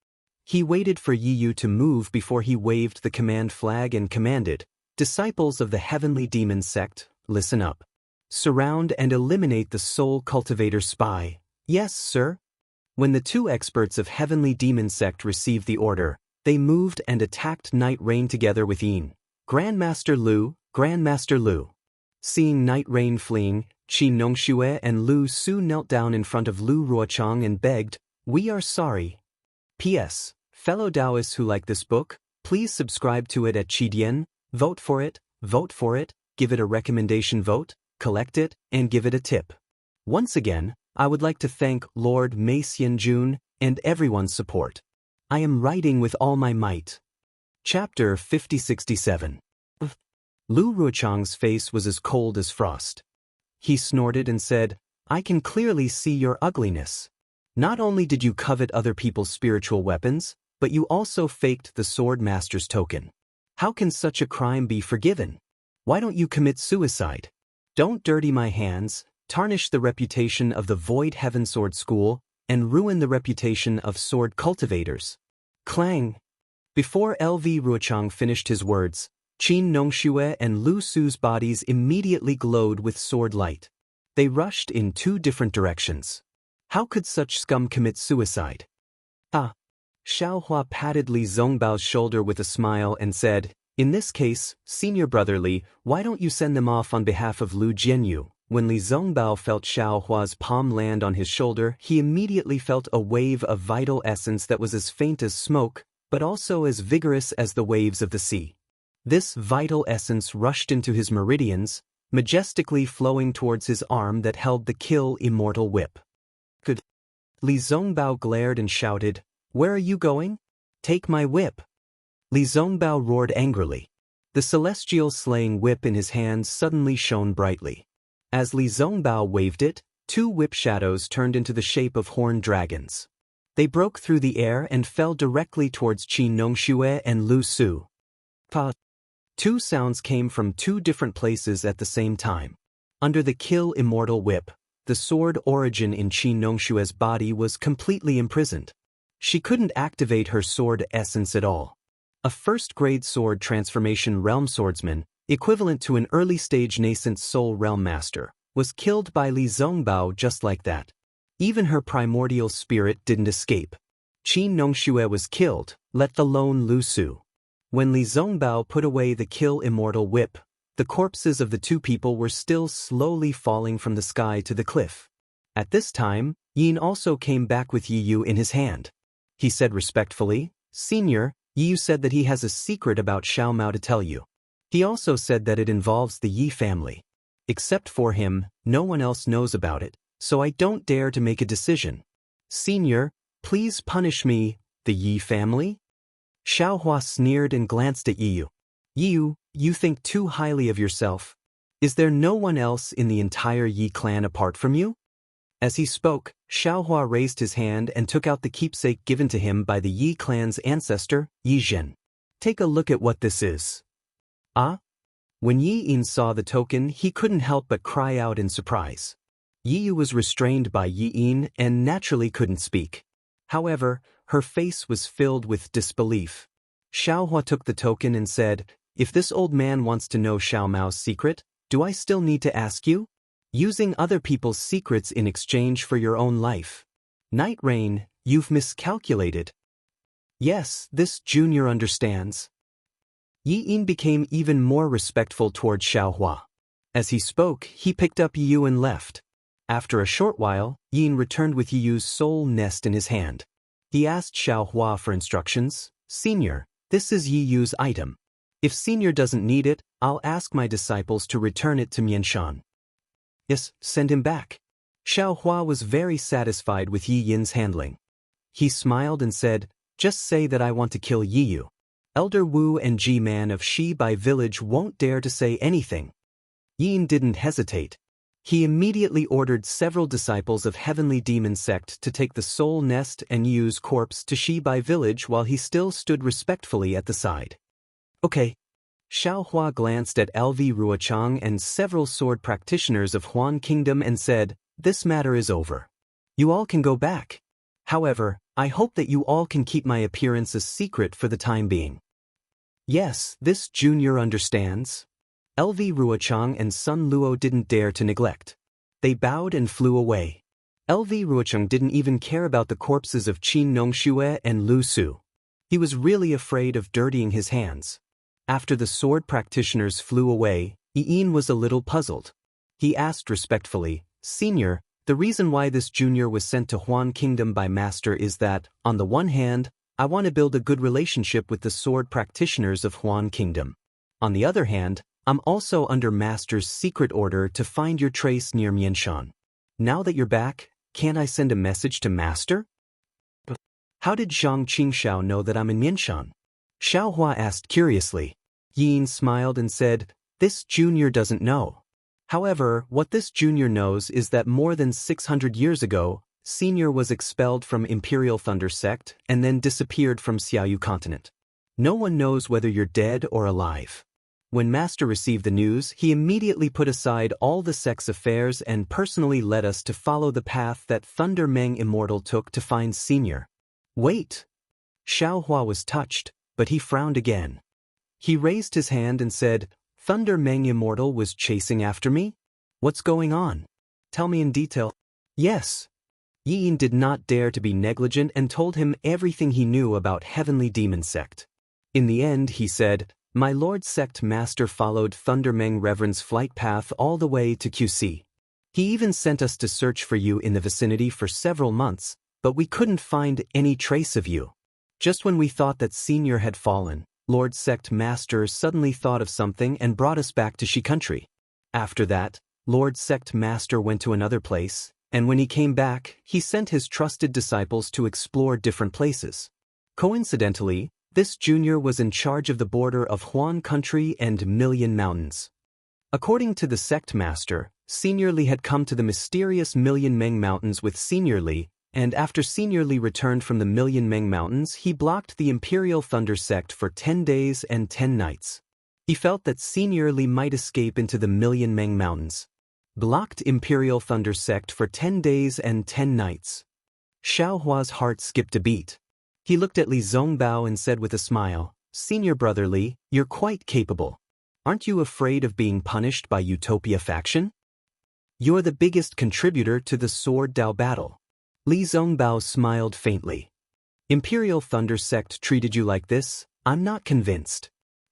He waited for Yi Yu to move before he waved the command flag and commanded, "Disciples of the Heavenly Demon Sect, listen up. Surround and eliminate the soul cultivator spy." "Yes, sir." When the two experts of Heavenly Demon Sect received the order, they moved and attacked Night Rain together with Yin. "Grandmaster Lu, Grandmaster Lu." Seeing Night Rain fleeing, Qi Nongxue and Lu Su knelt down in front of Lu Ruochang and begged, "We are sorry. P.S. Fellow Taoists who like this book, please subscribe to it at Qidian, vote for it, give it a recommendation vote, collect it, and give it a tip. Once again, I would like to thank Lord Mei Xianjun and everyone's support. I am writing with all my might. Chapter 5067. Lu Ruochang's face was as cold as frost. He snorted and said, "I can clearly see your ugliness. Not only did you covet other people's spiritual weapons, but you also faked the Sword Master's token. How can such a crime be forgiven? Why don't you commit suicide? Don't dirty my hands, tarnish the reputation of the Void Heaven Sword School, and ruin the reputation of sword cultivators." Clang! Before LV Ruochang finished his words, Qin Nongxue and Lu Su's bodies immediately glowed with sword light. They rushed in two different directions. How could such scum commit suicide? "Ah." Xiaohua patted Li Zongbao's shoulder with a smile and said, "In this case, Senior Brother Li, why don't you send them off on behalf of Lu Jianyu?" When Li Zongbao felt Xiaohua's palm land on his shoulder, he immediately felt a wave of vital essence that was as faint as smoke, but also as vigorous as the waves of the sea. This vital essence rushed into his meridians, majestically flowing towards his arm that held the kill Immortal whip. "Good." Li Zongbao glared and shouted, "Where are you going? Take my whip." Li Zongbao roared angrily. The celestial slaying whip in his hands suddenly shone brightly. As Li Zongbao waved it, two whip shadows turned into the shape of horned dragons. They broke through the air and fell directly towards Qin Nongxue and Lu Su. "Pa!" Two sounds came from two different places at the same time. Under the Kill Immortal whip, the sword origin in Qi Nongshue's body was completely imprisoned. She couldn't activate her sword essence at all. A first-grade sword transformation realm swordsman, equivalent to an early-stage nascent soul realm master, was killed by Li Zongbao just like that. Even her primordial spirit didn't escape. Qi Nongxue was killed, let alone Lu Su. When Li Zongbao put away the Kill Immortal whip, the corpses of the two people were still slowly falling from the sky to the cliff. At this time, Yin also came back with Yi Yu in his hand. He said respectfully, "Senior, Yi Yu said that he has a secret about Xiao Mao to tell you. He also said that it involves the Yi family. Except for him, no one else knows about it, so I don't dare to make a decision. Senior, please punish me, the Yi family?" Xiaohua sneered and glanced at Yi Yu. "Yi Yu, you think too highly of yourself. Is there no one else in the entire Yi clan apart from you?" As he spoke, Xiaohua raised his hand and took out the keepsake given to him by the Yi clan's ancestor, Yi Zhen. "Take a look at what this is." "Ah?" When Yi Yin saw the token, he couldn't help but cry out in surprise. Yi Yu was restrained by Yi Yin and naturally couldn't speak. However, her face was filled with disbelief. Xiaohua took the token and said, "If this old man wants to know Xiao Mao's secret, do I still need to ask you? Using other people's secrets in exchange for your own life. Night Rain, you've miscalculated." "Yes, this junior understands." Yi Yin became even more respectful toward Xiaohua. As he spoke, he picked up Yi Yu and left. After a short while, Yi Yin returned with Yi Yu's soul nest in his hand. He asked Xiaohua for instructions. "Senior, this is Yi Yu's item. If Senior doesn't need it, I'll ask my disciples to return it to Mianshan." "Yes, send him back." Xiaohua was very satisfied with Yi Yin's handling. He smiled and said, "Just say that I want to kill Yi Yu. Elder Wu and Ji-Man of Shibai village won't dare to say anything." Yi Yin didn't hesitate. He immediately ordered several disciples of Heavenly Demon Sect to take the soul nest and Yi Yu's corpse to Shibai village while he still stood respectfully at the side. "Okay." Xiaohua glanced at LV Ruochang and several sword practitioners of Huan Kingdom and said, "This matter is over. You all can go back. However, I hope that you all can keep my appearance a secret for the time being." "Yes, this junior understands." LV Ruochang and Sun Luo didn't dare to neglect. They bowed and flew away. LV Ruochang didn't even care about the corpses of Qin Nongxue and Lu Su. He was really afraid of dirtying his hands. After the sword practitioners flew away, Yi Yin was a little puzzled. He asked respectfully, "Senior, the reason why this junior was sent to Huan Kingdom by Master is that, on the one hand, I want to build a good relationship with the sword practitioners of Huan Kingdom. On the other hand, I'm also under Master's secret order to find your trace near Mianshan. Now that you're back, can't I send a message to Master?" "How did Zhang Qingxiao know that I'm in Mianshan?" Xiaohua asked curiously. Yi Yin smiled and said, "This junior doesn't know. However, what this junior knows is that more than 600 years ago, Senior was expelled from Imperial Thunder Sect and then disappeared from Xiaoyu continent. No one knows whether you're dead or alive. When Master received the news, he immediately put aside all the sect's affairs and personally led us to follow the path that Thunder Meng Immortal took to find Senior." "Wait." Xiaohua was touched, but he frowned again. He raised his hand and said, "Thunder Meng Immortal was chasing after me? What's going on? Tell me in detail." "Yes." Yi Yin did not dare to be negligent and told him everything he knew about Heavenly Demon Sect. In the end, he said, "My Lord Sect Master followed Thunder Meng Reverend's flight path all the way to QC. He even sent us to search for you in the vicinity for several months, but we couldn't find any trace of you. Just when we thought that Senior had fallen, Lord Sect Master suddenly thought of something and brought us back to Shi country. After that, Lord Sect Master went to another place, and when he came back, he sent his trusted disciples to explore different places. Coincidentally, this junior was in charge of the border of Huan Country and Million Mountains. According to the sect master, Senior Li had come to the mysterious Million Meng Mountains with Senior Li, and after Senior Li returned from the Million Meng Mountains, he blocked the Imperial Thunder Sect for 10 days and 10 nights. He felt that Senior Li might escape into the Million Meng Mountains. Blocked Imperial Thunder Sect for 10 days and 10 nights. Xiao Hua's heart skipped a beat. He looked at Li Zongbao and said with a smile, Senior Brother Li, you're quite capable. Aren't you afraid of being punished by Utopia faction? You're the biggest contributor to the Sword Dao battle. Li Zongbao smiled faintly. Imperial Thunder Sect treated you like this? I'm not convinced.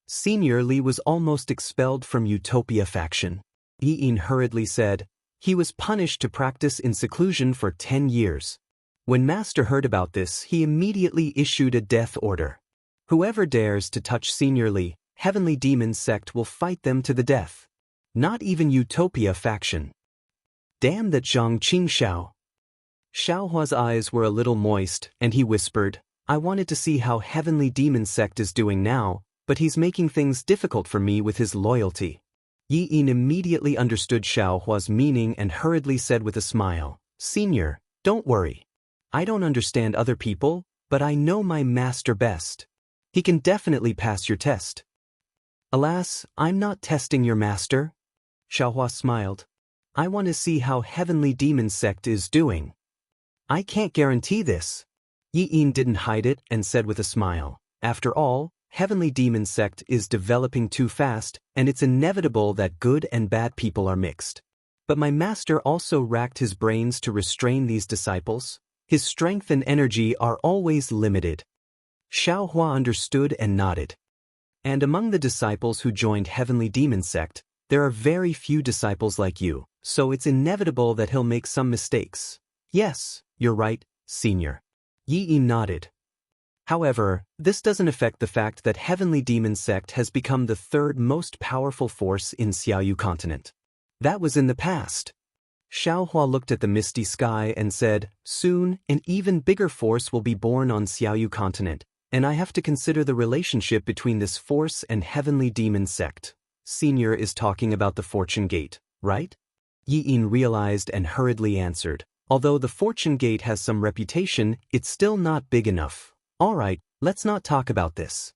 Senior Li was almost expelled from Utopia faction. Yi hurriedly said, he was punished to practice in seclusion for 10 years. When Master heard about this, he immediately issued a death order. Whoever dares to touch Senior Li, Heavenly Demon Sect will fight them to the death. Not even Utopia faction. Damn that Zhang Qingxiao. Xiaohua's eyes were a little moist, and he whispered, I wanted to see how Heavenly Demon Sect is doing now, but he's making things difficult for me with his loyalty. Yi Yin immediately understood Xiaohua's meaning and hurriedly said with a smile, Senior, don't worry. I don't understand other people, but I know my master best. He can definitely pass your test. Alas, I'm not testing your master. Xiaohua smiled. I want to see how Heavenly Demon Sect is doing. I can't guarantee this. Yi Yin didn't hide it and said with a smile, after all, Heavenly Demon Sect is developing too fast, and it's inevitable that good and bad people are mixed. But my master also racked his brains to restrain these disciples. His strength and energy are always limited. Xiaohua understood and nodded. And among the disciples who joined Heavenly Demon Sect, there are very few disciples like you, so it's inevitable that he'll make some mistakes. Yes, you're right, Senior. Yi Yin nodded. However, this doesn't affect the fact that Heavenly Demon Sect has become the third most powerful force in Xiaoyu continent. That was in the past. Xiaohua looked at the misty sky and said, soon, an even bigger force will be born on Xiaoyu continent, and I have to consider the relationship between this force and Heavenly Demon Sect. Senior is talking about the Fortune Gate, right? Yi Yin realized and hurriedly answered, although the Fortune Gate has some reputation, it's still not big enough. All right, let's not talk about this.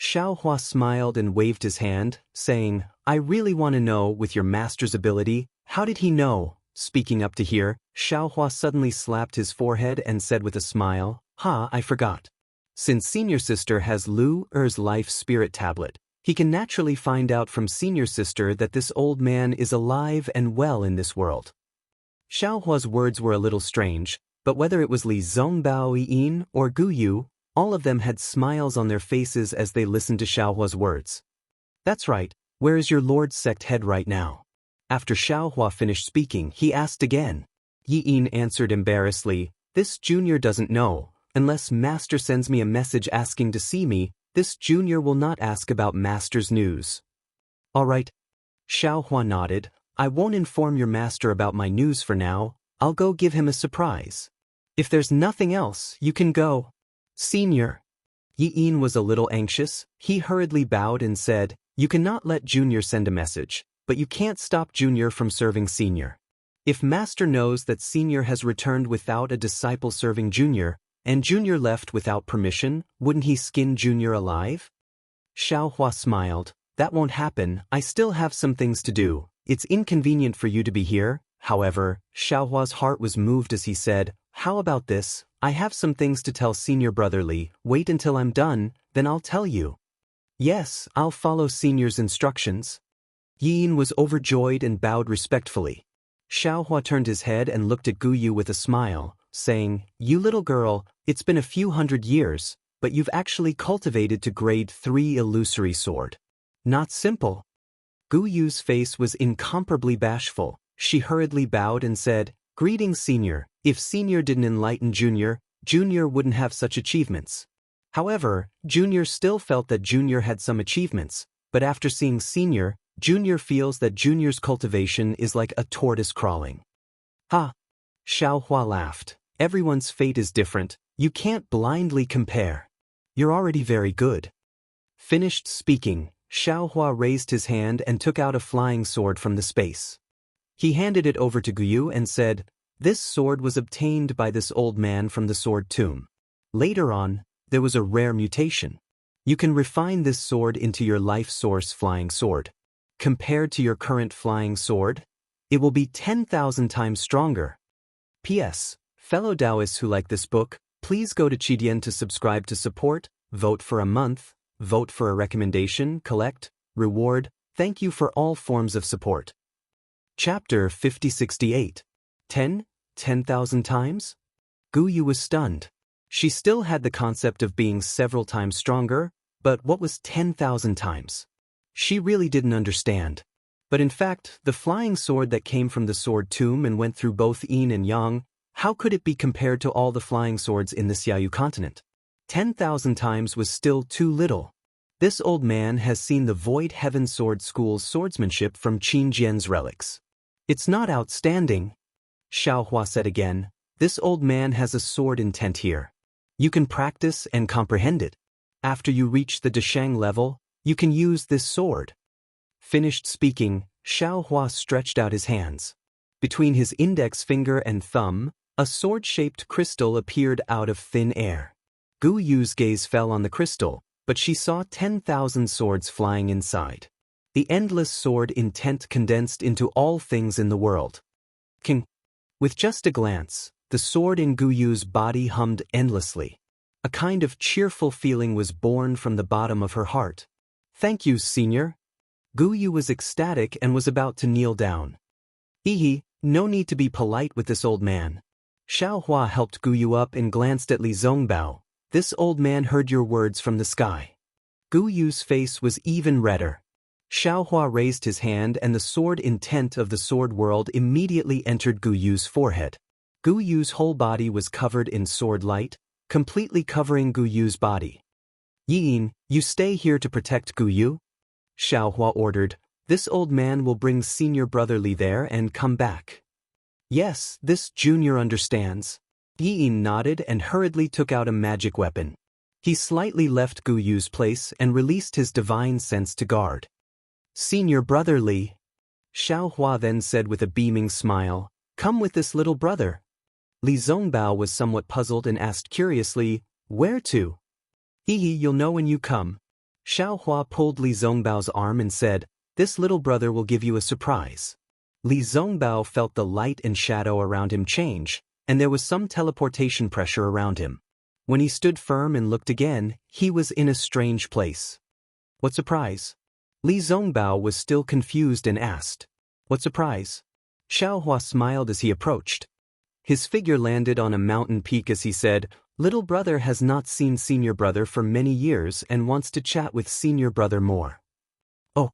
Xiaohua smiled and waved his hand, saying, I really want to know, with your master's ability, how did he know? Speaking up to hear, Xiaohua suddenly slapped his forehead and said with a smile, I forgot. Since Senior Sister has Lu Er's life spirit tablet, he can naturally find out from Senior Sister that this old man is alive and well in this world. Xiaohua's words were a little strange, but whether it was Li Zongbao Yin or Gu Yu, all of them had smiles on their faces as they listened to Xiaohua's words. That's right, where is your Lord Sect head right now? After Xiaohua finished speaking, he asked again. Yi Yin answered embarrassedly, this junior doesn't know. Unless Master sends me a message asking to see me, this junior will not ask about Master's news. All right. Xiaohua nodded. I won't inform your master about my news for now. I'll go give him a surprise. If there's nothing else, you can go. Senior. Yi Yin was a little anxious. He hurriedly bowed and said, you cannot let Junior send a message, but you can't stop Junior from serving Senior. If Master knows that Senior has returned without a disciple serving Junior, and Junior left without permission, wouldn't he skin Junior alive? Xiaohua smiled. That won't happen, I still have some things to do. It's inconvenient for you to be here. However, Xiaohua's heart was moved as he said, how about this? I have some things to tell Senior Brother Li. Wait until I'm done, then I'll tell you. Yes, I'll follow Senior's instructions. Yi Yin was overjoyed and bowed respectfully. Xiaohua turned his head and looked at Gu Yu with a smile, saying, you little girl, it's been a few hundred years, but you've actually cultivated to grade 3 illusory sword. Not simple. Gu Yu's face was incomparably bashful. She hurriedly bowed and said, greetings Senior. If Senior didn't enlighten Junior, Junior wouldn't have such achievements. However, Junior still felt that Junior had some achievements, but after seeing Senior, Junior feels that Junior's cultivation is like a tortoise crawling. Ha! Xiaohua laughed. Everyone's fate is different, you can't blindly compare. You're already very good. Finished speaking, Xiaohua raised his hand and took out a flying sword from the space. He handed it over to Gu Yu and said, this sword was obtained by this old man from the sword tomb. Later on, there was a rare mutation. You can refine this sword into your life source flying sword. Compared to your current flying sword, it will be 10,000 times stronger. P.S. Fellow Taoists who like this book, please go to Qidian to subscribe to support, vote for a month, vote for a recommendation, collect, reward, thank you for all forms of support. Chapter 5068. 10,000 times? Guyu was stunned. She still had the concept of being several times stronger, but what was 10,000 times? She really didn't understand. But in fact, the flying sword that came from the sword tomb and went through both yin and yang, how could it be compared to all the flying swords in the Xiaoyu continent? 10,000 times was still too little. This old man has seen the Void Heaven Sword School's swordsmanship from Qin Jian's relics. It's not outstanding. Xiaohua said again, this old man has a sword intent here. You can practice and comprehend it. After you reach the Deshang level, you can use this sword. Finished speaking, Xiaohua stretched out his hands. Between his index finger and thumb, a sword-shaped crystal appeared out of thin air. Gu Yu's gaze fell on the crystal, but she saw 10,000 swords flying inside. The endless sword intent condensed into all things in the world. King. With just a glance, the sword in Gu Yu's body hummed endlessly. A kind of cheerful feeling was born from the bottom of her heart. Thank you, Senior. Gu Yu was ecstatic and was about to kneel down. Hehe, no need to be polite with this old man. Xiaohua helped Gu Yu up and glanced at Li Zongbao. This old man heard your words from the sky. Gu Yu's face was even redder. Xiaohua raised his hand and the sword intent of the sword world immediately entered Gu Yu's forehead. Gu Yu's whole body was covered in sword light, completely covering Gu Yu's body. Yin, you stay here to protect Gu Yu? Xiaohua ordered. This old man will bring senior brother Li there and come back. Yes, this junior understands. Yin nodded and hurriedly took out a magic weapon. He slightly left Gu Yu's place and released his divine sense to guard. Senior brother Li. Xiaohua then said with a beaming smile, come with this little brother. Li Zongbao was somewhat puzzled and asked curiously, where to? Hehe, you'll know when you come. Xiaohua pulled Li Zongbao's arm and said, this little brother will give you a surprise. Li Zongbao felt the light and shadow around him change, and there was some teleportation pressure around him. When he stood firm and looked again, he was in a strange place. What surprise? Li Zongbao was still confused and asked. What surprise? Xiaohua smiled as he approached. His figure landed on a mountain peak as he said, little brother has not seen senior brother for many years and wants to chat with senior brother more. Oh.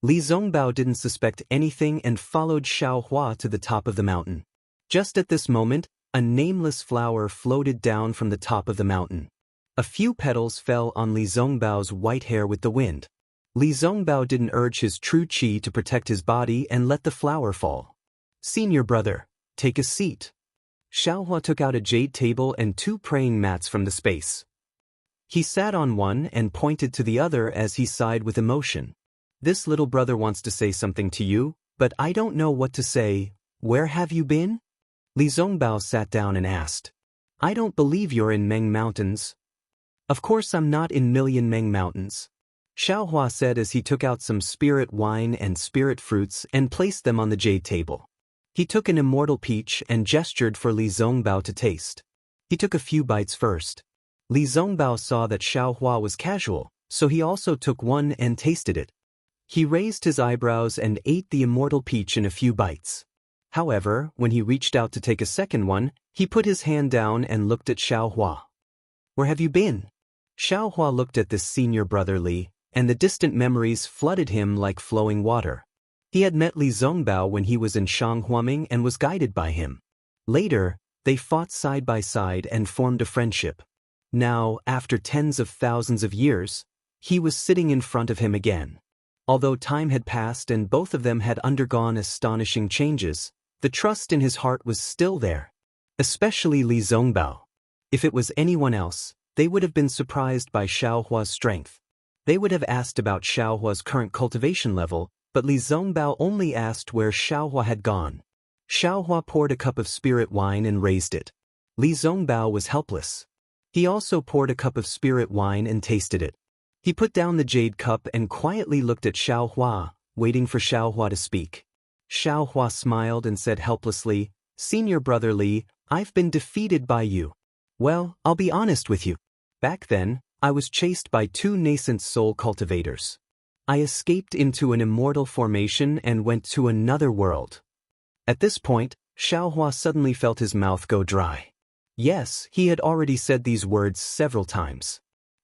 Li Zongbao didn't suspect anything and followed Xiaohua to the top of the mountain. Just at this moment, a nameless flower floated down from the top of the mountain. A few petals fell on Li Zongbao's white hair with the wind. Li Zongbao didn't urge his true qi to protect his body and let the flower fall. Senior brother, take a seat. Xiaohua took out a jade table and 2 praying mats from the space. He sat on one and pointed to the other as he sighed with emotion. This little brother wants to say something to you, but I don't know what to say. Where have you been? Li Zongbao sat down and asked. I don't believe you're in Meng Mountains. Of course I'm not in Million Meng Mountains. Xiaohua said as he took out some spirit wine and spirit fruits and placed them on the jade table. He took an immortal peach and gestured for Li Zongbao to taste. He took a few bites first. Li Zongbao saw that Xiaohua was casual, so he also took one and tasted it. He raised his eyebrows and ate the immortal peach in a few bites. However, when he reached out to take a second one, he put his hand down and looked at Xiaohua. Where have you been? Xiaohua looked at this senior brother Li, and the distant memories flooded him like flowing water. He had met Li Zongbao when he was in Shanghuaming and was guided by him. Later, they fought side by side and formed a friendship. Now, after tens of thousands of years, he was sitting in front of him again. Although time had passed and both of them had undergone astonishing changes, the trust in his heart was still there. Especially Li Zongbao. If it was anyone else, they would have been surprised by Xiaohua's strength. They would have asked about Xiaohua's current cultivation level, but Li Zongbao only asked where Xiaohua had gone. Xiaohua poured a cup of spirit wine and raised it. Li Zongbao was helpless. He also poured a cup of spirit wine and tasted it. He put down the jade cup and quietly looked at Xiao Hua, waiting for Xiao Hua to speak. Xiao Hua smiled and said helplessly, "Senior brother Li, I've been defeated by you. Well, I'll be honest with you. Back then, I was chased by two nascent soul cultivators. I escaped into an immortal formation and went to another world." At this point, Xiao Hua suddenly felt his mouth go dry. Yes, he had already said these words several times.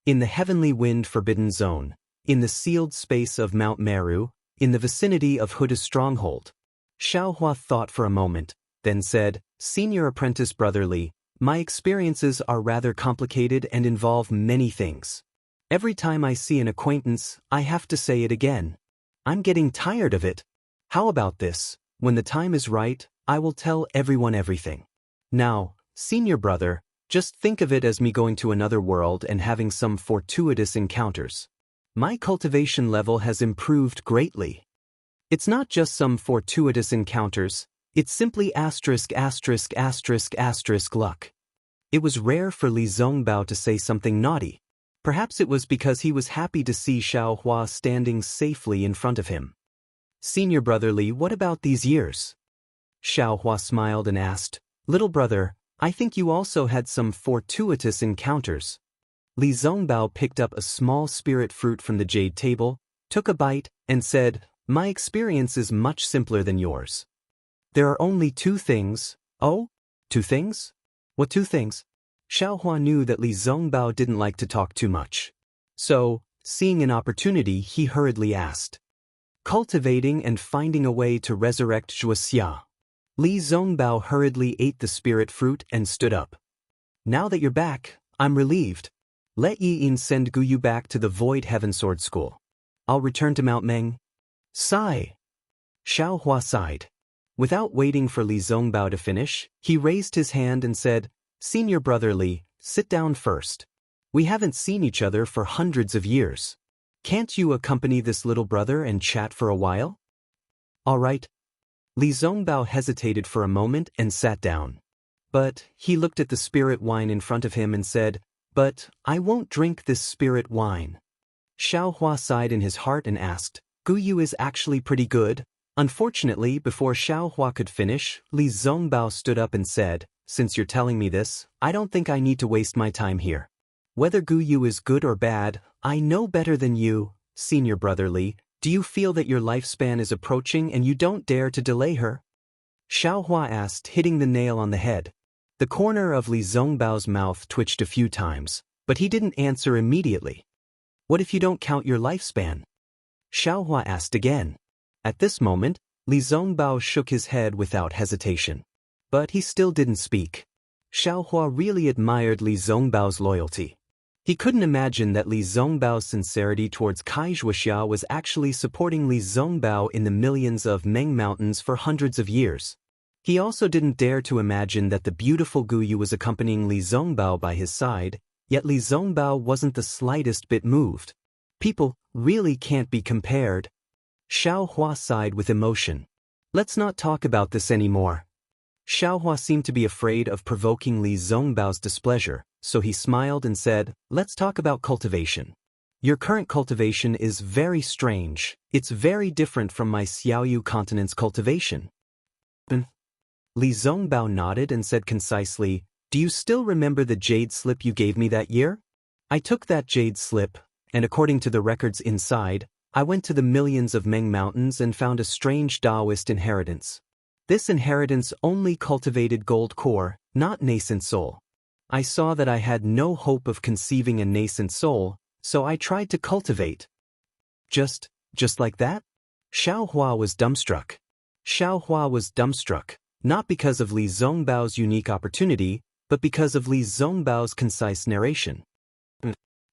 In the heavenly wind forbidden zone, in the sealed space of Mount Meru, in the vicinity of Huda's stronghold. Xiao Hua thought for a moment, then said, "Senior apprentice brother Li, my experiences are rather complicated and involve many things. Every time I see an acquaintance, I have to say it again. I'm getting tired of it. How about this? When the time is right, I will tell everyone everything. Now, senior brother, just think of it as me going to another world and having some fortuitous encounters. My cultivation level has improved greatly. It's not just some fortuitous encounters, it's simply ***** luck." It was rare for Li Zongbao to say something naughty. Perhaps it was because he was happy to see Xiao Hua standing safely in front of him. "Senior brother Li, what about these years?" Xiao Hua smiled and asked, "Little brother, I think you also had some fortuitous encounters." Li Zongbao picked up a small spirit fruit from the jade table, took a bite, and said, "My experience is much simpler than yours. There are only two things." "Oh? Two things? What two things?" Xiao Hua knew that Li Zongbao didn't like to talk too much. So, seeing an opportunity, he hurriedly asked. "Cultivating and finding a way to resurrect Wuxia." Li Zongbao hurriedly ate the spirit fruit and stood up. "Now that you're back, I'm relieved. Let Yi Yin send Gu Yu back to the Void Heaven Sword School. I'll return to Mount Meng." Sigh. Xiao Hua sighed. Without waiting for Li Zongbao to finish, he raised his hand and said, "Senior brother Li, sit down first. We haven't seen each other for hundreds of years. Can't you accompany this little brother and chat for a while?" "All right." Li Zongbao hesitated for a moment and sat down. But he looked at the spirit wine in front of him and said, "But I won't drink this spirit wine." Xiao Hua sighed in his heart and asked, "Gu Yu is actually pretty good?" Unfortunately, before Xiao Hua could finish, Li Zongbao stood up and said, "Since you're telling me this, I don't think I need to waste my time here. Whether Gu Yu is good or bad, I know better than you. Senior brother Li, do you feel that your lifespan is approaching and you don't dare to delay her?" Xiao Hua asked, hitting the nail on the head. The corner of Li Zongbao's mouth twitched a few times, but he didn't answer immediately. "What if you don't count your lifespan?" Xiao Hua asked again. At this moment, Li Zongbao shook his head without hesitation. But he still didn't speak. Xiao Hua really admired Li Zongbao's loyalty. He couldn't imagine that Li Zongbao's sincerity towards Wuxia was actually supporting Li Zongbao in the millions of Meng Mountains for hundreds of years. He also didn't dare to imagine that the beautiful Gu Yu was accompanying Li Zongbao by his side, yet Li Zongbao wasn't the slightest bit moved. People really can't be compared. Xiao Hua sighed with emotion. "Let's not talk about this anymore." Xiao Hua seemed to be afraid of provoking Li Zongbao's displeasure, so he smiled and said, "Let's talk about cultivation. Your current cultivation is very strange. It's very different from my Xiaoyu continent's cultivation." Li Zongbao nodded and said concisely, "Do you still remember the jade slip you gave me that year? I took that jade slip, and according to the records inside, I went to the millions of Meng Mountains and found a strange Taoist inheritance. This inheritance only cultivated gold core, not nascent soul. I saw that I had no hope of conceiving a nascent soul, so I tried to cultivate." Just like that?" Xiao Hua was dumbstruck. Xiao Hua was dumbstruck, not because of Li Zongbao's unique opportunity, but because of Li Zongbao's concise narration.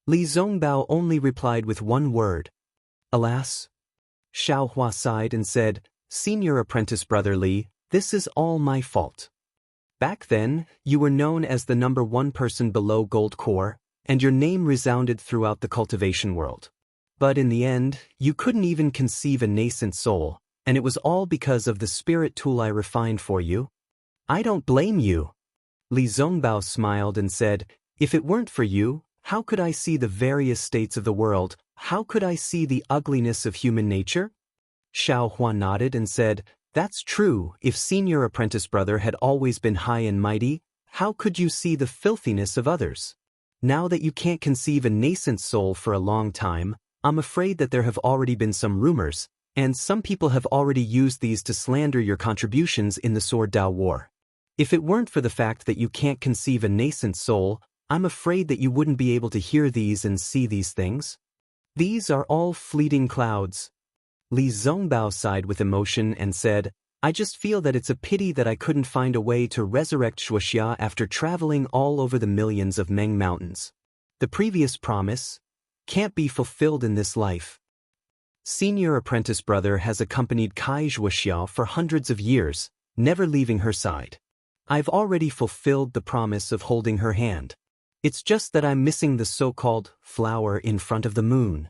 Li Zongbao only replied with one word. "Alas." Xiao Hua sighed and said, "Senior apprentice brother Li, this is all my fault. Back then, you were known as the #1 person below gold core, and your name resounded throughout the cultivation world. But in the end, you couldn't even conceive a nascent soul, and it was all because of the spirit tool I refined for you. I don't blame you." Li Zongbao smiled and said, "If it weren't for you, How could I see the various states of the world? How could I see the ugliness of human nature? Xiao Hua nodded and said, That's true. If senior apprentice brother had always been high and mighty, how could you see the filthiness of others? Now that you can't conceive a nascent soul for a long time, I'm afraid that there have already been some rumors, and some people have already used these to slander your contributions in the Sword Dao War. If it weren't for the fact that you can't conceive a nascent soul, I'm afraid that you wouldn't be able to hear these and see these things. These are all fleeting clouds. Li Zongbao sighed with emotion and said, I just feel that it's a pity that I couldn't find a way to resurrect Wuxia after traveling all over the millions of Meng Mountains. The previous promise can't be fulfilled in this life. Senior apprentice brother has accompanied Kai Wuxia for hundreds of years, never leaving her side. I've already fulfilled the promise of holding her hand. It's just that I'm missing the so-called flower in front of the moon.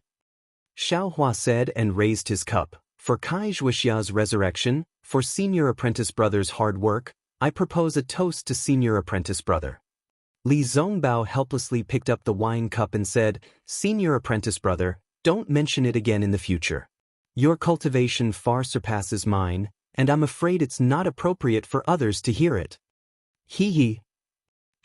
Xiao Hua said and raised his cup. For Kai Wuxia's resurrection, for senior apprentice brother's hard work, I propose a toast to senior apprentice brother. Li Zongbao helplessly picked up the wine cup and said, Senior apprentice brother, don't mention it again in the future. Your cultivation far surpasses mine, and I'm afraid it's not appropriate for others to hear it. Hee hee.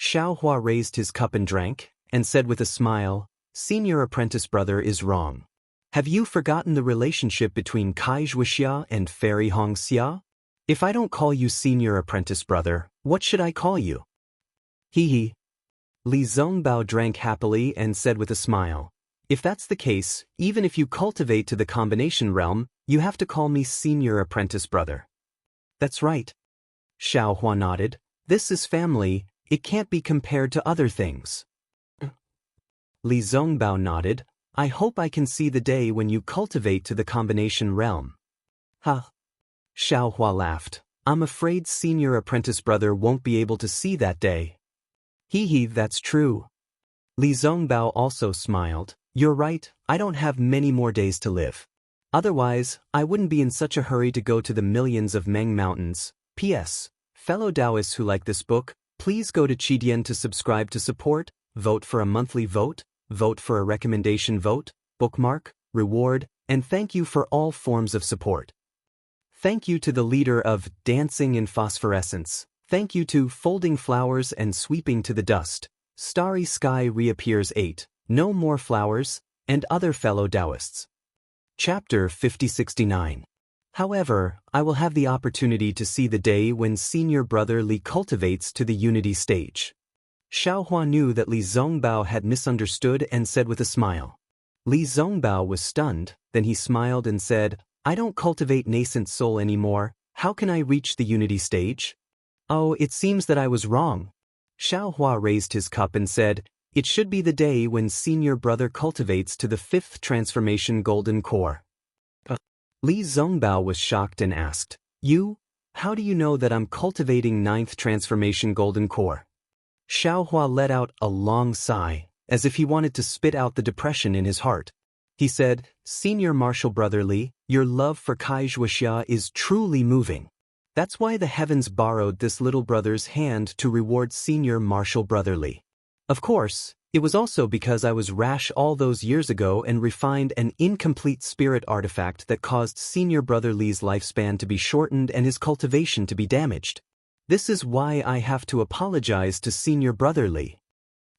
Xiao Hua raised his cup and drank, and said with a smile, Senior apprentice brother is wrong. Have you forgotten the relationship between Kai Wuxia and Fairy Hongxia? If I don't call you senior apprentice brother, what should I call you? Hee hee. Li Zongbao drank happily and said with a smile, If that's the case, even if you cultivate to the combination realm, you have to call me senior apprentice brother. That's right. Xiao Hua nodded. This is family, it can't be compared to other things. Li Zongbao nodded. I hope I can see the day when you cultivate to the combination realm. Ha! Xiao Hua laughed. I'm afraid senior apprentice brother won't be able to see that day. Hee hee, that's true. Li Zongbao also smiled. You're right, I don't have many more days to live. Otherwise, I wouldn't be in such a hurry to go to the millions of Meng Mountains. P.S. Fellow Taoists who like this book, please go to Qidian to subscribe to support, vote for a monthly vote, vote for a recommendation vote, bookmark, reward, and thank you for all forms of support. Thank you to the leader of Dancing in Phosphorescence. Thank you to Folding Flowers and Sweeping to the Dust. Starry Sky reappears 8, No More Flowers, and other fellow Taoists. Chapter 5069. However, I will have the opportunity to see the day when senior brother Li cultivates to the unity stage. Xiao Hua knew that Li Zongbao had misunderstood and said with a smile. Li Zongbao was stunned, then he smiled and said, I don't cultivate nascent soul anymore, how can I reach the unity stage? Oh, it seems that I was wrong. Xiao Hua raised his cup and said, It should be the day when senior brother cultivates to the 5th transformation golden core. Li Zongbao was shocked and asked, You? How do you know that I'm cultivating 9th transformation golden core? Xiao Hua let out a long sigh, as if he wanted to spit out the depression in his heart. He said, Senior martial brother Li, your love for Kai Wuxia is truly moving. That's why the heavens borrowed this little brother's hand to reward senior martial brother Li. Of course, it was also because I was rash all those years ago and refined an incomplete spirit artifact that caused senior brother Li's lifespan to be shortened and his cultivation to be damaged. This is why I have to apologize to senior brother Li.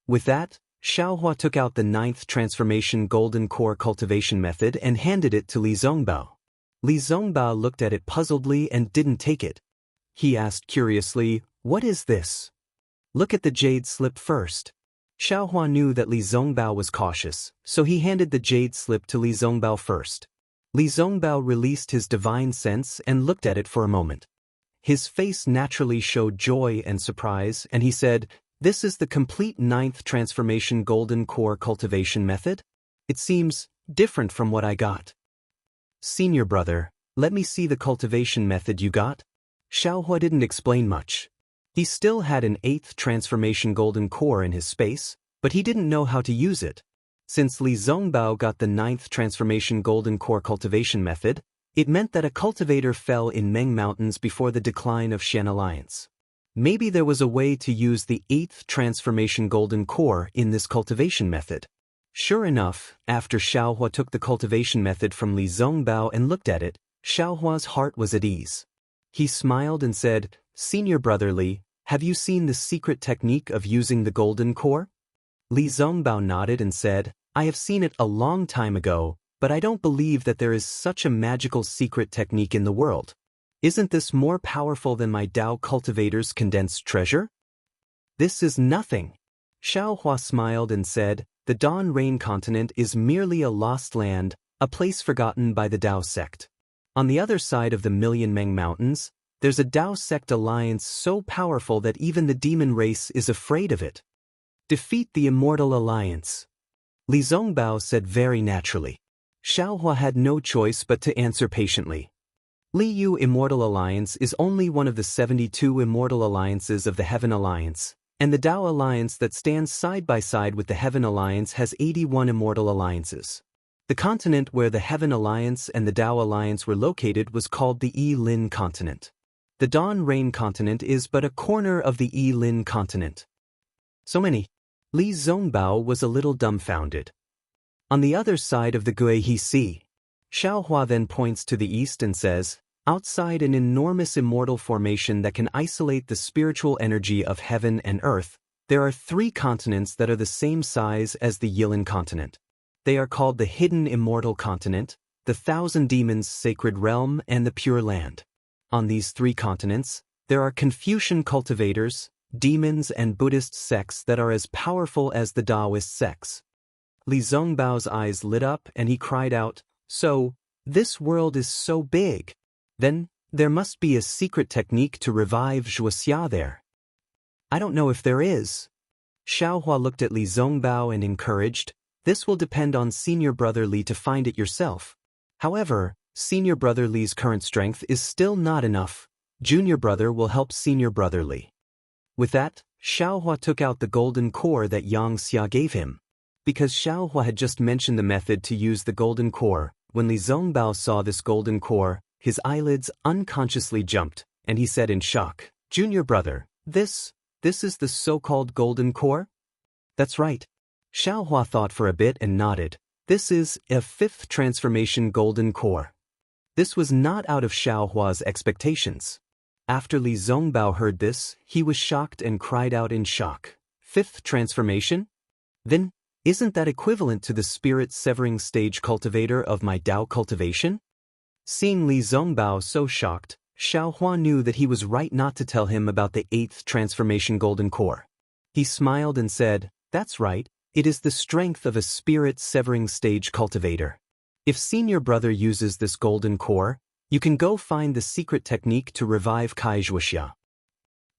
With that, Xiao Hua took out the 9th transformation golden core cultivation method and handed it to Li Zongbao. Li Zongbao looked at it puzzledly and didn't take it. He asked curiously, What is this? Look at the jade slip first. Xiao Hua knew that Li Zongbao was cautious, so he handed the jade slip to Li Zongbao first. Li Zongbao released his divine sense and looked at it for a moment. His face naturally showed joy and surprise, and he said, This is the complete 9th transformation golden core cultivation method? It seems different from what I got. Senior brother, let me see the cultivation method you got. Xiao Hua didn't explain much. He still had an 8th transformation golden core in his space, but he didn't know how to use it. Since Li Zongbao got the 9th transformation golden core cultivation method, it meant that a cultivator fell in Meng Mountains before the decline of Shen Alliance. Maybe there was a way to use the 8th transformation golden core in this cultivation method. Sure enough, after Xiaohua took the cultivation method from Li Zongbao and looked at it, Xiaohua's heart was at ease. He smiled and said, "Senior brother Li, have you seen the secret technique of using the golden core?" Li Zongbao nodded and said, "I have seen it a long time ago, but I don't believe that there is such a magical secret technique in the world. Isn't this more powerful than my Dao cultivator's condensed treasure?" "This is nothing." Xiaohua smiled and said, "The Dawn Rain continent is merely a lost land, a place forgotten by the Dao sect. On the other side of the Million Meng Mountains, there's a Dao sect alliance so powerful that even the demon race is afraid of it. Defeat the Immortal Alliance." Li Zongbao said very naturally. Xiaohua had no choice but to answer patiently. Li Yu Immortal Alliance is only one of the 72 Immortal Alliances of the Heaven Alliance, and the Dao Alliance that stands side by side with the Heaven Alliance has 81 Immortal Alliances. The continent where the Heaven Alliance and the Dao Alliance were located was called the Yi Lin continent. The Dawn Rain continent is but a corner of the Yi Lin continent. So many. Li Zongbao was a little dumbfounded. On the other side of the Guihe Sea. Xiaohua then points to the east and says, "Outside an enormous immortal formation that can isolate the spiritual energy of heaven and earth, there are 3 continents that are the same size as the Yilin continent. They are called the Hidden Immortal Continent, the Thousand Demons Sacred Realm, and the Pure Land. On these 3 continents, there are Confucian cultivators, demons and Buddhist sects that are as powerful as the Taoist sects." Li Zongbao's eyes lit up and he cried out, "So, this world is so big. Then, there must be a secret technique to revive Wuxia there." "I don't know if there is." Xiaohua looked at Li Zongbao and encouraged, "This will depend on senior brother Li to find it yourself. However, senior brother Li's current strength is still not enough. Junior brother will help senior brother Li." With that, Xiaohua took out the golden core that Yang Xia gave him. Because Xiaohua had just mentioned the method to use the golden core, when Li Zongbao saw this golden core, his eyelids unconsciously jumped, and he said in shock, "Junior brother, this is the so-called golden core?" "That's right." Xiaohua thought for a bit and nodded. "This is a 5th transformation golden core." This was not out of Xiaohua's expectations. After Li Zongbao heard this, he was shocked and cried out in shock. 5th transformation? Then, isn't that equivalent to the spirit-severing stage cultivator of my Dao cultivation? Seeing Li Zongbao so shocked, Xiaohua knew that he was right not to tell him about the 8th transformation golden core. He smiled and said, "That's right, it is the strength of a spirit-severing stage cultivator. If senior brother uses this golden core, you can go find the secret technique to revive Wuxia."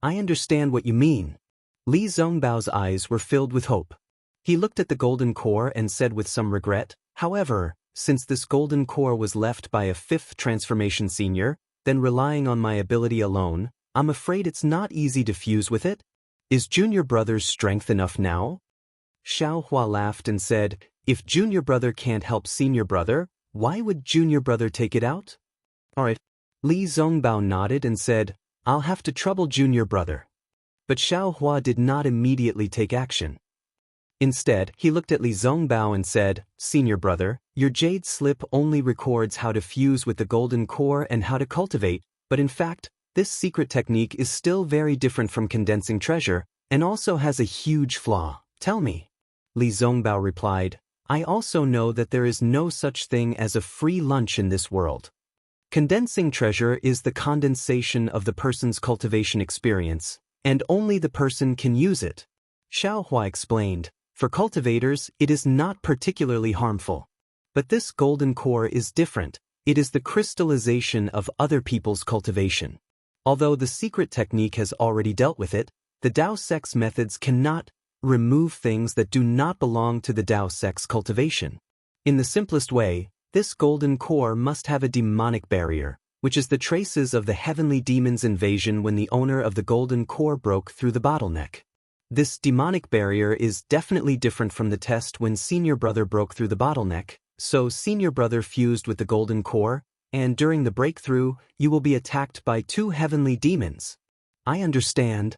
"I understand what you mean." Li Zongbao's eyes were filled with hope. He looked at the golden core and said with some regret, "However, since this golden core was left by a 5th transformation senior, then relying on my ability alone, I'm afraid it's not easy to fuse with it. Is junior brother's strength enough now?" Xiaohua laughed and said, "If junior brother can't help senior brother, why would junior brother take it out?" "Alright." Li Zongbao nodded and said, "I'll have to trouble junior brother." But Xiaohua did not immediately take action. Instead, he looked at Li Zongbao and said, "Senior brother, your jade slip only records how to fuse with the golden core and how to cultivate, but in fact, this secret technique is still very different from condensing treasure, and also has a huge flaw. Tell me." Li Zongbao replied, "I also know that there is no such thing as a free lunch in this world. Condensing treasure is the condensation of the person's cultivation experience, and only the person can use it." Xiaohua explained, "For cultivators, it is not particularly harmful. But this golden core is different. It is the crystallization of other people's cultivation. Although the secret technique has already dealt with it, the Dao sect's methods cannot remove things that do not belong to the Dao sect's cultivation. In the simplest way, this golden core must have a demonic barrier, which is the traces of the heavenly demon's invasion when the owner of the golden core broke through the bottleneck. This demonic barrier is definitely different from the test when senior brother broke through the bottleneck, so senior brother fused with the golden core, and during the breakthrough, you will be attacked by 2 heavenly demons. I understand.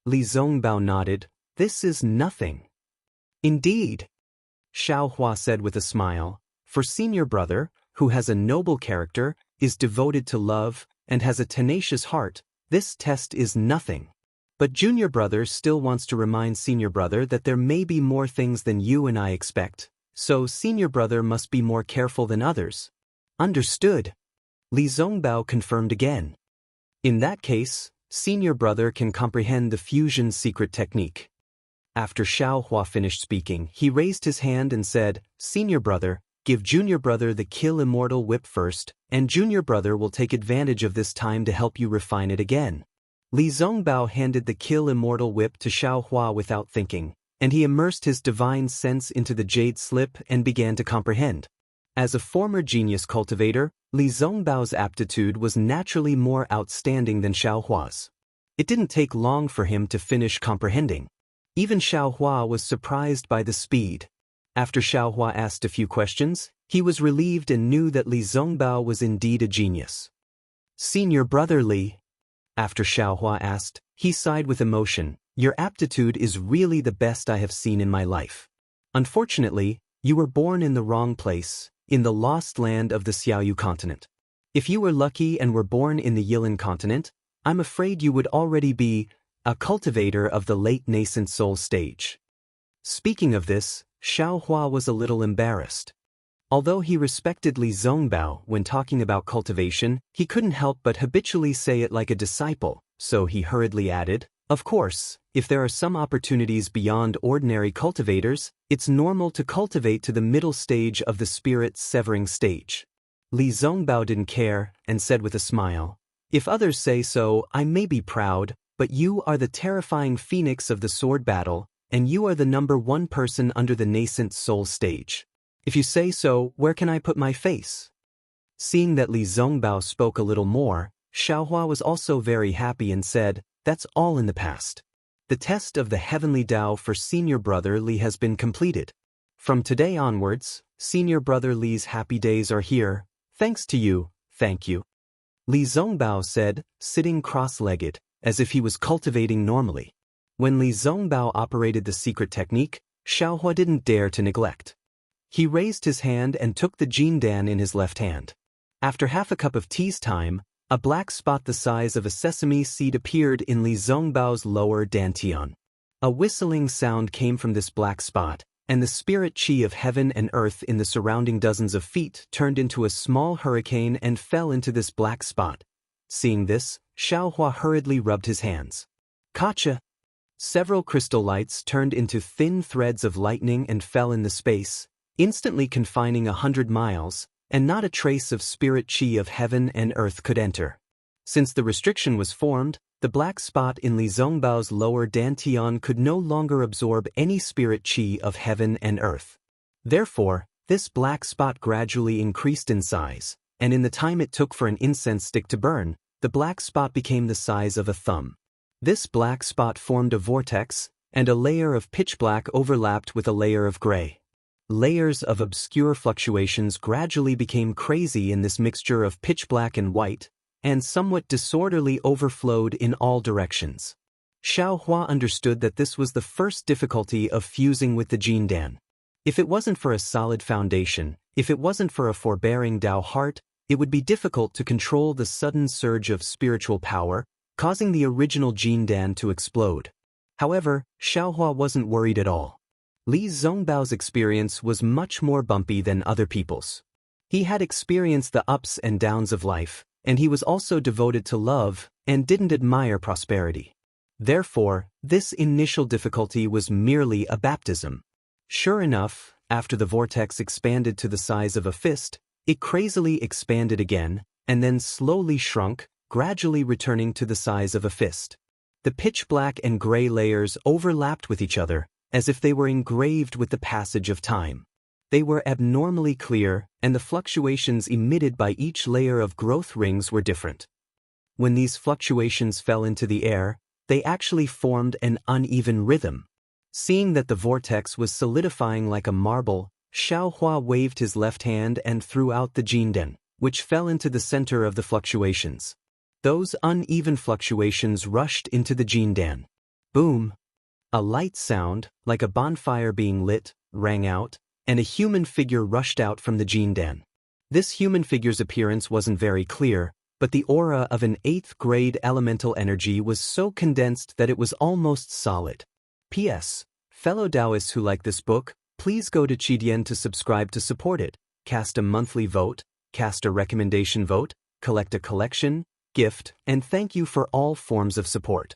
Li Zongbao nodded. This is nothing. Indeed, Xiaohua said with a smile. For senior brother, who has a noble character, is devoted to love, and has a tenacious heart, this test is nothing. But junior brother still wants to remind senior brother that there may be more things than you and I expect, so senior brother must be more careful than others. Understood. Li Zongbao confirmed again. In that case, senior brother can comprehend the fusion secret technique. After Xiaohua finished speaking, he raised his hand and said, Senior brother, give junior brother the kill immortal whip first, and junior brother will take advantage of this time to help you refine it again. Li Zongbao handed the kill immortal whip to Xiaohua without thinking, and he immersed his divine sense into the jade slip and began to comprehend. As a former genius cultivator, Li Zongbao's aptitude was naturally more outstanding than Xiaohua's. It didn't take long for him to finish comprehending. Even Xiaohua was surprised by the speed. After Xiaohua asked a few questions, he was relieved and knew that Li Zongbao was indeed a genius. Senior brother Li. After Xiaohua asked, he sighed with emotion, your aptitude is really the best I have seen in my life. Unfortunately, you were born in the wrong place, in the lost land of the Xiaoyu continent. If you were lucky and were born in the Yilin continent, I'm afraid you would already be a cultivator of the late nascent soul stage. Speaking of this, Xiaohua was a little embarrassed. Although he respected Li Zongbao when talking about cultivation, he couldn't help but habitually say it like a disciple, so he hurriedly added, of course, if there are some opportunities beyond ordinary cultivators, it's normal to cultivate to the middle stage of the spirit severing stage. Li Zongbao didn't care, and said with a smile, if others say so, I may be proud, but you are the terrifying phoenix of the sword battle, and you are the #1 person under the nascent soul stage. If you say so, where can I put my face? Seeing that Li Zongbao spoke a little more, Xiaohua was also very happy and said, that's all in the past. The test of the heavenly Tao for senior brother Li has been completed. From today onwards, senior brother Li's happy days are here, thanks to you, thank you. Li Zongbao said, sitting cross-legged, as if he was cultivating normally. When Li Zongbao operated the secret technique, Xiaohua didn't dare to neglect. He raised his hand and took the jindan in his left hand. After half a cup of tea's time, a black spot the size of a sesame seed appeared in Li Zongbao's lower dantian. A whistling sound came from this black spot, and the spirit chi of heaven and earth in the surrounding dozens of feet turned into a small hurricane and fell into this black spot. Seeing this, Xiaohua hurriedly rubbed his hands. Kacha! Several crystal lights turned into thin threads of lightning and fell in the space, instantly confining 100 miles, and not a trace of spirit chi of heaven and earth could enter. Since the restriction was formed, the black spot in Li Zongbao's lower dantian could no longer absorb any spirit chi of heaven and earth. Therefore, this black spot gradually increased in size, and in the time it took for an incense stick to burn, the black spot became the size of a thumb. This black spot formed a vortex, and a layer of pitch black overlapped with a layer of gray. Layers of obscure fluctuations gradually became crazy in this mixture of pitch black and white, and somewhat disorderly overflowed in all directions. Xiaohua understood that this was the first difficulty of fusing with the jindan. If it wasn't for a solid foundation, if it wasn't for a forbearing Tao heart, it would be difficult to control the sudden surge of spiritual power, causing the original jindan to explode. However, Xiaohua wasn't worried at all. Li Zongbao's experience was much more bumpy than other people's. He had experienced the ups and downs of life, and he was also devoted to love and didn't admire prosperity. Therefore, this initial difficulty was merely a baptism. Sure enough, after the vortex expanded to the size of a fist, it crazily expanded again, and then slowly shrunk, gradually returning to the size of a fist. The pitch black and gray layers overlapped with each other, as if they were engraved with the passage of time. They were abnormally clear, and the fluctuations emitted by each layer of growth rings were different. When these fluctuations fell into the air, they actually formed an uneven rhythm. Seeing that the vortex was solidifying like a marble, Xiaohua waved his left hand and threw out the jindan, which fell into the center of the fluctuations. Those uneven fluctuations rushed into the Jindan. Boom! A light sound, like a bonfire being lit, rang out, and a human figure rushed out from the Jindan. This human figure's appearance wasn't very clear, but the aura of an 8th grade elemental energy was so condensed that it was almost solid. P.S. Fellow Taoists who like this book, please go to Qidian to subscribe to support it, cast a monthly vote, cast a recommendation vote, collect a collection, gift, and thank you for all forms of support.